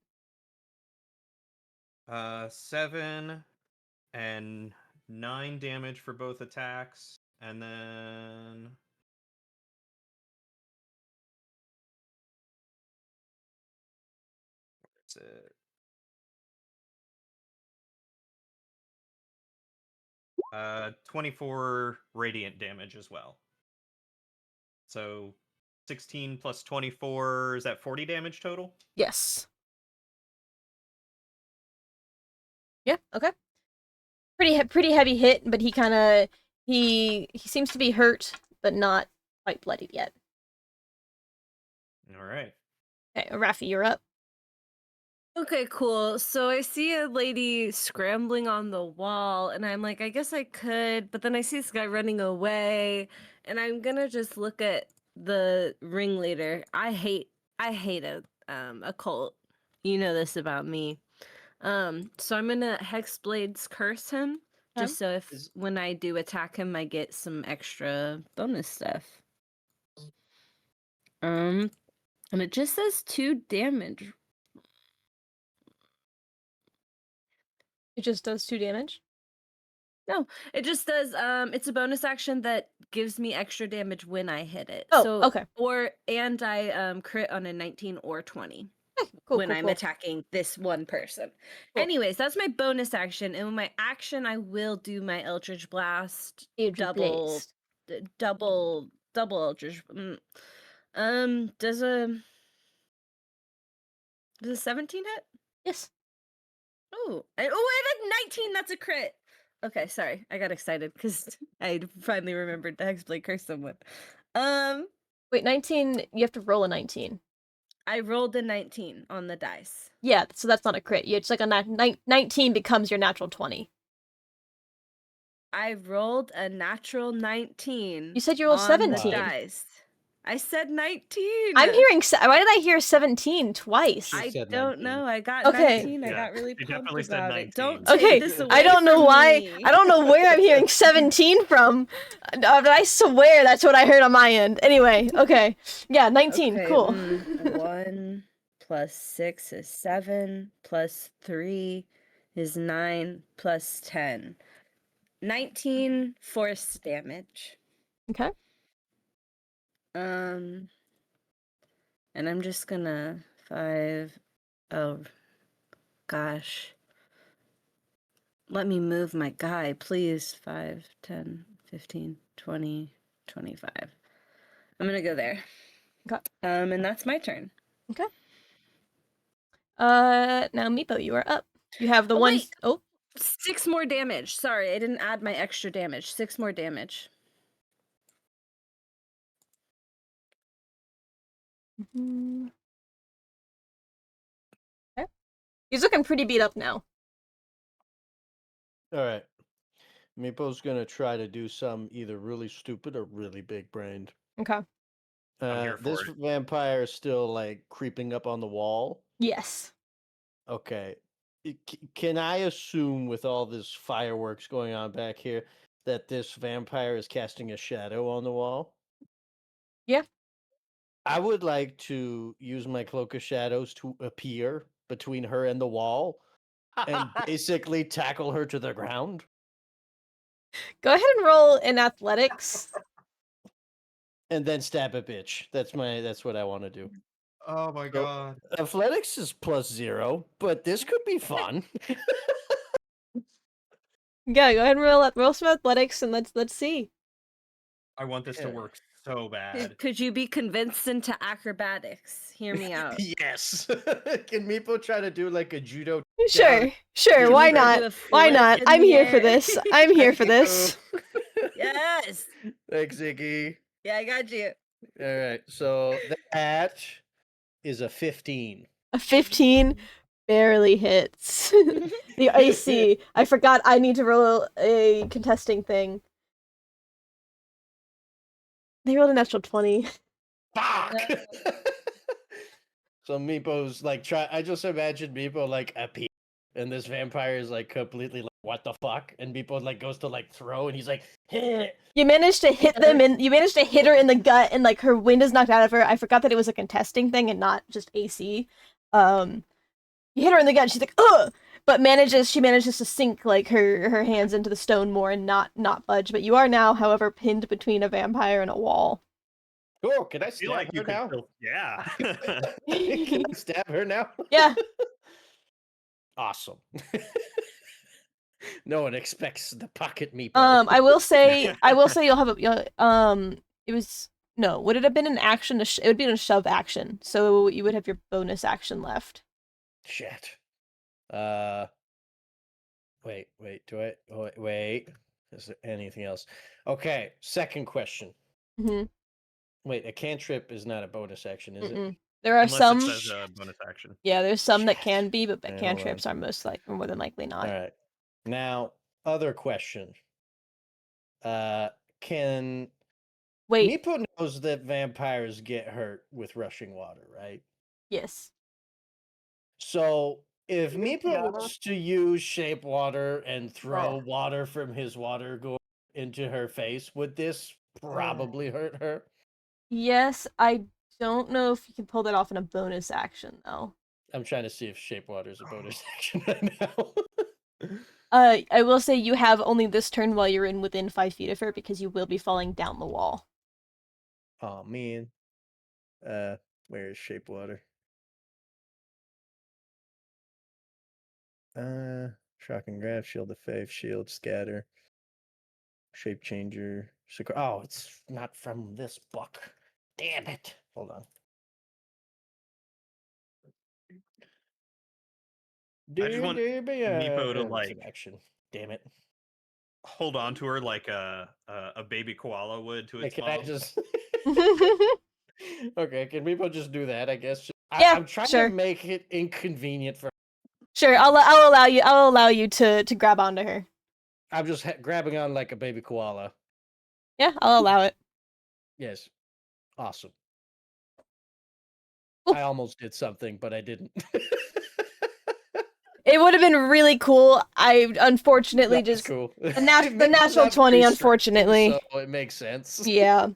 7 and 9 damage for both attacks, and then what's it? 24 radiant damage as well. So 16 plus 24, is that 40 damage total? Yes. Yeah, okay. Pretty heavy hit, but he seems to be hurt, but not quite bloodied yet. All right. Okay, Rafi, you're up. Okay, cool. So I see a lady scrambling on the wall, and I'm like, I guess I could, but then I see this guy running away, and I'm gonna just look at the ringleader. I hate a cult. You know this about me. So I'm gonna Hexblade's curse him, just so if when I do attack him, I get some extra bonus stuff. And it just says 2 damage. It just does 2 damage? No, it just does. It's a bonus action that gives me extra damage when I hit it. Oh, So, okay. And I crit on a 19 or 20 Cool, when cool, I'm cool. attacking this one person. Cool. Anyways, that's my bonus action, and with my action, I will do my Eldritch Blast. Eldritch Blast. Double Eldritch. Does a 17 hit? Yes. Oh, I had 19. That's a crit. Okay, sorry. I got excited because I finally remembered the Hexblade curse someone. Wait, 19, you have to roll a 19. I rolled a 19 on the dice. Yeah, so that's not a crit. It's like a 19 becomes your natural 20. I rolled a natural 19. You said you rolled on 17. The dice. I said 19. I'm hearing. Why did I hear 17 twice? I said don't 19. know. I got Okay. 19. I Yeah, got really you pumped definitely said about 19. it. Don't Okay, take this away I don't know from why. me. I don't know where I'm hearing 17 from. But I swear that's what I heard on my end. Anyway, okay. Yeah, 19. Okay, Cool. 1 plus 6 is 7, plus 3 is 9, plus 10. 19 force damage. Okay. And I'm just gonna 5. Oh, gosh. let me move my guy, please. 5, 10, 15, 20, 25. I'm gonna go there. Okay. And that's my turn. Okay. Now Meepo, you are up. You have the one. Wait! Oh, 6 more damage. Sorry, I didn't add my extra damage. 6 more damage. okay. He's looking pretty beat up now. All right. Meepo's gonna try to do some either really stupid or really big brained. Okay. I'm here for This it. vampire is still like creeping up on the wall. Yes. Okay. Can I assume with all this fireworks going on back here that this vampire is casting a shadow on the wall? Yeah. I would like to use my cloak of shadows to appear between her and the wall and basically tackle her to the ground. Go ahead and roll in athletics. And then stab a bitch. That's what I want to do. Oh my So- god. Athletics is +0, but this could be fun. Yeah, go ahead and roll some athletics and let's see. I want this to Yeah. work so bad. Could you be convinced into acrobatics? Hear me out. Yes. Can Meepo try to do like a judo? Sure, Can why you do not? a Why flip not? in I'm the here for air? this. I'm here for Thank this. you. Yes. Thanks, Ziggy. Yeah, I got you. All right, so that is a 15. A 15 barely hits. The AC. I forgot I need to roll a contesting thing. They rolled a natural 20. Fuck! So Meepo's like I just imagine Meepo like appear and this vampire is like completely like what the fuck? And Meepo like goes to like throw and he's like, hey. You managed to hit them and you managed to hit her in the gut and like her wind is knocked out of her. I forgot that it was a contesting thing and not just AC. You hit her in the gut and she's like, ugh! But she manages to sink like her hands into the stone more and not budge. But you are now, however, pinned between a vampire and a wall. Cool, can I I feel stab like you her could now? still... Yeah. Can I stab her now? Yeah. Awesome. No one expects the pocket Meepo. I will say you'll have it was no, would it have been an action? It would be a shove action, so you would have your bonus action left. Shit. Wait, wait. Is there anything else? Okay, second question. Mm-hmm. Wait, a cantrip is not a bonus action, is it? There are Unless some. it says a bonus action. Yeah, there's some that Shit. can be, but Yeah, hold cantrips are more than likely not. All right. Now, other question. Can Wait. Meepo knows that vampires get hurt with rushing water, right? Yes. So if Meepo wants to use shape water and throw Oh. water from his water gourd into her face, would this probably hurt her? Yes, I don't know if you can pull that off in a bonus action though. I'm trying to see if shape water is a bonus action right now. I will say you have only this turn while you're within 5 feet of her because you will be falling down the wall. Oh man. Where is shape water? Shock and grab, shield of faith, shield, scatter, shape changer. Oh, it's not from this book. Damn it. Hold on. I just want Meepo to, It's like- an action. Damn it. Hold on to her like a baby koala would to Hey, its can mom. I just Okay, can Meepo just do that, I guess? Yeah, I'm trying sure. to make it inconvenient for Sure, I'll allow you to grab onto her. I'm just grabbing on like a baby koala. Yeah, I'll allow it. Yes. Awesome. Cool. I almost did something, but I didn't. It would have been really cool. I unfortunately That's just cool. the natural 20, unfortunately. So it makes sense. Yeah.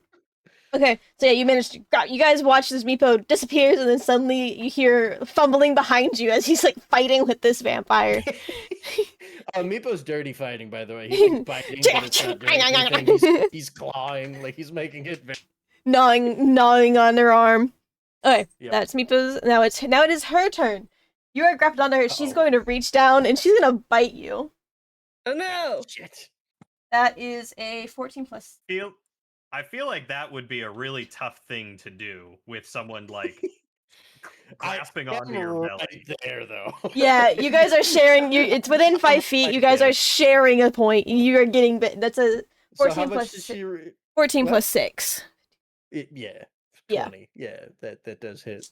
Okay, so yeah, you managed to grab. You guys watch as Meepo disappears, and then suddenly you hear fumbling behind you as he's like fighting with this vampire. Meepo's dirty fighting, by the way. He's like biting, but it's not doing anything. He's clawing, like he's making it. gnawing on her arm. Okay, Yep. that's Meepo's. Now it is her turn. You are grappled onto her. She's Uh-oh. going to reach down and she's gonna bite you. Oh no! Shit. That is a 14 plus. I feel like that would be a really tough thing to do with someone like grasping I onto am your belly. right there, though. Yeah, you guys are sharing. It's within 5 feet. You guys are sharing a point. You are getting bit. That's a 14 So how plus much did she? 14 what? plus 6. Yeah, Yeah. 20. Yeah, that does hit.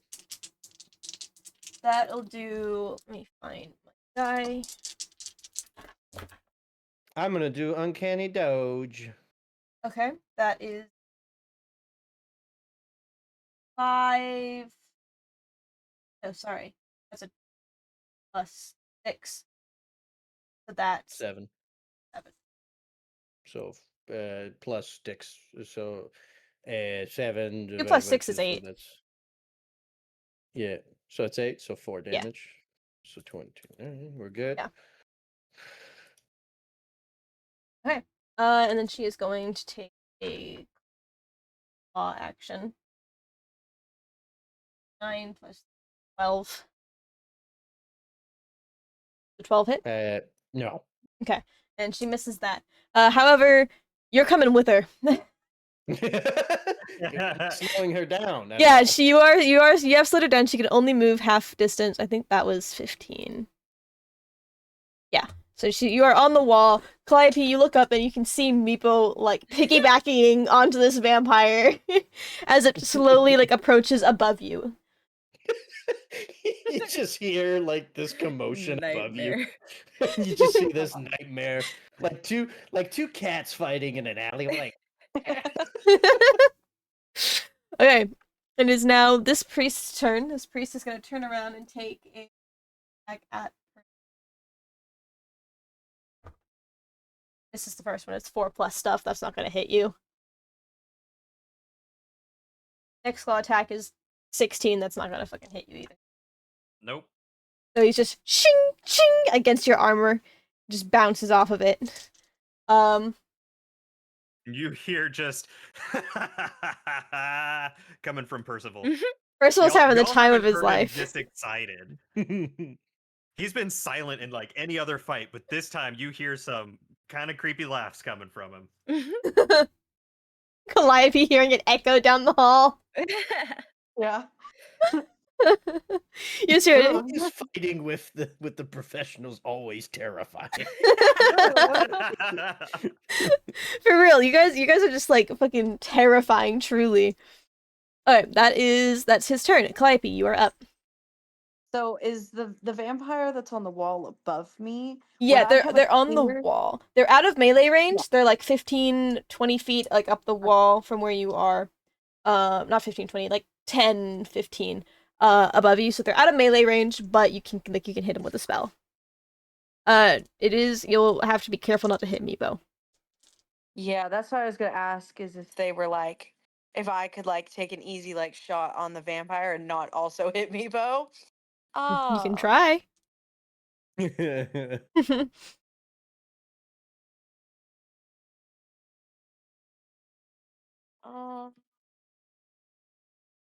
That'll do. Let me find my die. I'm gonna do Uncanny Doge. Okay, that is 5. Oh, sorry. That's a plus 6. So that's 7. 7. So plus 6. So 7. 2 plus 6 is 8. So that's yeah. So it's 8. So 4 Yeah. damage. So 22. We're good. Yeah. Okay. And then she is going to take a claw action. 9 plus 12. The 12 hit? No. Okay. And she misses that. However, you're coming with her. Slowing her down. Yeah, you have slowed her down. She can only move half distance. I think that was 15. Yeah. So you are on the wall. Calliope, you look up and you can see Meepo like piggybacking onto this vampire as it slowly like approaches above you. You just hear like this commotion above you. Nightmare. You just see this nightmare, like two cats fighting in an alley. Like, Okay. It is now this priest's turn. This priest is going to turn around and take a attack at her. This is the first one. It's 4+ stuff. That's not going to hit you. Next claw attack is 16. That's not going to fucking hit you either. Nope. So he's just shing, shing against your armor. Just bounces off of it. You hear just coming from Percival. Percival's having the time of his haven't heard him life. this excited. He's been silent in like any other fight, but this time you hear some kind of creepy laughs coming from him. Calliope hearing it echo down the hall. Yeah. You just hear it. He's fighting with the professionals always terrifying. For real, you guys are just like fucking terrifying, truly. Alright, that's his turn. Calliope, you are up. So is the vampire that's on the wall above me? Yeah, would I have a they're on the clear- wall. They're out of melee range. They're like 15, 20 feet like up the wall from where you are. Not 15, 20, like 10, 15 above you. So they're out of melee range, but you can hit them with a spell. You'll have to be careful not to hit Meepo. Yeah, that's what I was gonna ask. Is if they were like, if I could like take an easy like shot on the vampire and not also hit Meepo. You can try.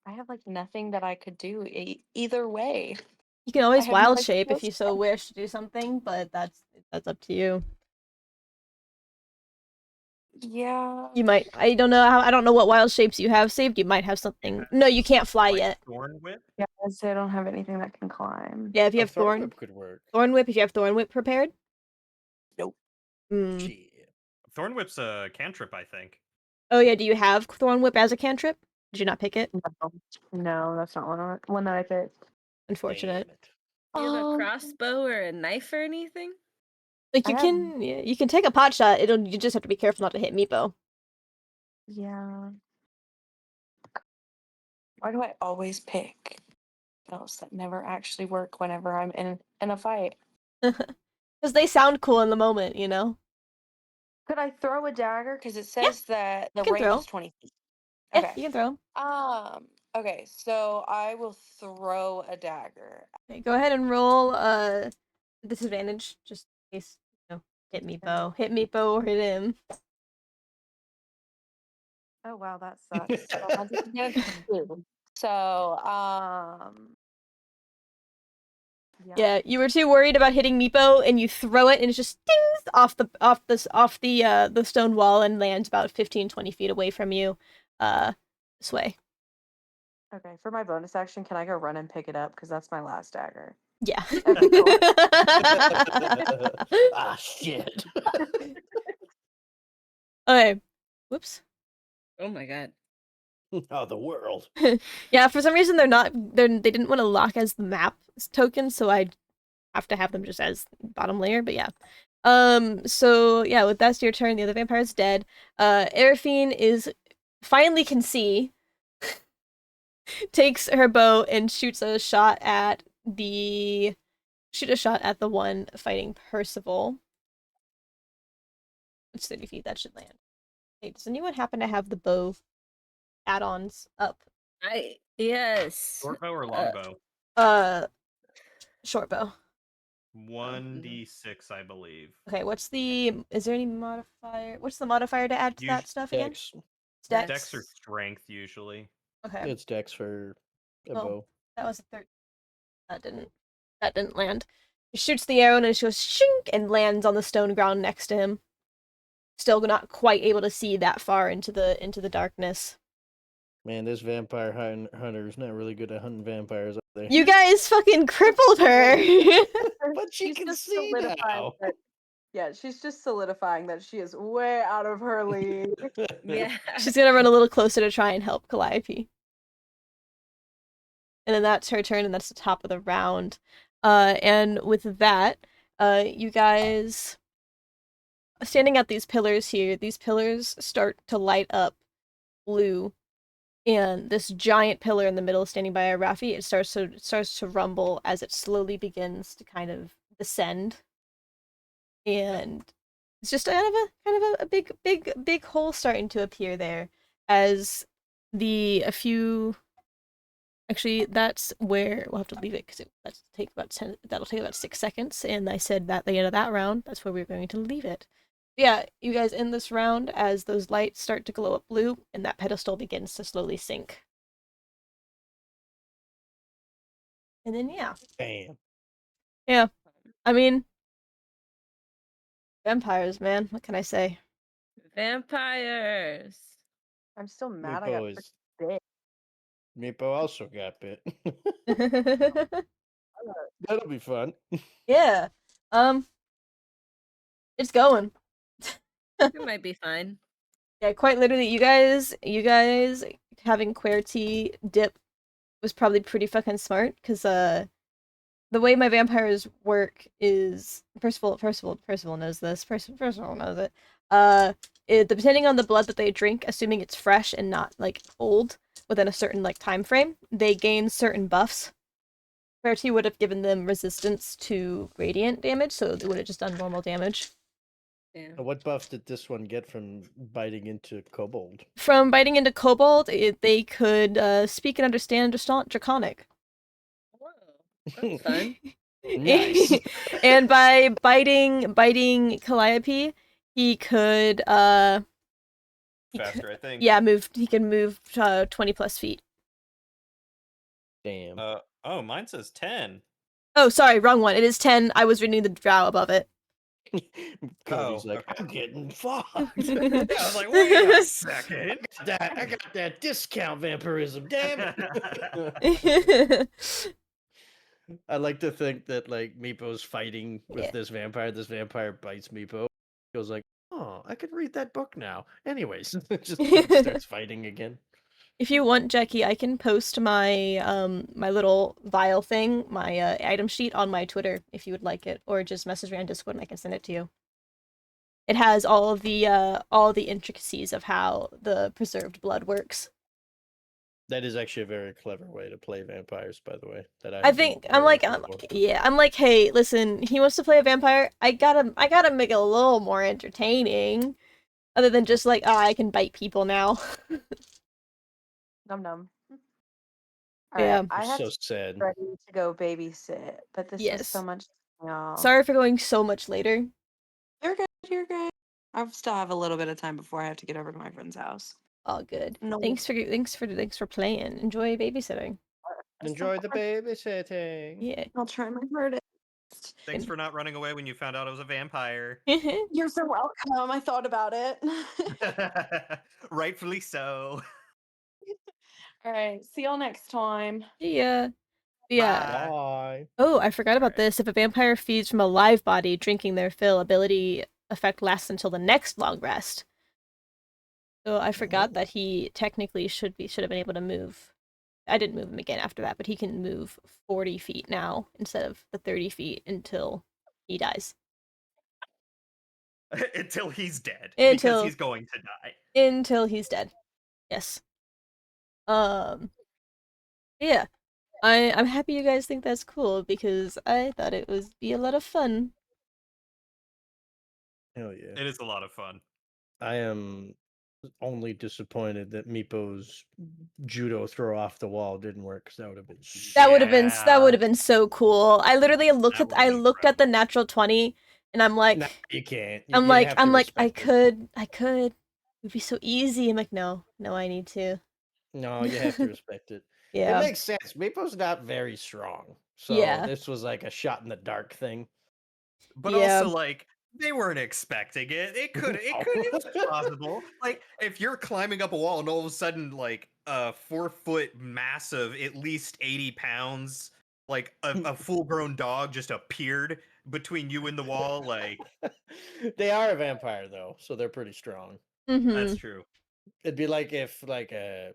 I have like nothing that I could do either way. You can always have no, wild like, shape if skill you so wish to do something, but that's up to you. Yeah. You might. I don't know what wild shapes you have saved. You might have something. No, you can't fly Like yet. Thorn Whip? Yeah, I'd say I don't have anything that can climb. Yeah, if you have Thorn Thorn Whip could work. Whip, if you have Thorn Whip prepared. Nope. Gee. Thorn Whip's a cantrip, I think. Oh yeah, do you have Thorn Whip as a cantrip? Did you not pick it? No, that's not one that I picked. Unfortunate. Damn it. Do you have a crossbow or a knife or anything? Like I you have- can, yeah, you can take a pot shot. You just have to be careful not to hit Meepo. Yeah. Why do I always pick spells that never actually work whenever I'm in a fight? Because they sound cool in the moment, you know. Could I throw a dagger? Because it says that the can range throw. is 20 feet. Yeah, Okay. you can throw 'em. Okay, so I will throw a dagger. Okay, go ahead and roll disadvantage, just in case hit Meepo, or hit him. Oh wow, that sucks. So I'll disadvantage 2. So Yeah, you were too worried about hitting Meepo, and you throw it, and it just dings off the stone wall and lands about 15-20 feet away from you, this way. Okay, for my bonus action, can I go run and pick it up? Because that's my last dagger. Yeah. Okay, cool. Ah, shit. Okay. Whoops. Oh my god. Oh, the world. Yeah, for some reason they didn't want to lock as the map token, so I have to have them just as bottom layer, but yeah. So yeah, with that's your turn, the other vampire's dead. Arafine is finally can see, takes her bow and shoots a shot at the one fighting Percival. It's 30 feet, that should land. Hey, does anyone happen to have the bow add-ons up? Yes. Short bow or long bow? Short bow. 1d6, I believe. Okay, is there any modifier? What's the modifier to add to that stuff again? Dex. It's Dex? Dex or strength, usually. Okay. It's Dex for a Well, bow. that was a 13. That didn't land. He shoots the arrow and it goes shink and lands on the stone ground next to him. Still not quite able to see that far into the darkness. Man, this vampire hunter is not really good at hunting vampires, are they? You guys fucking crippled her. But she She's can just see solidifying now. that- yeah, she's just solidifying that she is way out of her league. Yeah. She's gonna run a little closer to try and help Calliope. And then that's her turn, and that's the top of the round. And with that, you guys standing at these pillars here, these pillars start to light up blue. And this giant pillar in the middle standing by Arafi, it starts to rumble as it slowly begins to kind of descend. And it's just kind of a big hole starting to appear there as actually that's where we'll have to leave it because that'll take about 6 seconds, and I said that at the end of that round that's where we're going to leave it. Yeah, you guys end this round as those lights start to glow up blue and that pedestal begins to slowly sink. And then yeah. Bam. Yeah. I mean, vampires, man. What can I say? Vampires. I'm still mad I got Meepo is. bit. Meepo also got bit. That'll be fun. Yeah. It's going. It might be fine. Yeah, quite literally, you guys having QWERTY dip was probably pretty fucking smart, because the way my vampires work is Percival knows this. Percival knows it. Depending on the blood that they drink, assuming it's fresh and not like old within a certain like time frame, they gain certain buffs. QWERTY would have given them resistance to radiant damage, so they would have just done normal damage. Yeah. What buff did this one get from biting into kobold? From biting into kobold, they could speak and understand Draconic. Whoa, that's fun. Nice. And by biting Calliope, he could Faster, I think. yeah, he can move 20 plus feet. Damn. Oh, mine says 10. Oh, sorry, wrong one. It is 10. I was reading the drow above it. Cody's like, okay. I'm getting fucked. I was like, wait a second. I got that discount vampirism, damn Yeah. I like to think that like Meepo's fighting with this vampire bites Meepo. He goes like, oh, I could read that book now. Anyways, just starts fighting again. If you want, Jackie, I can post my my little vial thing, my item sheet on my Twitter if you would like it, or just message me on Discord and I can send it to you. It has all the intricacies of how the preserved blood works. That is actually a very clever way to play vampires, by the way. I'm like, hey, listen, he wants to play a vampire. I gotta make it a little more entertaining, other than just like, I can bite people now. Num. Yeah. I have so sad. ready to go babysit, but this Yes. is so much. No. Sorry for going so much later. You're good. You're good. I still have a little bit of time before I have to get over to my friend's house. All good. No. Thanks for playing. Enjoy babysitting. Enjoy the babysitting. Yeah. I'll try my hardest. Thanks for not running away when you found out I was a vampire. You're so welcome. I thought about it. Rightfully so. All right. See y'all next time. Yeah. Yeah. Bye. Bye. Oh, I forgot about Alright. this. If a vampire feeds from a live body, drinking their fill, ability effect lasts until the next long rest. So I forgot that he technically should have been able to move. I didn't move him again after that, but he can move 40 feet now instead of the 30 feet until he dies. Until he's dead. Until- Because he's going to die. Until he's dead. Yes. Yeah. I'm happy you guys think that's cool because I thought it would be a lot of fun. Hell yeah. It is a lot of fun. I am only disappointed that Meepo's judo throw off the wall didn't work because that would have been That would have been Yeah. so cool. I literally looked That at would've been the incredible. natural 20 and I'm like No, you can't. I'm You like have to I respect it. could. It would be so easy. I'm like no, I need to. No, you have to respect it. Yeah. It makes sense. Meepo's not very strong. So Yeah. this was like a shot in the dark thing. But Yeah. also, like, they weren't expecting it. It was possible. Like, if you're climbing up a wall and all of a sudden, like, a 4-foot massive, at least 80 pounds, like a full-grown dog just appeared between you and the wall, like, They are a vampire though, so they're pretty strong. that's Mhm. true. It'd be like if like a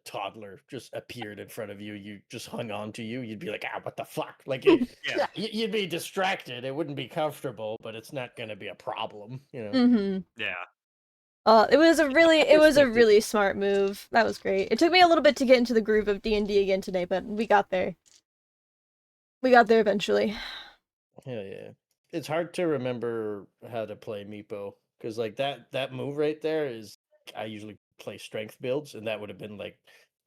toddler just appeared in front of you, you just hung on to you, you'd be like, ah, what the fuck? Like, Yeah. you'd be distracted. It wouldn't be comfortable, but it's not going to be a problem, you know? Mhm. Yeah. It was a Respect it. really smart move. That was great. It took me a little bit to get into the groove of D&D again today, but we got there. We got there eventually. Hell yeah. It's hard to remember how to play Meepo because like that move right there is I usually play strength builds and that would have been like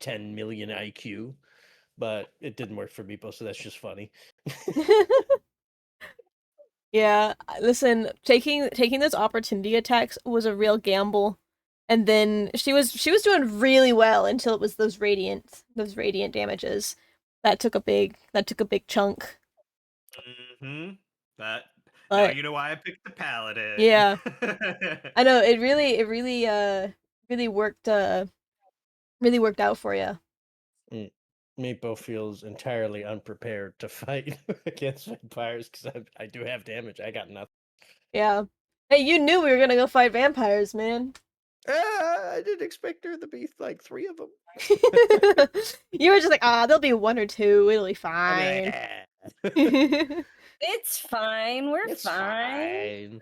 10 million IQ, but it didn't work for Meepo, so that's just funny. Yeah, listen, taking those opportunity attacks was a real gamble. And then she was doing really well until it was those radiant damages. That took a big chunk. Mm-hmm. Now But you know why I picked the paladin. yeah. I know it really worked really worked out for you. Meepo feels entirely unprepared to fight against vampires because I do have damage. I got nothing. Yeah. Hey, you knew we were gonna go fight vampires, man. I didn't expect there to be like 3 of them. You were just like, there'll be 1 or 2. It'll be I'd fine. be like, It's fine. We're it's fine.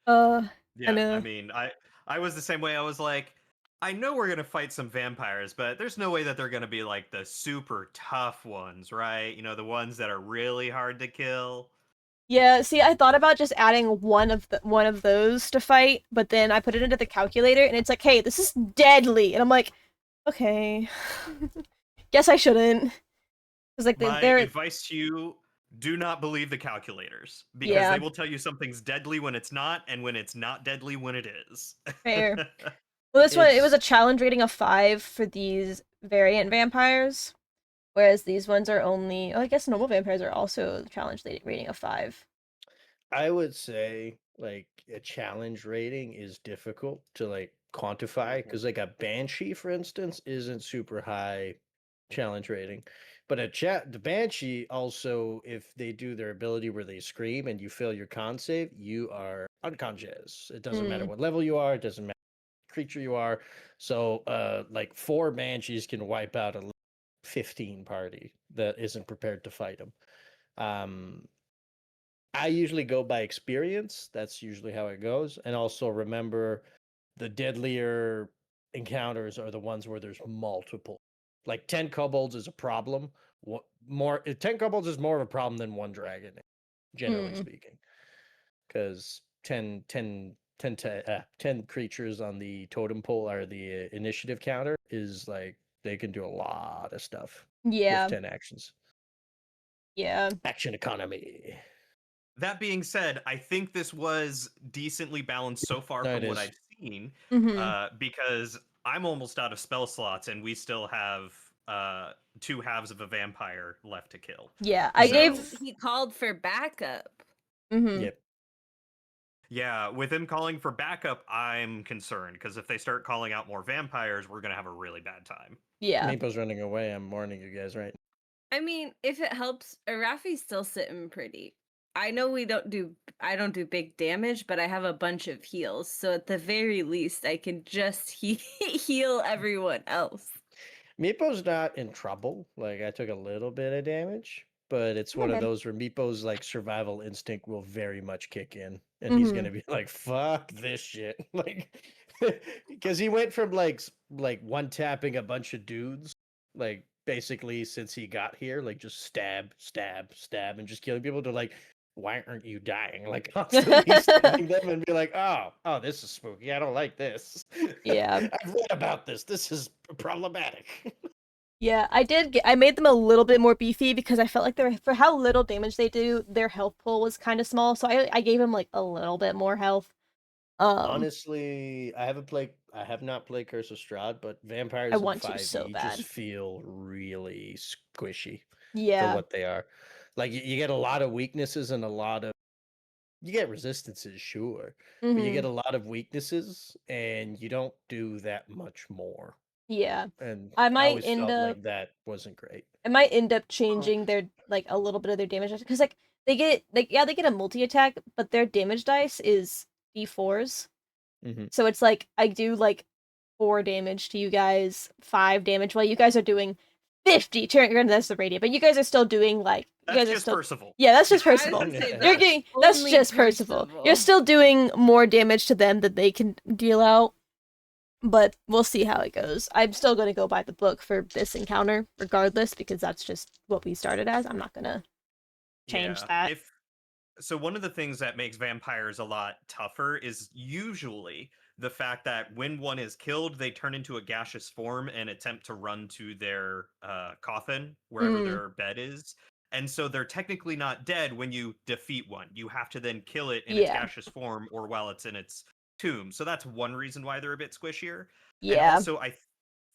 fine. Yeah, know. I mean, I was the same way. I was like, I know we're gonna fight some vampires, but there's no way that they're gonna be like the super tough ones, right? You know, the ones that are really hard to kill. Yeah, see, I thought about just adding one of those to fight, but then I put it into the calculator and it's like, hey, this is deadly, and I'm like, okay, guess I shouldn't. Because like My they're advice to you: do not believe the calculators because Yeah. they will tell you something's deadly when it's not, and when it's not deadly when it is. fair. Well, this one it was a It's- challenge rating of 5 for these variant vampires, whereas these ones are only. Oh, I guess normal vampires are also a challenge rating of 5. I would say like a challenge rating is difficult to like quantify Mhm. because like a banshee, for instance, isn't super high challenge rating. But the banshee also, if they do their ability where they scream and you fail your con save, you are unconscious. It doesn't matter what level you are. It doesn't matter what creature you are. So, like 4 banshees can wipe out a 15 party that isn't prepared to fight them. I usually go by experience. That's usually how it goes. And also remember the deadlier encounters are the ones where there's multiple. Like 10 kobolds is a problem. 10 kobolds is more of a problem than 1 dragon, generally speaking. Because 10 creatures on the totem pole or the initiative counter is like they can do a lot of stuff Yeah, with 10 actions. yeah. Action economy. That being said, I think this was decently balanced so far No, from it what is. I've seen, Mhm. because I'm almost out of spell slots and we still have two halves of a vampire left to kill. Yeah, I So- gave. He called for backup. Mhm. Yep. Yeah, with him calling for backup, I'm concerned because if they start calling out more vampires, we're gonna have a really bad time. Yeah. Meepo's running away. I'm warning you guys right I mean, if it helps, Arafi's still sitting pretty. I know I don't do big damage, but I have a bunch of heals. So at the very least, I can just heal everyone else. Meepo's not in trouble. Like, I took a little bit of damage, but it's one of Okay. those where Meepo's like survival instinct will very much kick in, and he's gonna be like, "Fuck this shit!" Like, because he went from like one tapping a bunch of dudes, like basically since he got here, like just stab, stab, stab, and just killing people, to like, why aren't you dying? Like constantly stabbing them and be like, oh, this is spooky. I don't like this. Yeah. I've read about this. This is problematic. Yeah, I made them a little bit more beefy because I felt like for how little damage they do, their health pool was kind of small. So I gave them like a little bit more health. Honestly, I have not played Curse of Strahd, but vampires I in want to 5e so bad. just feel really squishy for Yeah. what they are. Like you get a lot of weaknesses and you get resistances, sure, but you Mhm. get a lot of weaknesses and you don't do that much more. Yeah. And I I might always end felt up like that wasn't great. I might end up changing their like a little bit of their damage because like they get a multi attack, but their damage dice is d4s. Mhm. So it's like I do like 4 damage to you guys, 5 damage, while you guys are doing 50. Granted, that's the radiant, but you guys are still doing like you That's guys are just still Percival. yeah, that's just I was Percival. gonna say, You're That's only just Percival. You're Percival. still doing more damage to them than they can deal out. But we'll see how it goes. I'm still going to go by the book for this encounter, regardless, because that's just what we started as. I'm not going to change that. So one of the things that makes vampires a lot tougher is usually the fact that when one is killed, they turn into a gaseous form and attempt to run to their coffin, wherever their bed is. And so they're technically not dead when you defeat one. You have to then kill it in its gaseous form or while it's in its tomb. So that's one reason why they're a bit squishier. And Yeah. also, I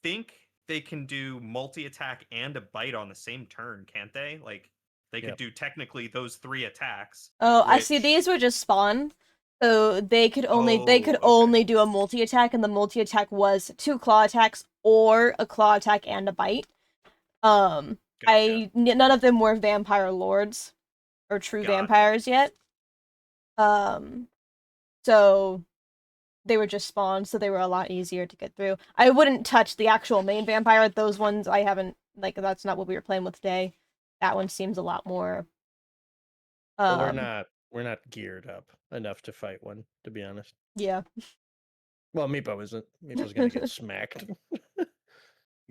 think they can do multi-attack and a bite on the same turn, can't they? Like, they could Yep. do technically those 3 attacks. Oh, I see. which- These were just spawn. So they could only okay. only do a multi attack, and the multi attack was 2 claw attacks or a claw attack and a bite. Gotcha. None of them were vampire lords or true Gotcha. vampires yet. So they were just spawns, so they were a lot easier to get through. I wouldn't touch the actual main vampire. Those ones I haven't that's not what we were playing with today. That one seems a lot more But we're not geared up enough to fight one, to be honest. Yeah. Well, Meepo isn't. Meepo's gonna get smacked.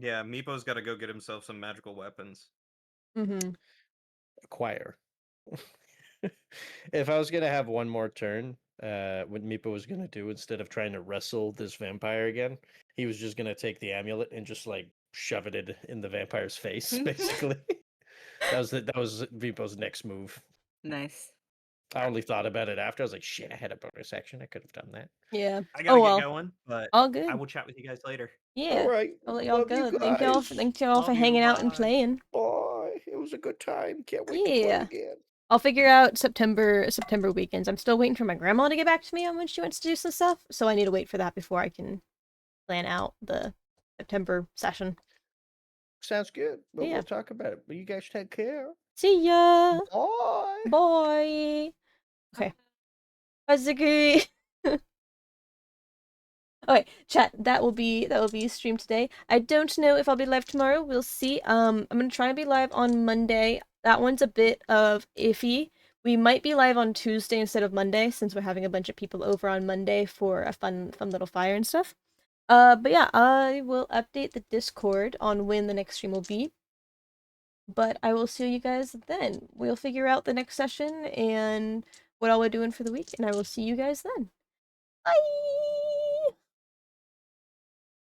Yeah, Meepo's got to go get himself some magical weapons. Mm-hmm. Acquire. If I was gonna have one more turn, what Meepo was gonna do instead of trying to wrestle this vampire again, he was just gonna take the amulet and just like shove it in the vampire's face, basically. that was Meepo's next move. Nice. I only thought about it after. I was like, shit, I had a bonus action. I could have done that. Yeah. I gotta well. get going, but All good. I will chat with you guys later. Yeah. All right. I'll let y'all Love you go. Thank y'all guys. for Love you, hanging out and bye. playing. Bye. It was a good time. Can't wait to Yeah. play again. I'll figure out September weekends. I'm still waiting for my grandma to get back to me on when she wants to do some stuff, so I need to wait for that before I can plan out the September session. Sounds good. But Yeah. we'll talk about it. But you guys take care. See ya. Bye. Bye. Okay. Hazuki. Okay, chat. That will be streamed today. I don't know if I'll be live tomorrow. We'll see. I'm gonna try and be live on Monday. That one's a bit of iffy. We might be live on Tuesday instead of Monday, since we're having a bunch of people over on Monday for a fun little fire and stuff. But yeah, I will update the Discord on when the next stream will be. But I will see you guys then. We'll figure out the next session and what all we're doing for the week, and I will see you guys then. Bye!